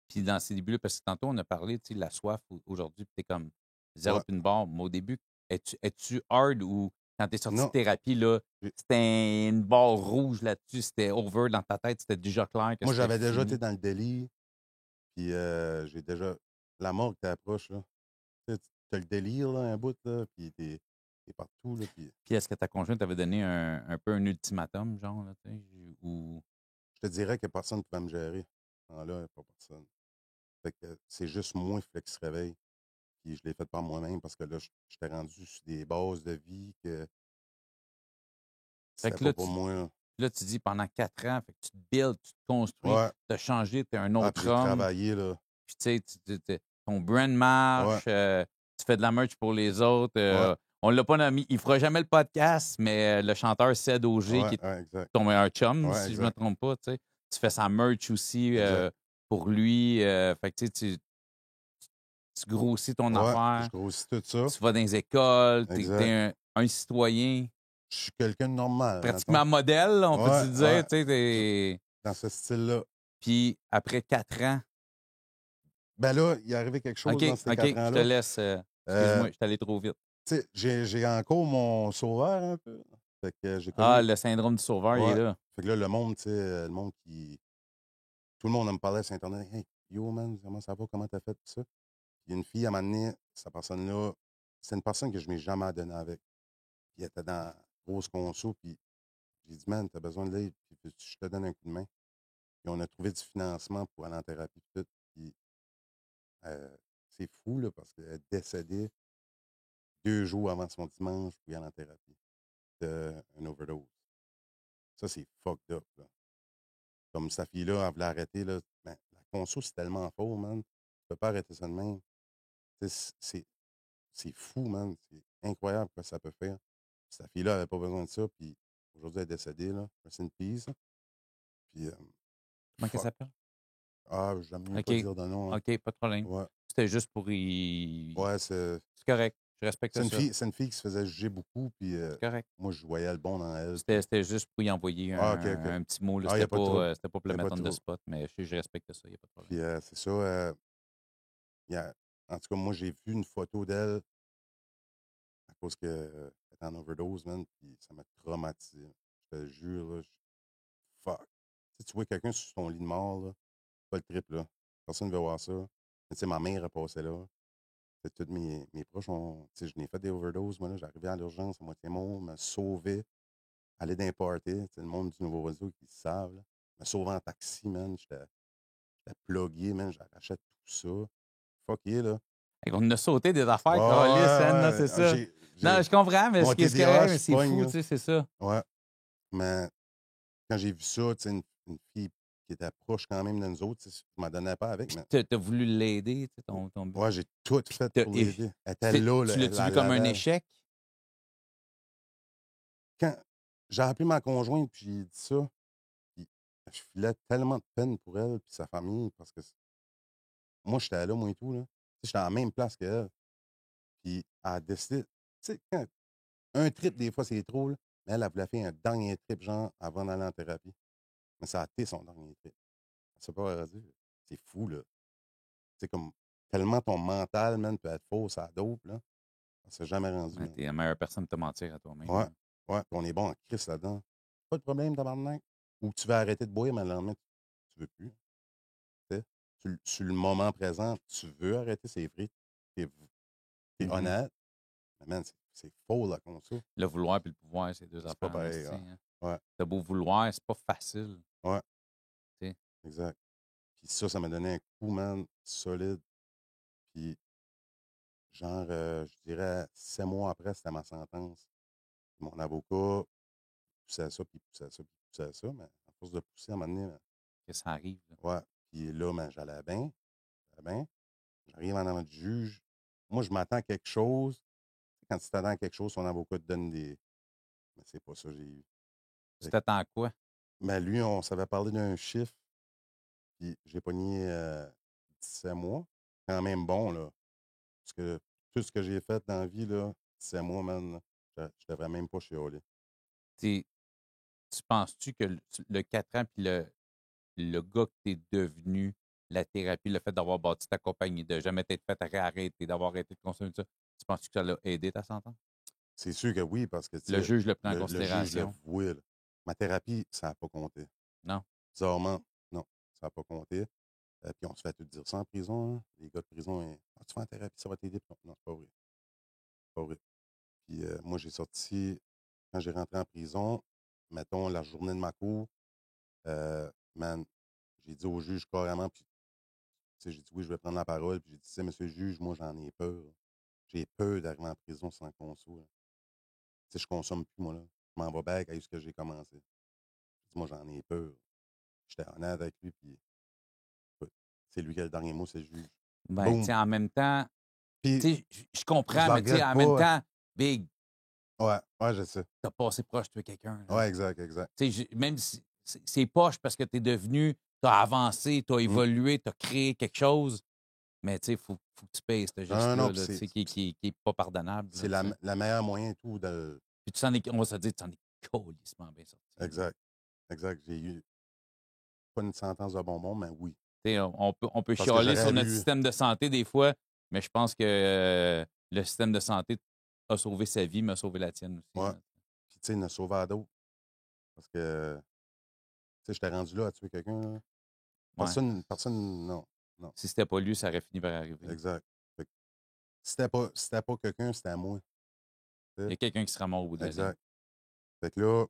A: Puis dans ces débuts-là, parce que tantôt, on a parlé, tu sais, la soif aujourd'hui, puis t'es comme zéro
B: ouais,
A: puis une barre. Mais au début, es-tu hard ou quand t'es sorti de
B: non,
A: thérapie, là,
B: j'ai-
A: c'était une barre rouge là-dessus, c'était over dans ta tête, c'était déjà clair que
B: moi,
A: c'était
B: j'avais déjà été
A: fini.
B: dans le délit. Puis j'ai déjà. La mort qui t'approche, là. Tu sais, t'as le délire, là, un bout, là. Puis t'es partout, là. Puis
A: Puis est-ce que ta conjointe t'avait donné un peu un ultimatum, genre, là, tu sais, ou...
B: je te dirais que personne ne pouvait me gérer. Ah, là, pas personne. Fait que c'est juste moi il fallait qu'il se réveille. Puis je l'ai fait par moi-même parce que là, j'étais rendu sur des bases de vie que
A: Fait
B: c'était
A: que
B: pas pour moi, là.
A: là, tu dis pendant 4 ans, fait que tu te builds, tu te construis,
B: Ouais.
A: tu as changé, tu es un
B: Ah, puis
A: autre
B: j'ai
A: homme.
B: travaillé, là.
A: Puis, tu sais, ton brand
B: Ouais,
A: marche, tu fais de la merch pour les autres.
B: ouais,
A: On l'a pas nommé, il fera jamais le podcast, mais le chanteur Ced Auger,
B: ouais,
A: qui est
B: ouais, exact.
A: ton meilleur chum,
B: Ouais,
A: si je me
B: exact.
A: trompe pas, tu sais. Tu fais sa merch aussi
B: Exact.
A: pour lui. Fait que, tu sais, tu grossis ton
B: Ouais, je
A: affaire,
B: grossis tout ça.
A: tu vas dans les écoles, tu
B: Exact.
A: es, un citoyen
B: Je suis quelqu'un de normal, mettons.
A: pratiquement modèle, là, on
B: Ouais,
A: peut-tu dire,
B: ouais.
A: tu sais.
B: Dans ce style-là.
A: Puis après 4 ans,
B: Ben là, il est arrivé quelque chose
A: OK,
B: dans ces
A: OK,
B: 4
A: je te
B: ans-là.
A: laisse.
B: Euh,
A: Excuse-moi, je suis allé trop vite.
B: Tu sais, j'ai encore mon sauveur un peu. Fait que j'ai
A: Ah,
B: connu.
A: le syndrome du sauveur, il est
B: Ouais.
A: là.
B: Fait que là, le monde, tu sais, le monde qui. Tout le monde me parlait sur Internet. Hey, yo, man, comment ça va? Comment t'as fait? Tout ça. Puis une fille, à un moment donné, cette personne-là, c'est une personne que je ne m'ai jamais donné avec. Puis elle était dans grosse conso. Puis j'ai dit, man, t'as besoin de l'aide. Puis je te donne un coup de main. Puis on a trouvé du financement pour aller en thérapie. Puis tout. Puis c'est fou, là, parce qu'elle est décédée 2 jours avant son dimanche pour y aller en thérapie d'une overdose. Ça, c'est fucked up, là. Comme sa fille-là, elle voulait arrêter, là. Ben, la conso, c'est tellement fort, man. Tu peux pas arrêter ça de même. Tu sais, c'est fou, man. C'est incroyable ce que ça peut faire. Sa fille-là n'avait pas besoin de ça, puis aujourd'hui, elle est décédée, là. Rest in peace. Puis,
A: Comment elle
B: fuck.
A: s'appelle?
B: Ah, j'aime mieux
A: OK.
B: pas dire de nom, hein.
A: OK, pas de problème.
B: Ouais.
A: C'était juste pour y.
B: Ouais,
A: C'est correct. Je respecte ça.
B: c'est une fille qui se faisait juger beaucoup, puis
A: C'est correct.
B: moi, je voyais le bon dans elle.
A: C'était juste pour y envoyer
B: Ah, OK, OK.
A: un petit mot. Là.
B: Ah, il n'y a pas de trouble.
A: C'était pas pour
B: Il n'y
A: le
B: a pas
A: mettre
B: de
A: on the
B: trouble.
A: spot, mais je respecte ça, il n'y a pas de problème.
B: Puis, c'est ça. Il y a- en tout cas, moi, j'ai vu une photo d'elle à cause qu'elle était en overdose, man, puis ça m'a traumatisé. Je te jure, là, fuck. Tu vois quelqu'un sur ton lit de mort, là, c'est pas le trip, là. Personne ne veut voir ça. Mais tu sais, ma mère est passée là. Tu sais, tous mes proches ont. Tu sais, je n'ai fait des overdoses, moi, là. J'arrivais à l'urgence à moitié mort, me sauver, aller dans un party. Tu sais, le monde du Nouveau-Brunswick, ils le savent, là. Me sauver en taxi, man. J'étais plugué, man. J'arrachais tout ça. Fuck yeah, là.
A: Fait qu'on a sauté des affaires,
B: Ouais,
A: Carlis, hein, là,
B: ouais,
A: c'est
B: ouais. Ah,
A: ça. Non, je comprends, mais
B: mon
A: ce qui est
B: TDAH,
A: correct, mais
B: je
A: c'est
B: pogne,
A: fou,
B: là.
A: tu sais, c'est ça.
B: Ouais. Mais quand j'ai vu ça, tu sais, une fille qui était proche quand même de nous autres, tu sais, je m'en donnais pas avec,
A: Puis
B: mais
A: t'as voulu l'aider, tu sais, ton but.
B: ouais, j'ai tout
A: Puis
B: fait
A: t'as
B: pour l'aider. Elle était là,
A: tu l'as-tu
B: la
A: vu comme un
B: Laval.
A: échec?
B: Quand j'ai appelé ma conjointe, puis j'ai dit ça, puis je filais tellement de peine pour elle puis sa famille, parce que moi, j'étais là, moi et tout, là. Tu sais, j'étais à la même place qu'elle. Puis elle a décidé, tu sais, quand un trip, des fois, c'est trop, là, mais elle voulait faire un dernier trip, genre, avant d'aller en thérapie. Mais ça a été son dernier trip. Elle sait pas dire. C'est fou, là. C'est comme tellement ton mental, man, peut être faux, ça dope, là. Ça s'est jamais rendu,
A: Ouais,
B: man.
A: t'es la meilleure personne de te mentir à toi-même.
B: Ouais,
A: Là.
B: ouais, puis on est bon en crise là-dedans. Pas de problème, tabarnak. Ou tu vas arrêter de boire, mais le lendemain, tu veux plus. Tu sais. Sur le moment présent, tu veux arrêter, c'est vrai. T'es
A: Mhm.
B: honnête. Mais man, c'est faux, la conso.
A: Le vouloir et le pouvoir, c'est deux
B: C'est pas
A: affaires en
B: pareil,
A: esti,
B: ouais.
A: hein.
B: Ouais,
A: T'as beau vouloir, c'est pas facile,
B: ouais,
A: tu sais.
B: exact. Puis ça m'a donné un coup, man, solide. Puis genre, je dirais 7 mois après, c'était ma sentence. Mon avocat poussait ça, puis poussait ça, puis poussait ça, mais à force de pousser, à un moment donné,
A: Que ça arrive, là.
B: ouais. Puis là, ben, j'allais bien, j'allais bien. J'arrive en avant du juge. Moi, je m'attends à quelque chose. Quand tu t'attends à quelque chose, ton avocat te donne des. Mais c'est pas ça que j'ai eu.
A: Tu
B: Fait que-
A: t'attends à quoi?
B: Mais lui, on s'avait parlé d'un chiffre, puis j'ai pogné 17 mois. Quand même bon, là. Parce que tout ce que j'ai fait dans la vie, là, 17 mois, man, là, je devrais même pas chialer.
A: Tu tu penses-tu que le 4 ans puis le gars que tu es devenu, la thérapie, le fait d'avoir bâti ta compagnie, de jamais t'être fait arrêter, d'avoir arrêté de consommer ça, tu penses que ça l'a aidé ta sentence?
B: C'est sûr que oui, parce que, tu
A: Le
B: sais,
A: juge le prend en
B: le juge le
A: considération?
B: vouait, là. Ma thérapie, ça n'a pas compté.
A: Non?
B: Bizarrement, non, ça n'a pas compté. Puis on se fait tout dire ça en prison, hein. Les gars de prison, ah, tu vas en thérapie, ça va t'aider. Non, non, c'est pas vrai. C'est pas vrai. Puis moi, j'ai sorti, quand j'ai rentré en prison, mettons, la journée de ma cour, man, j'ai dit au juge carrément, puis tu sais, j'ai dit oui, je vais prendre la parole, puis j'ai dit, tu sais, monsieur le juge, moi, j'en ai peur. J'ai peur d'arriver en prison sans conso, là. Tu sais, je consomme plus, moi, là. Je m'en vais back à ce que j'ai commencé. J'ai dit, moi, j'en ai peur. J'étais honnête avec lui, puis écoute, c'est lui qui a le dernier mot, c'est le juge.
A: Ben, tu
B: Boum!
A: sais, en même temps,
B: Puis,
A: tu sais, je
B: je
A: comprends,
B: la
A: mais tu sais,
B: regrette
A: en même
B: pas.
A: temps, Big,
B: Ouais, ouais, je sais.
A: t'as passé proche de quelqu'un, là.
B: Ouais, exact, exact.
A: Tu sais, même si c'est poche parce que t'es devenu, t'as avancé, t'as
B: Mm.
A: évolué, t'as créé quelque chose, mais tu sais, faut que tu payes ce
B: Non, non, non,
A: geste-là,
B: puis
A: là, tu sais, qui est pas pardonnable, là,
B: c'est
A: tu sais.
B: la meilleure moyen et tout de.
A: Puis tu s'en es, on va se dire, tu t'en es colissement bien sorti, là.
B: Exact, exact. J'ai eu pas une sentence de bonbon, mais oui.
A: Tu sais, on peut
B: Parce que
A: chialer sur
B: j'aurais
A: notre
B: lu.
A: système de santé des fois, mais je pense que le système de santé a sauvé sa vie, mais a sauvé la tienne aussi,
B: Ouais.
A: là.
B: Puis, tu sais, il en a sauvé à d'autres. Parce que, tu sais, j'étais rendu là à tuer quelqu'un, là.
A: Ouais.
B: Personne, non, non.
A: Si c'était pas lui, ça aurait fini par arriver.
B: Exact. Fait que si c'était pas quelqu'un, c'était à moi. Tu
A: Il y
B: sais.
A: a quelqu'un qui sera mort au bout de la ligne.
B: Exact. Fait que là,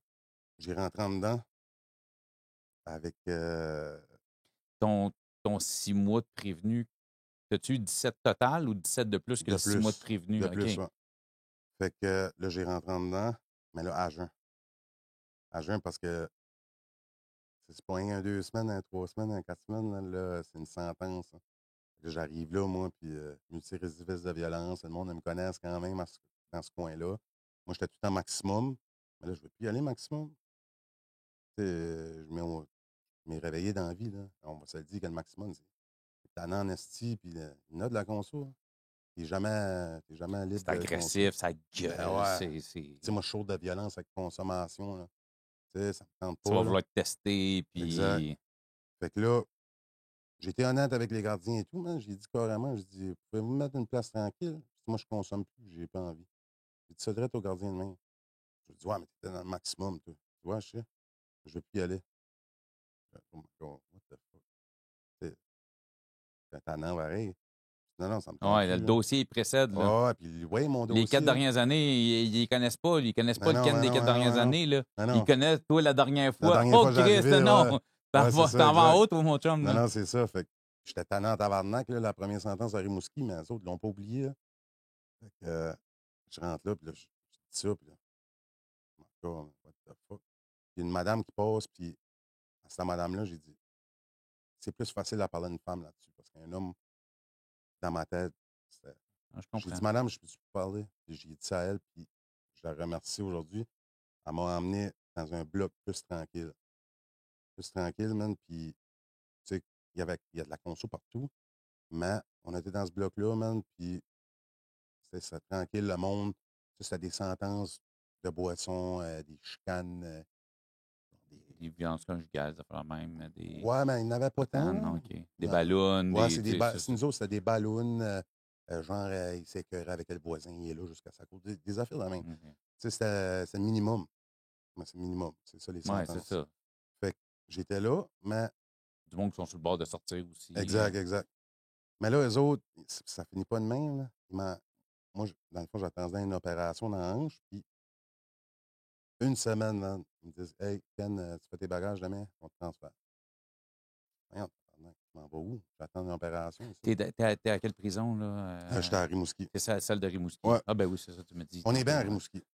B: j'ai rentré en dedans avec
A: Ton, ton 6 mois de prévenu, as-tu eu 17 total ou 17 de plus que
B: de
A: le 6 mois de
B: plus.
A: prévenu?
B: De plus,
A: OK.
B: ouais. Fait que là, j'ai rentré en dedans, mais là, à jeun. À jeun parce que c'est pas un 2 semaines, un 3 semaines, un 4 semaines, là, c'est une sentence, hein. Là, j'arrive là, moi, puis multirécidiviste de violence, le monde, ils me connaissent quand même dans ce coin-là. Moi, j'étais tout en maximum, mais là, je ne veux plus y aller maximum. Tu sais, je m'ai réveillé dans la vie, là. On va se le dire que le maximum, c'est tannant en esti, puis il y en a de la conso, hein. T'es jamais libre
A: C'est
B: de conso.
A: agressif, ça
B: Ben
A: gueule,
B: ouais. Tu sais, moi, je suis chaud de violence avec consommation, là. Tu sais, ça me tente
A: tu vas
B: pas, là.
A: vouloir te tester,
B: Exact.
A: puis
B: Fait que là, j'étais honnête avec les gardiens et tout, man. J'ai dit carrément, je dis, pouvez-vous me mettre une place tranquille? Moi, je consomme plus, j'ai pas envie. J'ai dit ça direct au gardien de main. Je lui ai dit, ouais, mais t'étais dans le maximum, toi. Tu vois, je sais, je veux plus y aller. Oh my God, what the fuck? C'est tannant, pareil. Non, non, ça me tente
A: ouais, le
B: plus, là.
A: dossier il précède, là.
B: Ouais, puis, ouais, mon
A: Les 4
B: dossier.
A: dernières années, ils ne connaissent pas. Ils connaissent pas
B: Mais
A: le
B: non,
A: Ken
B: mais
A: des
B: non,
A: 4
B: mais non, mais
A: dernières
B: non.
A: années, là.
B: Mais
A: Ils
B: non.
A: connaissent, toi, la dernière
B: La
A: fois.
B: dernière
A: Oh,
B: fois,
A: Christ,
B: j'arrivais,
A: non!
B: ouais. Ouais, c'est ça,
A: T'en vas en
B: exact.
A: haut, toi, mon chum,
B: Non,
A: là.
B: non, c'est ça. Fait que j'étais tannant en tabarnak, là, la première sentence à Rimouski, mais les autres, ils l'ont pas oublié, là. Fait que je rentre là, puis là, je dis ça, puis là, oh my God, what the fuck? Il y a une madame qui passe, puis à cette madame-là, j'ai dit, c'est plus facile à parler à une femme là-dessus, parce qu'un homme, dans ma tête, c'était.
A: Ah, je
B: J'ai dit,
A: comprends.
B: madame, je peux-tu vous parler? Puis j'ai dit ça à elle, puis je la remercie aujourd'hui. Elle m'a emmené dans un bloc plus tranquille. Plus tranquille, man, puis, tu sais, il y a de la conso partout, mais on était dans ce bloc-là, man, puis c'était tranquille, le monde. Tu sais, c'était des sentences de boissons, des chicanes, des.
A: Des violences conjugales, ça fait même. Des.
B: Ouais, mais il n'y en avait pas
A: Pas tant,
B: tant,
A: non,
B: là.
A: OK. Des ballons,
B: Ouais,
A: des. Tu sais,
B: c'est nous autres, c'était des ballons, genre, il s'écœurait avec le voisin, il est là jusqu'à sa côte. Des affaires de même. Tu
A: OK.
B: sais, c'est le minimum. Mais c'est le minimum. C'est ça, les
A: Ouais, c'est
B: sentences.
A: ça.
B: Fait que j'étais là, mais.
A: Du monde qui sont sur le bord de sortir aussi.
B: Exact, exact. Mais là, eux autres, ça finit pas de même, là. moi, dans le fond, j'attendais une opération dans la hanche, puis une semaine, man, ils me disent « Hey, Ken, tu fais tes bagages demain, on te transfère. » Voyons, tabarnak, je m'en vais où? J'attends une opération ici.
A: T'es à quelle prison, là?
B: J'étais à Rimouski.
A: C'est celle de Rimouski.
B: Ouais,
A: Ah, ben oui, c'est ça, tu me dis
B: on est bien à
A: tantôt.
B: Rimouski.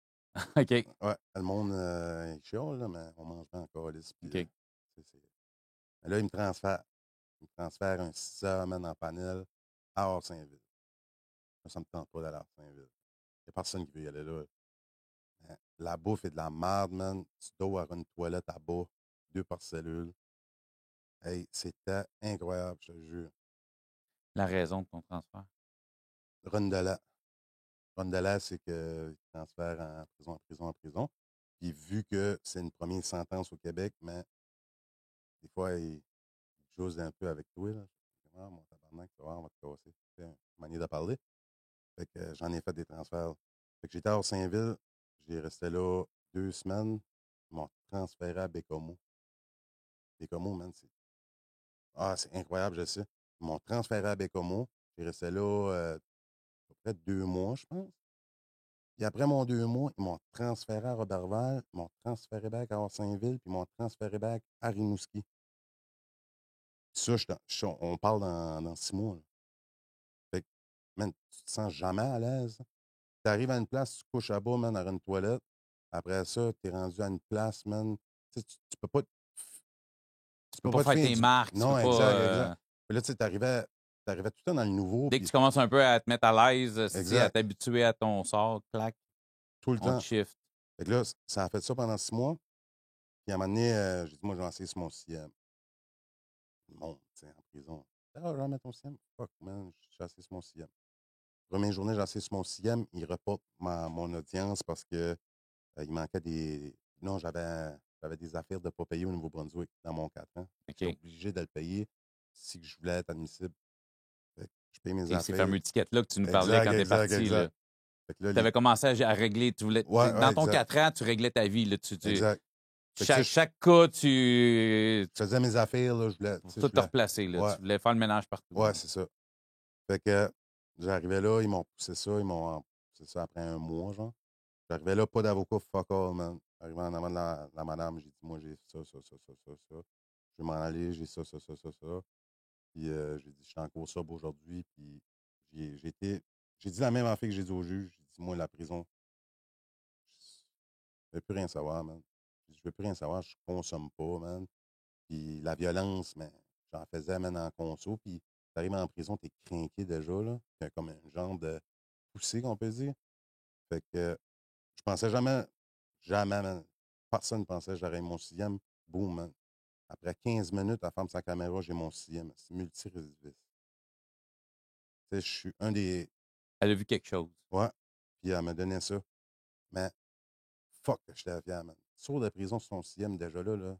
A: OK.
B: Ouais, le monde, il chiale, là, mais on mange bien encore, lisse, puis
A: OK.
B: mais là, il me transfère. Il me transfère un 6 heures, man, en panel à Hors-Saint-Ville. Ça me tente pas d'aller à Hors-Saint-Ville. Il n'y a personne qui veut y aller là. Hein, la bouffe est de la merde, man. Tu dois avoir une toilette à bas, 2 par cellule. Hey, c'était incroyable, je te jure.
A: La raison de ton transfert.
B: Rondelat. Rondelat, c'est qu'il transfère en prison, en prison, en prison. Puis vu que c'est une première sentence au Québec, mais des fois, il joue un peu avec toi. Là. Ah, mon tabarnak, tu vas voir, on va te casser. C'est une manière de parler. Fait que j'en ai fait des transferts. Fait que j'étais à Saint-Ville, j'ai resté là 2 semaines. Ils m'ont transféré à Bécomo. Bécomo, man, c'est incroyable, je sais. Ils m'ont transféré à Bécomo. J'ai resté là à peu près 2 mois, je pense. Puis après mon 2 mois, ils m'ont transféré à Roberval, ils m'ont transféré back à Saint-Ville, puis ils m'ont transféré back à Rimouski. Ça, on parle dans 6 mois. Là. Fait que, man, tu te sens jamais à l'aise. Tu arrives à une place, tu couches à bas, man, dans une toilette. Après ça, tu es rendu à une place, man. Tu sais, tu peux pas
A: Tu peux
B: peux
A: pas
B: pas te
A: faire
B: faire
A: tes
B: du.
A: marques, tu peux
B: Non,
A: pas.
B: exact, exact. Puis là, tu sais, t'arrivais tout le temps dans le nouveau,
A: Dès que
B: puis
A: tu commences un peu à te mettre à l'aise, à
B: exact,
A: t'habituer à ton sort, clac,
B: tout le
A: on te
B: temps.
A: shift.
B: Fait que là, ça a fait ça pendant 6 mois. Puis à un moment donné, j'ai dit, moi, je vais essayer sur mon sixième. Le monde, tu sais, en prison. Ah, je vais mettre ton sixième. Fuck, man, j'ai essayé sur mon sixième. Première journée, j'ai essayé sur mon sixième. Il reporte mon audience parce que il manquait des. Non, j'avais des affaires de ne pas payer au Nouveau-Brunswick dans mon 4 ans. J'étais
A: OK.
B: obligé de le payer si je voulais être admissible. Fait que je paye mes
A: OK, ces
B: affaires.
A: fameux tickets-là que tu nous parlais
B: Exact,
A: quand tu es
B: exact,
A: parti, là.
B: exact. Fait que là,
A: Tu avais commencé à régler,
B: ouais, ouais,
A: dans ton
B: exact.
A: 4 ans, tu réglais ta vie, là.
B: Exact. Fait que, tu sais,
A: Chaque cas,
B: je faisais mes affaires, là,
A: pour
B: je
A: tout te
B: voulais.
A: replacer, là.
B: Ouais,
A: Tu voulais faire le ménage partout,
B: ouais,
A: là.
B: c'est ça. Fait que j'arrivais là, ils m'ont poussé ça, ils m'ont poussé ça après un mois, genre. J'arrivais là, pas d'avocat, fuck all, man. Arrivé en avant de la madame, j'ai dit, moi, j'ai ça, ça, ça, ça, ça, ça. Je vais m'en aller, j'ai ça, ça, ça, ça, ça. Puis j'ai dit, je suis en cours sobre aujourd'hui, puis j'ai dit la même affaire que j'ai dit au juge. J'ai dit, moi, la prison, je veux plus rien savoir, man. Je veux plus rien savoir, je consomme pas, man. Puis la violence, mais j'en faisais, man, en conso. Puis t'arrives en prison, t'es craqué déjà, là. T'as comme un genre de poussée, qu'on peut dire. Fait que je pensais jamais, jamais, man. Personne ne pensait que j'aurais mon sixième. Boum, man. Après 15 minutes, elle ferme sa caméra, j'ai mon sixième. C'est multirécidiviste. Tu sais, je suis un des.
A: Elle a vu quelque chose.
B: Ouais. Puis elle me donnait ça. Mais fuck que j'étais fier, man. Sors de prison sur son sixième, déjà là,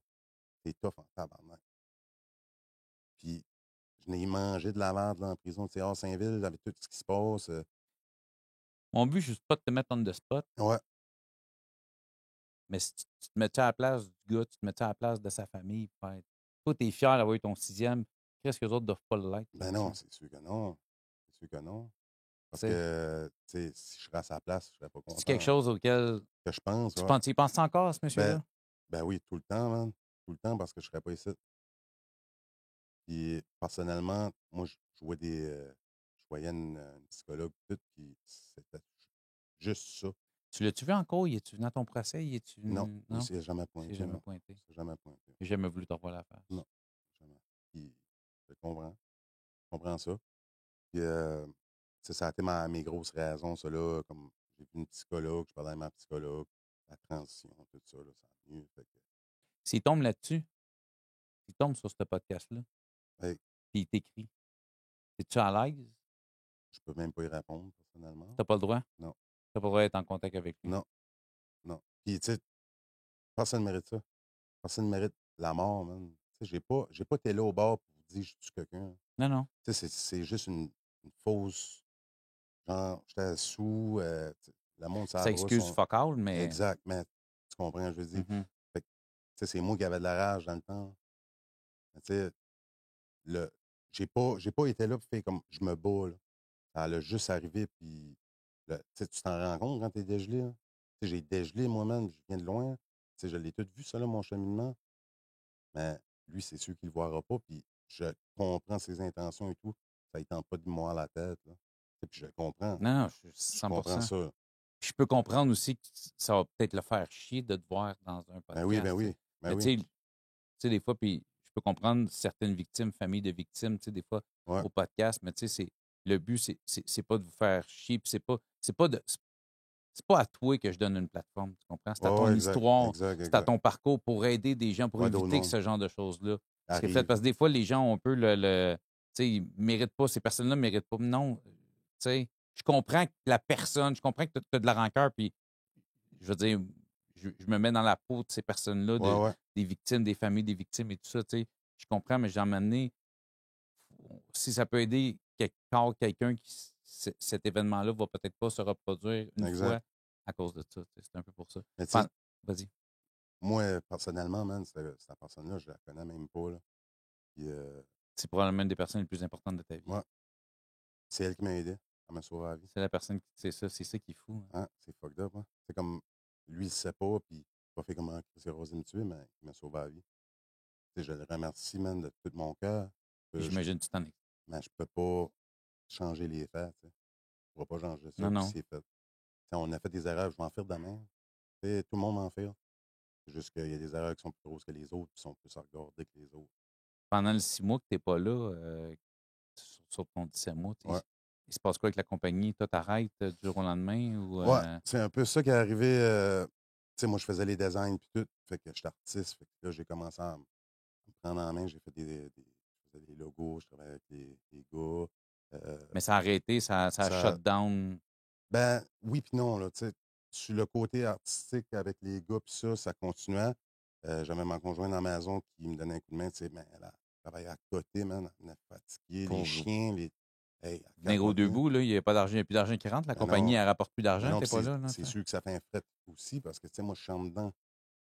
B: t'es tough en tabarnak. Puis je n'ai mangé de la merde là, en prison. Tu sais, hors Saint-Ville, avec tout ce qui se passe.
A: Mon but, juste pas de te mettre on the spot,
B: Ouais.
A: mais si tu te mettais à la place du gars, tu te mettais à la place de sa famille, peut-être. Toi, t'es fier d'avoir eu ton sixième. Qu'est-ce que les autres doivent pas l'être,
B: Ben
A: là-dessus?
B: non, c'est sûr que non. C'est sûr que non.
A: Tu
B: Parce
A: sais,
B: que, tu sais, si je serais à sa place, je serais pas
A: c'est quelque
B: content.
A: chose auquel
B: Que je pense,
A: tu
B: ouais.
A: penses, y penses encore à ce
B: Ben,
A: monsieur-là?
B: ben oui, tout le temps, man. Tout le temps, parce que je serais pas ici. Puis, personnellement, moi, je voyais une psychologue, tout, puis c'était juste ça.
A: Tu l'as-tu vu encore? Y es-tu venu à ton procès? Y es-tu.
B: Non, il
A: Non?
B: s'est jamais
A: Il s'est
B: pointé,
A: jamais
B: non.
A: pointé.
B: Il s'est jamais pointé.
A: J'ai jamais voulu te revoir la face.
B: Non, jamais. Puis, je comprends. Je comprends ça. Puis, ça a été mes grosses raisons, ça, là. Comme, j'ai vu une psychologue, je parlais avec ma psychologue, la transition, tout ça, là, ça a mieux. Fait que,
A: S'il tombe là-dessus, s'il tombe sur ce podcast-là,
B: hey,
A: puis il t'écrit, es-tu à l'aise?
B: je peux même pas y répondre, personnellement.
A: T'as pas le droit?
B: Non,
A: T'as pas le droit d'être en contact avec lui.
B: non, non. Puis, tu sais, personne ne mérite ça. Personne ne mérite la mort, man. Tu sais, j'ai pas été là au bar pour vous dire je tue quelqu'un.
A: Non, non.
B: Tu sais, c'est juste une fausse. Genre, j'étais sous, le monde, ça
A: Ça
B: brosse.
A: excuse fuck all, mais.
B: Exact, mais tu comprends, je veux dire.
A: Mhm.
B: Fait que, tu sais, c'est moi qui avais de la rage dans le temps. Mais tu sais, le, j'ai pas été là pour faire comme je me bats, là. Ça allait juste arriver, puis Tu sais, tu t'en rends compte quand t'es dégelé, là? Tu sais, j'ai dégelé moi-même, je viens de loin. Tu sais, je l'ai tout vu, ça, là, mon cheminement. Mais lui, c'est sûr qu'il le verra pas. Puis je comprends ses intentions et tout. Ça ne tente pas de moi à la tête, là. Tu sais, puis je comprends.
A: Non, non, je suis
B: Je comprends
A: 100%.
B: ça.
A: Je peux comprendre aussi que ça va peut-être le faire chier de te voir dans un
B: Ben oui, ben
A: podcast, tu sais.
B: oui. Ben
A: Mais
B: oui.
A: tu sais, des fois, puis je peux comprendre certaines victimes, familles de victimes, tu sais, des fois,
B: Ouais.
A: au podcast, mais tu sais, le but, c'est pas de vous faire chier, puis c'est pas à toi que je donne une plateforme, tu comprends? C'est à
B: Ouais,
A: ton
B: ouais, exact.
A: histoire,
B: Exact,
A: c'est à
B: exact.
A: ton parcours pour aider des gens, pour
B: Ouais, d'autres
A: éviter que
B: mondes
A: ce genre de choses-là se reflète.
B: arrivent.
A: Parce que des fois, les gens ont un peu tu sais, ils méritent pas, ces personnes-là ne méritent pas. Non, tu sais, je comprends que la personne, je comprends que tu as de la rancœur, puis je veux dire, je me mets dans la peau de ces personnes-là,
B: Ouais, ouais.
A: des victimes, des familles des victimes et tout ça, tu sais. Je comprends, mais j'ai emmené, si ça peut aider quelque part quelqu'un cet événement-là va peut-être pas se reproduire une
B: Exact.
A: fois à cause de ça. Tu sais, c'est un peu pour ça.
B: Mais tu sais,
A: Vas-y.
B: moi, personnellement, man, cette personne-là, je la connais même pas, là. Puis,
A: C'est probablement une des personnes les plus importantes de ta vie.
B: ouais, c'est elle qui m'a aidé. Elle m'a sauvé la vie.
A: C'est la personne qui c'est ça qui est fou, hein.
B: Hein? C'est fucked up, hein? C'est comme, lui, il sait pas, puis il a pas fait comment Chris a osé me tuer, mais il m'a sauvé la vie. Tu sais, je le remercie, man, de tout mon cœur.
A: Puis j'imagine que tu t'en es.
B: Mais je peux pas changer les faits, tu sais. Je pourrais pas changer ça,
A: Non,
B: puis
A: non.
B: c'est fait. Tu sais, on a fait des erreurs, je vais en faire demain. Tu sais, tout le monde m'en fait. C'est juste qu'il y a des erreurs qui sont plus grosses que les autres, qui sont plus à regarder que les autres.
A: Pendant les 6 mois que tu n'es pas là, sur ton 17 mois,
B: Ouais.
A: il se passe quoi avec la compagnie? Toi, t'arrêtes du jour au lendemain? Ou,
B: Ouais, c'est un peu ça qui est arrivé. Tu sais, moi, je faisais les designs puis tout. Fait que j'étais artiste. Fait que là, j'ai commencé à me prendre en main. J'ai fait je faisais des logos, je travaillais avec les gars.
A: Mais ça a arrêté, ça a
B: Ça,
A: shut down.
B: ben, oui puis non, là, tu sais. Sur le côté artistique avec les gars puis ça continuait. J'avais ma conjointe dans la maison qui me donnait un coup de main, tu sais, mais elle a travaillé à côté, man. Elle est fatiguée. Les
A: Pour
B: chiens, hey, elle
A: venir au
B: capotait.
A: debout, là, il n'y a pas d'argent, il n'y a plus d'argent qui rentre. La
B: Ben
A: compagnie,
B: non,
A: elle rapporte plus
B: ben
A: d'argent,
B: non,
A: t'es
B: puis
A: pas là, là.
B: c'est sûr que ça fait un fret aussi parce que, tu sais, moi, je suis en dedans.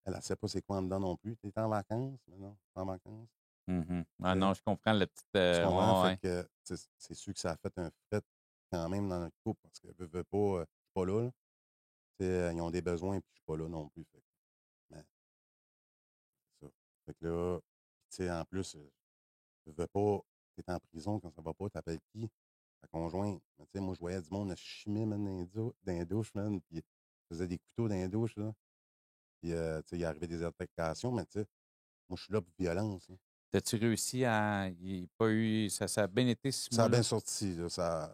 B: Elle ne sait pas c'est quoi en dedans non plus. Tu es en vacances, mais non, pas en vacances.
A: Ah
B: Tu sais,
A: non, je comprends le petit.
B: tu comprends?
A: Ouais,
B: Fait
A: ouais.
B: que c'est sûr que ça a fait un fret quand même dans notre couple parce que veux pas, je suis pas là. Là. Tu sais, ils ont des besoins puis je suis pas là non plus. Fait que, mais c'est ça. Fait que là, tu sais, en plus, veux pas, tu es en prison quand ça va pas, t'appelles qui? Ta conjointe. Mais tu sais, moi, je voyais du monde à chimer, man, dans les douches, man, puis ils faisaient des couteaux dans les douches, là. Puis, tu sais, il arrivait des altercations, mais tu sais, moi, je suis là pour violence, là.
A: T'as-tu réussi à. Il n'y a pas eu. Ça a bien été ce
B: Ça a bien
A: mois-là?
B: sorti, là,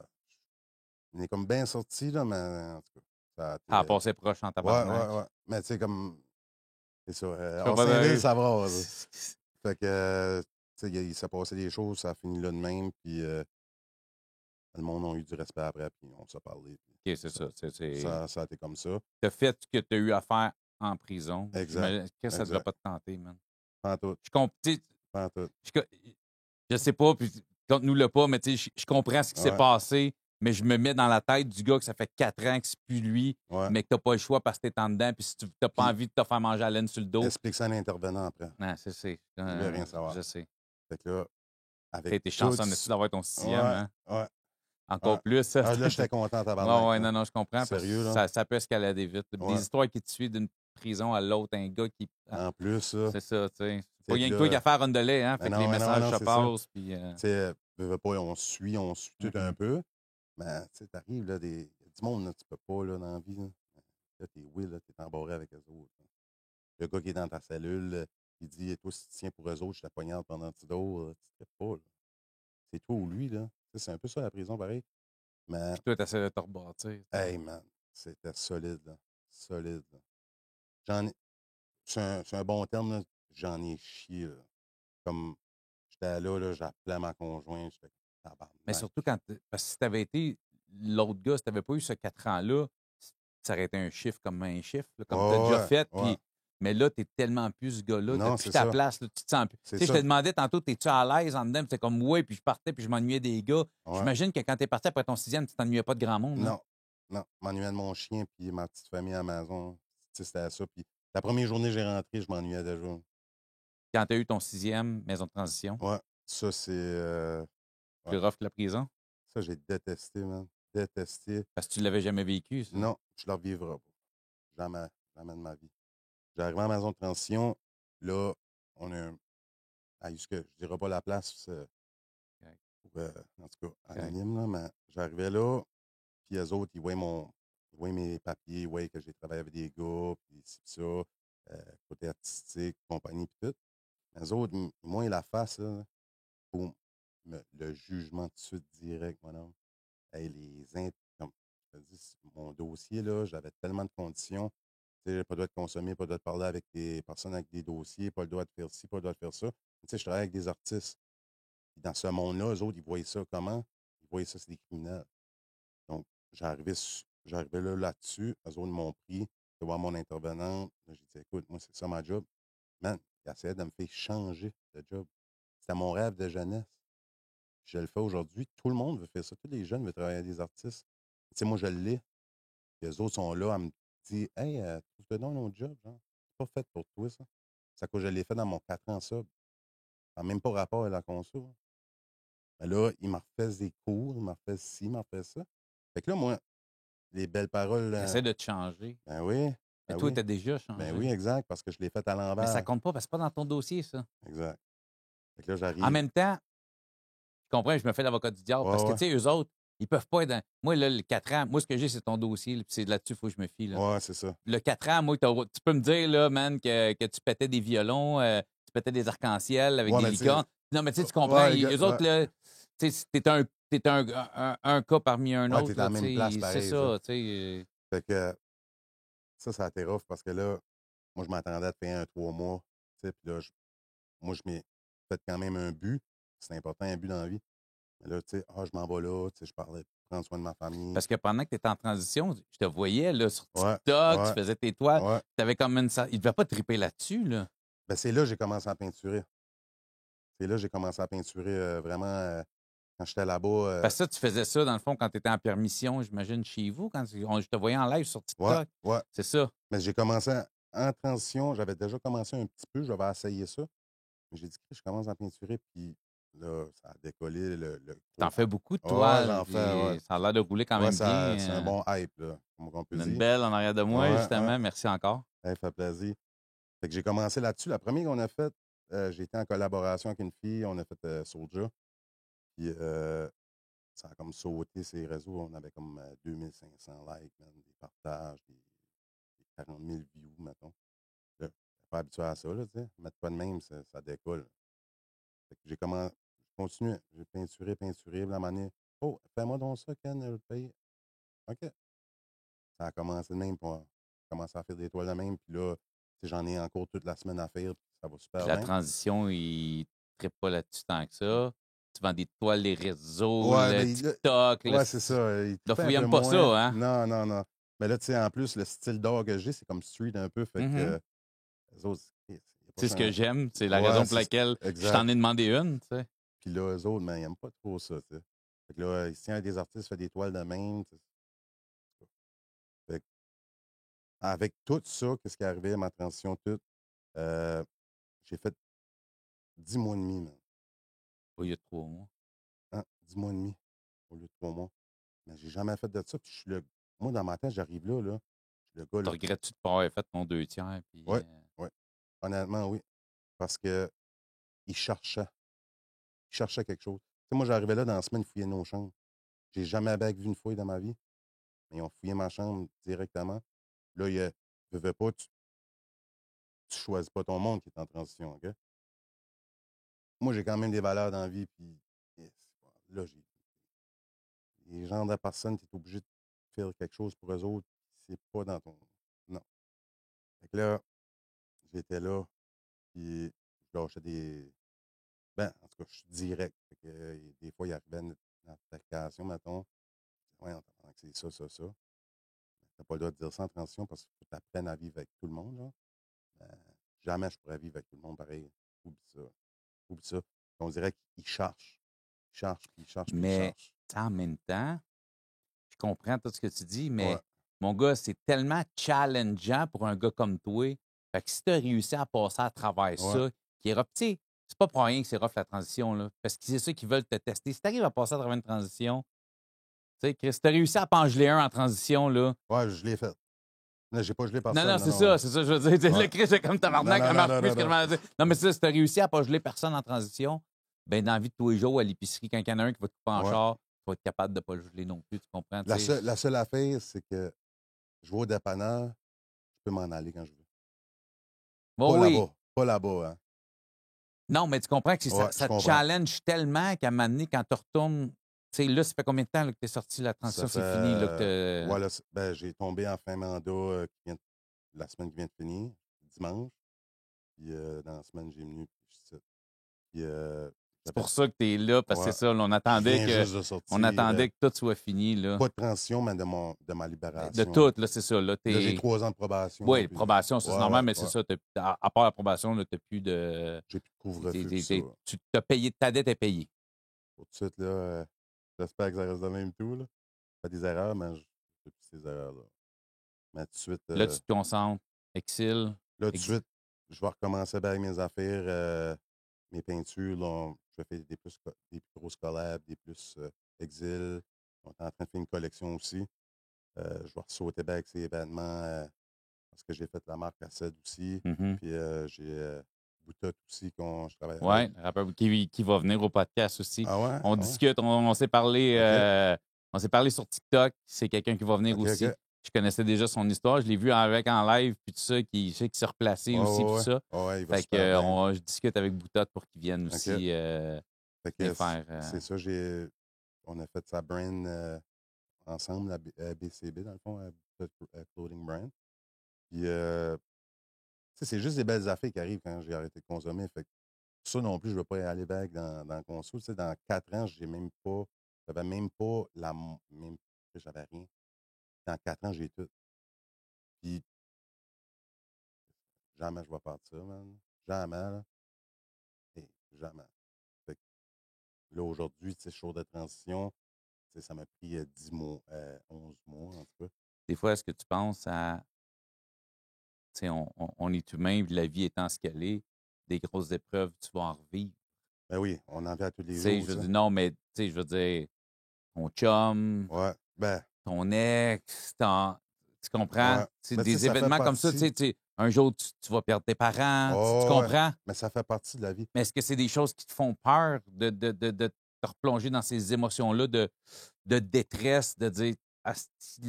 B: on est comme bien sorti, là, mais en tout cas, ça a été,
A: Ça a passé proche en
B: ouais,
A: tabarnak.
B: ouais, ouais. Mais tu sais, comme, c'est ça,
A: Je fais
B: hors
A: pas
B: Saint-Ville,
A: de.
B: ça brasse. Fait que, tu sais, il s'est passé des choses, ça a fini là de même, puis le monde a eu du respect après, puis on s'est parlé, puis
A: OK, c'est ça.
B: ça a été comme ça.
A: T'as fait ce que tu as eu à faire en prison.
B: Exact,
A: J'imagine que ça ne devait
B: exact.
A: pas te tenter, man.
B: Pas en tout,
A: Je comprends.
B: pas en tout.
A: Je sais pas, puis conte-nous-le pas, mais tu sais, je comprends ce qui s'est
B: Ouais,
A: passé, mais je me mets dans la tête du gars que ça fait 4 ans que c'est plus lui,
B: ouais.
A: mais que t'as pas le choix parce que t'es en dedans, puis si tu n'as pas
B: Puis,
A: envie de te faire manger la laine sur le dos.
B: explique ça à l'intervenant après.
A: Non, c'est.
B: Il veut rien savoir.
A: Je sais.
B: Fait que là,
A: T'as
B: avec
A: été
B: tout,
A: chanceux d'avoir ton 6e,
B: ouais,
A: hein?
B: ouais,
A: Encore
B: ouais.
A: plus, ça.
B: Ah, là, j'étais content,
A: Ouais,
B: tabarnak,
A: ouais,
B: là.
A: non, non, je comprends, parce
B: Sérieux,
A: que
B: là.
A: ça peut escalader vite. Des
B: Ouais.
A: histoires qui te suivent d'une prison à l'autre, un gars qui.
B: En plus, ça.
A: C'est ça, tu sais. C'est pas
B: C'est
A: rien
B: que
A: que toi qui
B: là,
A: a faire un délai, hein? Fait que les
B: non,
A: messages
B: non,
A: se
B: c'est ça.
A: passent, puis.
B: Tu sais, veux pas, on suit tout un peu. Mais, tu sais, t'arrives, là, il y a du monde, là, tu peux pas, là, dans la vie, là. Là, t'es oui, là, t'es embarré avec eux autres. Là. Le gars qui est dans ta cellule, il dit, toi, si tu tiens pour eux autres, je te poignarde pendant que tu dors, tu te fais pas, là. C'est toi ou lui, là. Tu sais, c'est un peu ça, la prison, pareil. Mais,
A: Puis toi, t'essaies de te rebâtir, tu sais.
B: hey, man, c'était solide, là. Solide, là. J'en ai, c'est un bon terme, là. J'en ai chié, là. Comme, j'étais là, j'appelais ma conjointe, j'étais comme,
A: Mais
B: tabarnak.
A: surtout parce que si t'avais été l'autre gars, si t'avais pas eu ce 4 ans-là, ça aurait été un chiffre comme un chiffre, là, comme tu as déjà
B: Ouais,
A: fait.
B: ouais.
A: Mais là, tu es tellement plus ce gars-là. Tu
B: Non,
A: plus
B: c'est
A: ta
B: ça.
A: place. Là, tu te sens plus.
B: C'est
A: Tu sais, je
B: ça.
A: te demandais tantôt, es-tu à l'aise en dedans? Puis c'était comme, oui, puis je partais, puis je m'ennuyais des gars.
B: Ouais.
A: J'imagine que quand tu es parti après ton 6e, tu t'ennuyais pas de grand monde. Hein?
B: Non, non. M'ennuyais de mon chien puis ma petite famille à la maison. Tu sais, c'était ça. Puis la première journée que j'ai rentré, je m'ennuyais déjà.
A: Quand tu as eu ton 6e maison de transition,
B: Ouais. Ça, c'est.
A: plus
B: Ouais.
A: rough que la prison.
B: Ça, j'ai détesté, man. détesté.
A: Parce que tu l'avais jamais vécu, ça.
B: Non, je ne le revivrai pas. Jamais, jamais de ma vie. J'arrive à la maison de transition, là, on a un. Ah, je ne dirai pas la place,
A: Correct.
B: pour, en tout cas,
A: Correct.
B: anonyme, là, mais j'arrivais là, puis eux autres, ils voyaient mes papiers, ils voyaient que j'ai travaillé avec des gars, puis ci, puis ça, côté artistique, compagnie, puis tout. Eux autres, ils m'ont la face, là, boum, le jugement tout de suite direct, mon homme. Hey, comme je te dis, mon dossier, là, j'avais tellement de conditions. Tu sais, pas le droit de consommer, pas le droit de parler avec des personnes avec des dossiers, pas le droit de faire ci, pas le droit de faire ça. Tu sais, je travaille avec des artistes. Puis dans ce monde-là, eux autres, ils voyaient ça comment? Ils voyaient ça, c'est des criminels. Donc, j'arrivais là-dessus. Eux autres m'ont pris de voir mon intervenante. Là, j'ai dit, écoute, moi, c'est ça ma job. Man, ils essayaient de me faire changer de job. C'était mon rêve de jeunesse. Je le fais aujourd'hui. Tout le monde veut faire ça. Tous les jeunes veulent travailler avec des artistes. Tu sais, moi, je l'ai. Puis eux autres sont là à me dire, hey, trouve-toi donc un autre job, genre. C'est pas fait pour toi, ça. C'est à cause que je l'ai fait dans mon 4 ans, ça. Ça n'a même pas rapport à la conso, hein. Mais là, ils m'en refait des cours, ils m'en refait ci, ils m'en refait ça. Fait que là, moi, les belles paroles,
A: Essaie de te changer.
B: ben oui,
A: Mais
B: ben
A: toi,
B: oui,
A: tu as déjà
B: ben
A: changé.
B: oui, exact, parce que je l'ai fait à
A: Mais ça
B: l'envers.
A: compte pas parce que c'est pas dans ton dossier, ça.
B: Exact. Fait que là,
A: En
B: j'arrive.
A: même temps, je comprends, je me fais l'avocat du diable parce
B: Ouais,
A: que,
B: ouais.
A: tu sais, eux autres, ils peuvent pas être dans. Moi, là, le 4 ans, moi, ce que j'ai, c'est ton dossier, là, puis c'est là-dessus qu'il faut que je me fie, là.
B: Ouais, c'est ça.
A: Le 4 ans, moi, tu peux me dire, là, man, que tu pétais des violons, tu pétais des arcs-en-ciel avec
B: Ouais,
A: des
B: mais tu sais,
A: licornes. Non, mais tu sais, tu comprends,
B: ouais,
A: eux autres, là, tu sais, t'es un cas parmi un
B: ouais,
A: autre,
B: t'es à
A: là,
B: la
A: tu
B: même place,
A: sais, c'est
B: pareil, ça.
A: ça, tu sais.
B: Fait que ça a été rough parce que là, moi, je m'attendais à te payer un 3 mois, tu sais, puis là, moi, je m'ai fait quand même un but. C'est important, un but dans la vie. Mais là, tu sais, je m'en vais là, tu sais, je parlais de prendre soin de ma famille.
A: Parce que pendant que tu étais en transition, je te voyais là, sur
B: Ouais,
A: TikTok, tu
B: ouais,
A: faisais tes toiles,
B: ouais.
A: tu avais comme une. Il ne devait pas triper là-dessus, là.
B: Ben, c'est là que j'ai commencé à peinturer. C'est là que j'ai commencé à peinturer vraiment quand j'étais là-bas.
A: Parce que ça, tu faisais ça, dans le fond, quand tu étais en permission, j'imagine, chez vous, quand je te voyais en live sur
B: Ouais,
A: TikTok.
B: ouais.
A: C'est ça.
B: Mais j'ai commencé en transition. J'avais déjà commencé un petit peu. J'avais essayé ça. Mais j'ai dit que je commence à peinturer. Puis là, ça a décollé le
A: Tu en
B: coup.
A: fais beaucoup de
B: Ouais,
A: toiles,
B: j'en fais, ouais.
A: puis ça a l'air de rouler quand
B: Ouais,
A: même
B: ça, c'est un
A: bien.
B: bon hype, là, comme on peut
A: On a une
B: dire.
A: belle en arrière de moi,
B: Ouais, ouais.
A: justement. Merci encore.
B: Ça fait plaisir. Fait que j'ai commencé là-dessus. La première qu'on a faite, j'ai été en collaboration avec une fille. On a fait Soulja. Puis ça a comme sauté ces réseaux. On avait comme 2500 likes, man, des partages, des 40 000 views, mettons. Là, j'étais pas habitué à ça, là, tu sais. Mettre pas de même, ça décolle. Fait que j'ai continué. J'ai peinturé, peinturé. Puis la manière, oh, fais-moi donc ça, Ken, je vais te payer. OK. Ça a commencé de même pour commencer à faire des toiles de même. Puis là, tu sais, j'en ai encore toute la semaine à faire. Puis ça va
A: Puis
B: super
A: la
B: bien.
A: transition, il ne trippe pas là-dessus tant que ça. Tu vends des toiles, les réseaux,
B: Ouais,
A: le
B: ben,
A: TikTok.
B: ouais, c'est ça. Il
A: Là,
B: trippait un peu
A: pas
B: moins.
A: ça, hein?
B: Non, non, non. Mais là, tu sais, en plus, le style d'art que j'ai, c'est comme street un peu. Fait
A: Mm-hmm.
B: que les autres, il a pas
A: C'est ce que
B: changé.
A: j'aime. C'est la
B: Ouais,
A: raison pour laquelle je t'en
B: exact.
A: ai demandé une, tu sais.
B: Puis là, eux autres, ben, ils n'aiment pas trop ça, tu sais. Fait que là, si un des artistes fait des toiles de même, tu sais. Fait que avec tout ça, qu'est-ce qui est arrivé à ma transition, toute, euh, j'ai fait 10 mois et demi, man.
A: Au lieu de 3 mois.
B: Hein, 10 mois et demi au lieu de 3 mois. Mais j'ai jamais fait de ça. Puis je suis moi, dans ma tête, j'arrive là. Je suis le gars
A: Tu
B: le plus.
A: regrettes-tu de pas avoir fait ton 2 tiers? Puis,
B: Ouais, ouais. Honnêtement, oui. Parce que ils cherchaient. Ils cherchaient quelque chose. Tu sais, moi, j'arrivais là dans la semaine, ils fouillaient nos chambres. J'ai jamais vu une fouille dans ma vie. Mais ils ont fouillé ma chambre directement. Là, veux pas, tu choisis pas ton monde qui est en transition, OK? Moi, j'ai quand même des valeurs dans la vie, puis yes, là, les gens de personnes, tu es obligé de faire quelque chose pour eux autres, c'est pas dans ton. Non. Fait que là, j'étais là, puis je lâchais des. Ben, en tout cas, je suis direct. Fait que, des fois, il arrivait une altercation, mettons. Ouais, on t'apprend que c'est ça, ça, ça. T'as pas le droit de dire ça en transition parce que tu apprennes à vivre avec tout le monde, là. Ben, jamais je pourrais vivre avec tout le monde pareil. Oublie ça. Oublie ça. On dirait qu'ils cherchent. Ils cherchent, puis ils cherchent, puis ils
A: mais
B: cherchent.
A: en même temps, je comprends tout ce que tu dis,
B: Ouais.
A: mais mon gars, c'est tellement challengeant pour un gars comme toi. Fait que si tu as réussi à passer à travers
B: Ouais.
A: ça, qui est rough, tu sais, c'est pas pour rien que c'est rough la transition, là, parce que c'est ça qu'ils veulent te tester. Si tu arrives à passer à travers une transition, Tu sais, Chris, t'as réussi à pas en geler un en transition, là.
B: Ouais, je l'ai fait. Là, j'ai pas gelé
A: Non,
B: personne.
A: non, c'est ça, je veux dire.
B: Ouais.
A: Le Chris, c'est comme tabarnak,
B: Non,
A: ça
B: non,
A: marche
B: non,
A: plus
B: non,
A: ce que je
B: non.
A: m'en dire. Non, mais ça, si t'as réussi à pas geler personne en transition, ben dans la vie de tous les jours, à l'épicerie, quand il y en a un qui va te couper en
B: Ouais.
A: char, tu vas être capable de pas le geler non plus, tu comprends? tu
B: La
A: sais.
B: seule affaire, c'est que je vais au dépanneur, je peux m'en aller quand je veux.
A: Bon,
B: Pas
A: oui.
B: là-bas. Pas là-bas, hein.
A: Non, mais tu comprends que
B: Ouais, je
A: ça te
B: comprends.
A: challenge tellement qu'à un moment donné, quand tu retournes, tu sais, là, ça fait combien de temps là, que tu es sorti la transition,
B: Ça
A: c'est fini, là,
B: fait.
A: que
B: Ouais, là, ben, j'ai tombé en fin mandat la semaine qui vient de finir, dimanche. Puis dans la semaine, j'ai venu. Puis
A: c'est
B: ça fait.
A: pour ça que tu es là, parce que
B: Ouais,
A: c'est ça, là,
B: je viens juste de sortir.
A: on attendait que tout soit fini, là.
B: Pas de transition, mais de ma
A: De
B: libération.
A: tout, là, c'est ça, là,
B: Là, j'ai 3 ans de probation.
A: Oui,
B: Puis...
A: probation, ça, c'est
B: Ouais,
A: normal,
B: ouais,
A: mais c'est
B: ouais.
A: ça, à part la probation, là, tu n'as plus de...
B: J'ai plus de couvre-feu, tout ça.
A: Tu t'as payé, ta dette est payée.
B: Pour tout de suite, là, j'espère que ça reste de même tout, là. Pas des erreurs, mais je fais plus ces erreurs-là. Mais tout de suite,
A: Là, tu te concentres, exil.
B: là, tout de suite, je vais recommencer avec mes affaires, mes peintures. Là, je fais des plus grosses collabs, des plus exil. On est en train de faire une collection aussi. Je vais sauter avec ces événements parce que j'ai fait la marque Acid aussi.
A: Mhm.
B: Puis j'ai Boutot aussi, je travaille
A: Oui,
B: avec.
A: rappeur qui va venir au podcast aussi.
B: Ah ouais?
A: On
B: Ah ouais?
A: discute, on s'est parlé,
B: OK.
A: on s'est parlé sur TikTok. C'est quelqu'un qui va venir
B: OK,
A: aussi.
B: OK.
A: Je connaissais déjà son histoire. Je l'ai vu avec en live, puis tout ça, je sais qu'il s'est replacé
B: Ouais,
A: aussi,
B: ouais,
A: puis
B: ouais.
A: ça.
B: Ouais, il va
A: Fait
B: super
A: que
B: bien.
A: je discute avec Boutot pour qu'il vienne
B: OK.
A: aussi
B: Fait
A: venir
B: que
A: faire.
B: c'est ça, on a fait sa brand ensemble, la BCB, dans le fond, Clothing Brand. Puis, tu sais, c'est juste des belles affaires qui arrivent quand j'ai arrêté de consommer. Fait que ça non plus, je ne veux pas y aller back dans le conso. Tu sais, dans 4 ans, j'avais même pas même, j'avais rien. Dans 4 ans, j'ai tout. Puis, jamais je vais partir, man. Jamais, là. Et jamais. Fait que là, aujourd'hui, tu sais, show de transition, tu sais, ça m'a pris 10 mois, 11 mois, en tout cas.
A: Des fois, est-ce que tu penses à. Tu sais, on est humain, puis la vie étant ce qu'elle est, des grosses épreuves, tu vas en revivre.
B: Ben oui, on en vit à tous
A: Tu
B: les
A: sais,
B: jours,
A: je veux
B: ça.
A: dire, non, mais tu sais, je veux dire, ton chum,
B: Ouais, ben,
A: ton ex, tu comprends?
B: ouais.
A: C'est
B: Mais tu sais,
A: des
B: ça fait
A: événements comme ça,
B: partie.
A: un jour, tu vas perdre tes parents, tu
B: Oh, ouais.
A: comprends?
B: Mais ça fait partie de la vie.
A: Mais est-ce que c'est des choses qui te font peur de te replonger dans ces émotions-là de détresse, de dire, asti,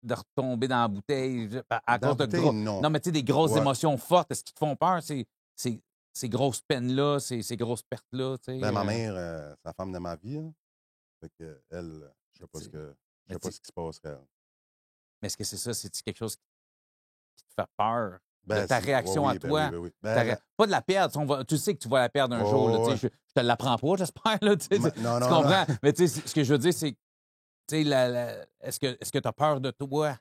A: de retomber dans la bouteille à
B: Dans la
A: cause de
B: bouteille,
A: gros.
B: non.
A: Non, mais tu sais, des grosses
B: Ouais.
A: émotions fortes, est-ce qu'ils te font peur, ces grosses peines-là, ces grosses pertes-là, tu sais?
B: Ben, ma mère, c'est la femme de ma vie, hein. Fait que elle, je sais pas
A: Tu sais,
B: je
A: mais
B: sais pas ce qui se passerait.
A: mais est-ce que c'est ça? C'est quelque chose qui te fait peur de
B: Ben,
A: ta
B: ouais,
A: réaction à
B: oui, ben oui,
A: toi?
B: ben oui. Ben,
A: Pas de la perdre. Tu sais que tu vas la perdre un jour. Là,
B: oh,
A: tu
B: ouais.
A: sais, je te l'apprends pas, j'espère. Là, tu sais,
B: Non,
A: tu
B: non, non.
A: comprends? Mais tu sais, ce que je veux dire, c'est, tu sais, est-ce que tu as peur de toi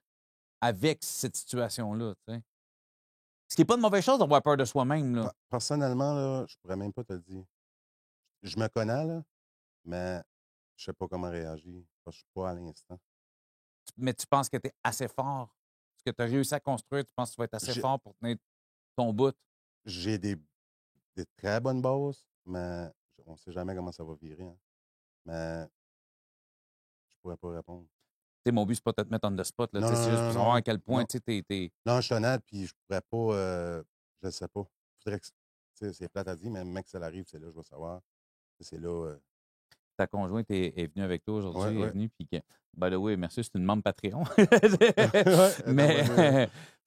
A: avec cette situation-là? Tu sais? Ce qui n'est pas une mauvaise chose d'avoir peur de soi-même. Là.
B: Personnellement, là, je pourrais même pas te le dire. Je me connais, là, mais je sais pas comment réagir. Parce que je suis pas à l'instant.
A: Mais tu penses que tu es assez fort. Ce que tu as réussi à construire, tu penses que tu vas être assez
B: J'ai
A: fort pour tenir ton bout.
B: j'ai des très bonnes bases, mais on sait jamais comment ça va virer, hein. Mais je pourrais pas répondre.
A: Tu sais, mon but, c'est pas de te mettre on the spot. Là,
B: Non,
A: tu sais,
B: non,
A: c'est juste pour
B: non, non,
A: savoir
B: non.
A: à quel point
B: Non,
A: tu sais,
B: non, je suis honnête, puis je pourrais pas, je sais pas. Faudrait que, tu sais, c'est plate à dire, mais mec, ça arrive, c'est là, je vais savoir. C'est là,
A: ta conjointe est venue avec toi
B: ouais,
A: aujourd'hui, est
B: ouais.
A: venue, puis que, by the way, merci, c'est une membre Patreon.
B: Ouais,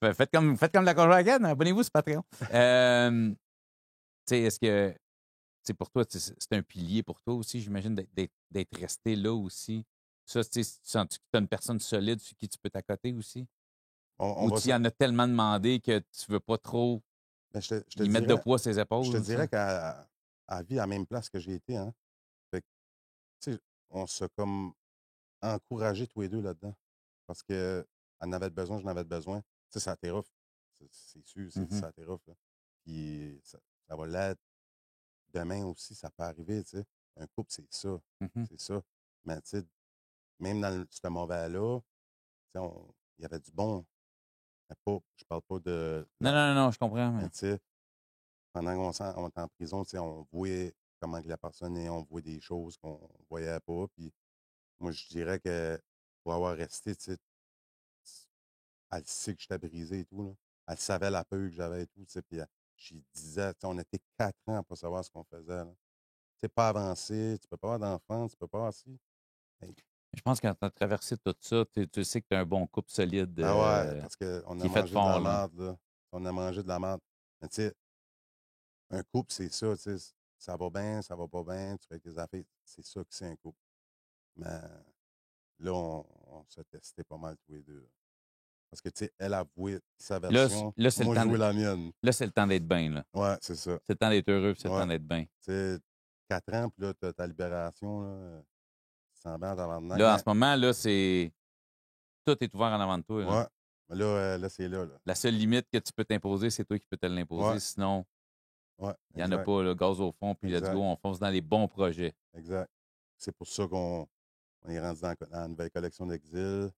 A: Mais faites comme la conjointe, abonnez-vous sur Patreon. Tu sais, est-ce que, tu sais, pour toi, c'est un pilier pour toi aussi, j'imagine, d'être resté là aussi. Ça, tu sais, tu sens que tu as une personne solide sur qui tu peux t'accoter aussi?
B: on
A: Ou
B: va
A: tu y en as tellement demandé que tu veux pas trop
B: mais
A: y mettre de poids sur ses
B: je te
A: épaules, tu sais?
B: dirais qu'à vie à la même place que j'ai été, hein. Fait que, tu sais, on s'est comme encouragés tous les 2 là-dedans. Parce qu'elle en avait besoin, j'en avais besoin. Tu sais, ça a été rough. C'est sûr,
A: Mhm,
B: ça a été rough, là. Puis ça va l'être demain aussi, ça peut arriver, tu sais. Un couple, c'est ça.
A: mhm.
B: C'est ça. Mais tu sais, même dans ce mauvais-là, tu sais, il y avait du bon. Mais pas, je parle pas de
A: Non,
B: la.
A: non, non, non, je comprends.
B: Mais tu sais, pendant on était en prison, tu sais, on voyait comment que la personne est, on voyait des choses qu'on voyait pas. Puis moi, je dirais que pour avoir resté, tu sais, elle sait que j'étais brisé et tout, là. Elle savait la peur que j'avais et tout, tu sais, puis j'y disais, tu sais, on était 4 ans pour savoir ce qu'on faisait, là. Tu sais, pas avancé, tu peux pas avoir d'enfant, tu peux pas avoir ci. Hey,
A: Je pense que quand tu as traversé tout ça, tu sais que tu as un bon couple solide
B: ben ouais, parce qu'on
A: qui
B: a
A: est fait
B: mangé de la
A: fort, là.
B: merde, là. On a mangé de la merde. Mais tu sais, un couple, c'est ça, tu sais, ça va bien, ça va pas bien, tu fais tes affaires, c'est ça que c'est un couple. Mais là, on s'est testé pas mal tous les deux, là. Parce que, tu sais, elle a avoué sa
A: Là,
B: version,
A: là c'est le
B: moi, je
A: temps
B: jouais la mienne.
A: là, c'est le temps d'être bien, là.
B: Ouais, c'est ça.
A: C'est le temps d'être heureux, puis c'est le
B: Ouais.
A: temps d'être bien.
B: Tu sais, 4 ans, puis là, tu as ta libération, là. Tu sens bien en tabarnak.
A: Là, en
B: Mais,
A: ce moment, là, c'est. Tout est ouvert en avant de toi, là.
B: ouais. Mais là, là c'est là, là.
A: La seule limite que tu peux t'imposer, c'est toi qui peux te l'imposer.
B: Ouais,
A: Sinon,
B: ouais,
A: il n'y en a
B: exact,
A: pas, le gaz au fond, puis let's go,
B: exact,
A: on fonce dans les bons projets.
B: exact. C'est pour ça qu'on est rendu dans la nouvelle collection d'Exil.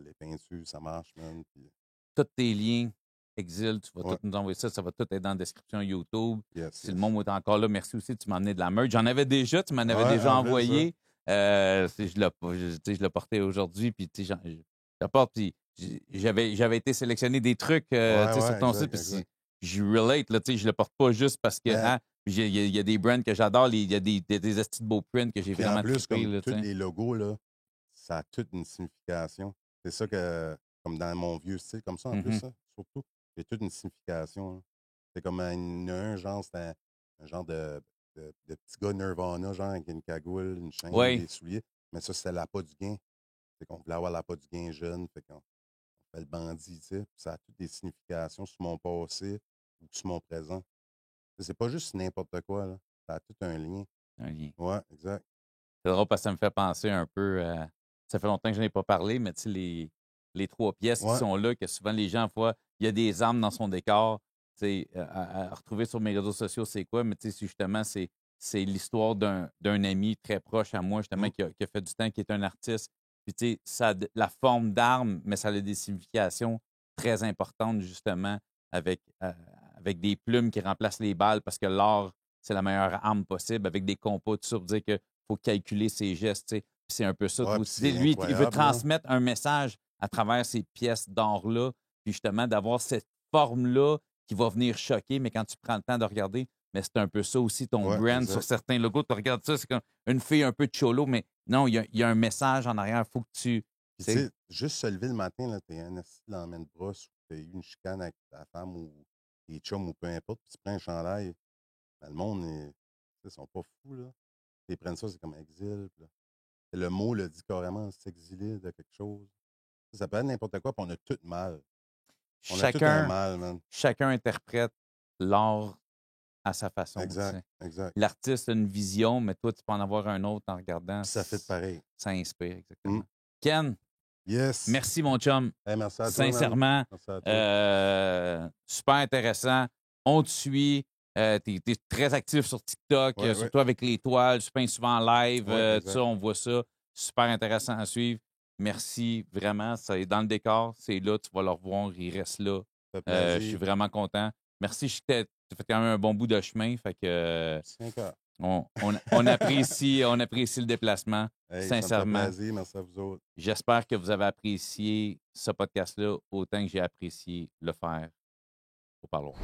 B: Les peintures, ça marche, man. Puis,
A: Tous tes liens, Exil, tu vas
B: ouais,
A: tout nous envoyer ça. Ça va tout être dans la description YouTube.
B: yes,
A: Si le
B: yes.
A: monde est encore là, merci aussi. Tu m'as amené de la merch. J'en avais déjà, tu m'en avais
B: Ouais,
A: déjà
B: en plus, ça.
A: envoyé. Je l'ai porté aujourd'hui, puis tu sais, je l'apporte, puis j'avais été sélectionner des trucs tu
B: Ouais,
A: sais, sur
B: ouais,
A: ton site,
B: exact,
A: puis
B: exact.
A: je relate, là, tu sais, je le porte pas juste parce que
B: Mais,
A: hein, il y a des brands que j'adore, il y a des estis de beaux prints que j'ai
B: puis en
A: vraiment
B: plus,
A: trippé,
B: comme
A: là, tu
B: tous
A: sais.
B: les logos, là, ça a toute une signification. C'est ça que, comme dans mon vieux style, comme ça, en plus,
A: Mhm.
B: ça, surtout, j'ai toute une signification, là. C'est comme un genre, c'était un genre de petit gars Nirvana, genre avec une cagoule, une chaîne,
A: Oui,
B: des souliers. Mais ça, c'était l'appât du gain. C'est qu'on voulait avoir l'appât du gain jeune. Fait qu'on fait le bandit, tu sais. Puis ça a toutes des significations sur mon passé ou sur mon présent. C'est pas juste n'importe quoi, là. Ça a tout un lien.
A: un lien.
B: Ouais, exact.
A: C'est drôle parce que ça me fait penser un peu ça fait longtemps que je n'en ai pas parlé, mais tu sais, les trois pièces qui
B: Ouais,
A: sont là, que souvent les gens voient, il y a des armes dans son décor. Tu sais, à retrouver sur mes réseaux sociaux, c'est quoi? Mais tu sais, justement, c'est l'histoire d'un ami très proche à moi, justement,
B: mm,
A: qui a fait du temps, qui est un artiste. Puis, tu sais, ça a la forme d'arme, mais ça a des significations très importantes, justement, avec des plumes qui remplacent les balles, parce que l'art, c'est la meilleure arme possible, avec des compas, tout ça, pour dire que faut calculer ses gestes. Tu sais. Puis c'est un peu ça.
B: ouais,
A: Toi
B: puis
A: aussi. Tu
B: c'est
A: sais, lui, il veut
B: incroyable, là.
A: transmettre un message à travers ces pièces d'or-là, puis justement d'avoir cette forme-là qui va venir choquer, mais quand tu prends le temps de regarder, mais c'est un peu ça aussi ton
B: Ouais,
A: brand sur
B: exact.
A: certains logos. Tu regardes ça, c'est comme une fille un peu de cholo, mais non, il y a un message en arrière. Il faut que tu. Tu
B: Puis, tu
A: sais,
B: sais, juste se lever le matin, là, t'es un assis dans la main de brosse, ou t'as eu une chicane avec ta femme ou tes chums ou peu importe, puis tu prends un chandail. Ben, le monde, ils sont pas fous, là. Ils prennent ça, c'est comme exil. Puis là. Et le mot le dit carrément, s'exiler de quelque chose. Ça peut être n'importe quoi, puis on a tout mal. On a tout un
A: chacun,
B: mal, man.
A: chacun interprète l'art à sa façon. Tu
B: Exact,
A: sais.
B: exact.
A: L'artiste a une vision, mais toi, tu peux en avoir un autre en regardant.
B: Puis ça fait pareil.
A: Ça inspire,
B: Mm.
A: exactement. Ken,
B: Yes.
A: merci, mon chum.
B: Hey, merci à toi, man.
A: Sincèrement,
B: Merci à toi.
A: super intéressant. On te suit. Tu es, très actif sur TikTok,
B: Ouais, ouais.
A: surtout avec les toiles. Tu peins souvent en live.
B: Ouais,
A: Tout
B: exact.
A: ça, on voit ça. Super intéressant à suivre. Merci, vraiment. Ça est dans le décor. C'est là, tu vas le revoir. Il reste là.
B: Ça fait
A: Je suis
B: plaisir.
A: vraiment content. Merci. Tu as fait quand même un bon bout de chemin. Fait que,
B: 5 heures.
A: on apprécie le déplacement,
B: Hey, ça me fait
A: sincèrement.
B: plaisir. Merci à vous autres.
A: J'espère que vous avez apprécié ce podcast-là autant que j'ai apprécié le faire au parloir.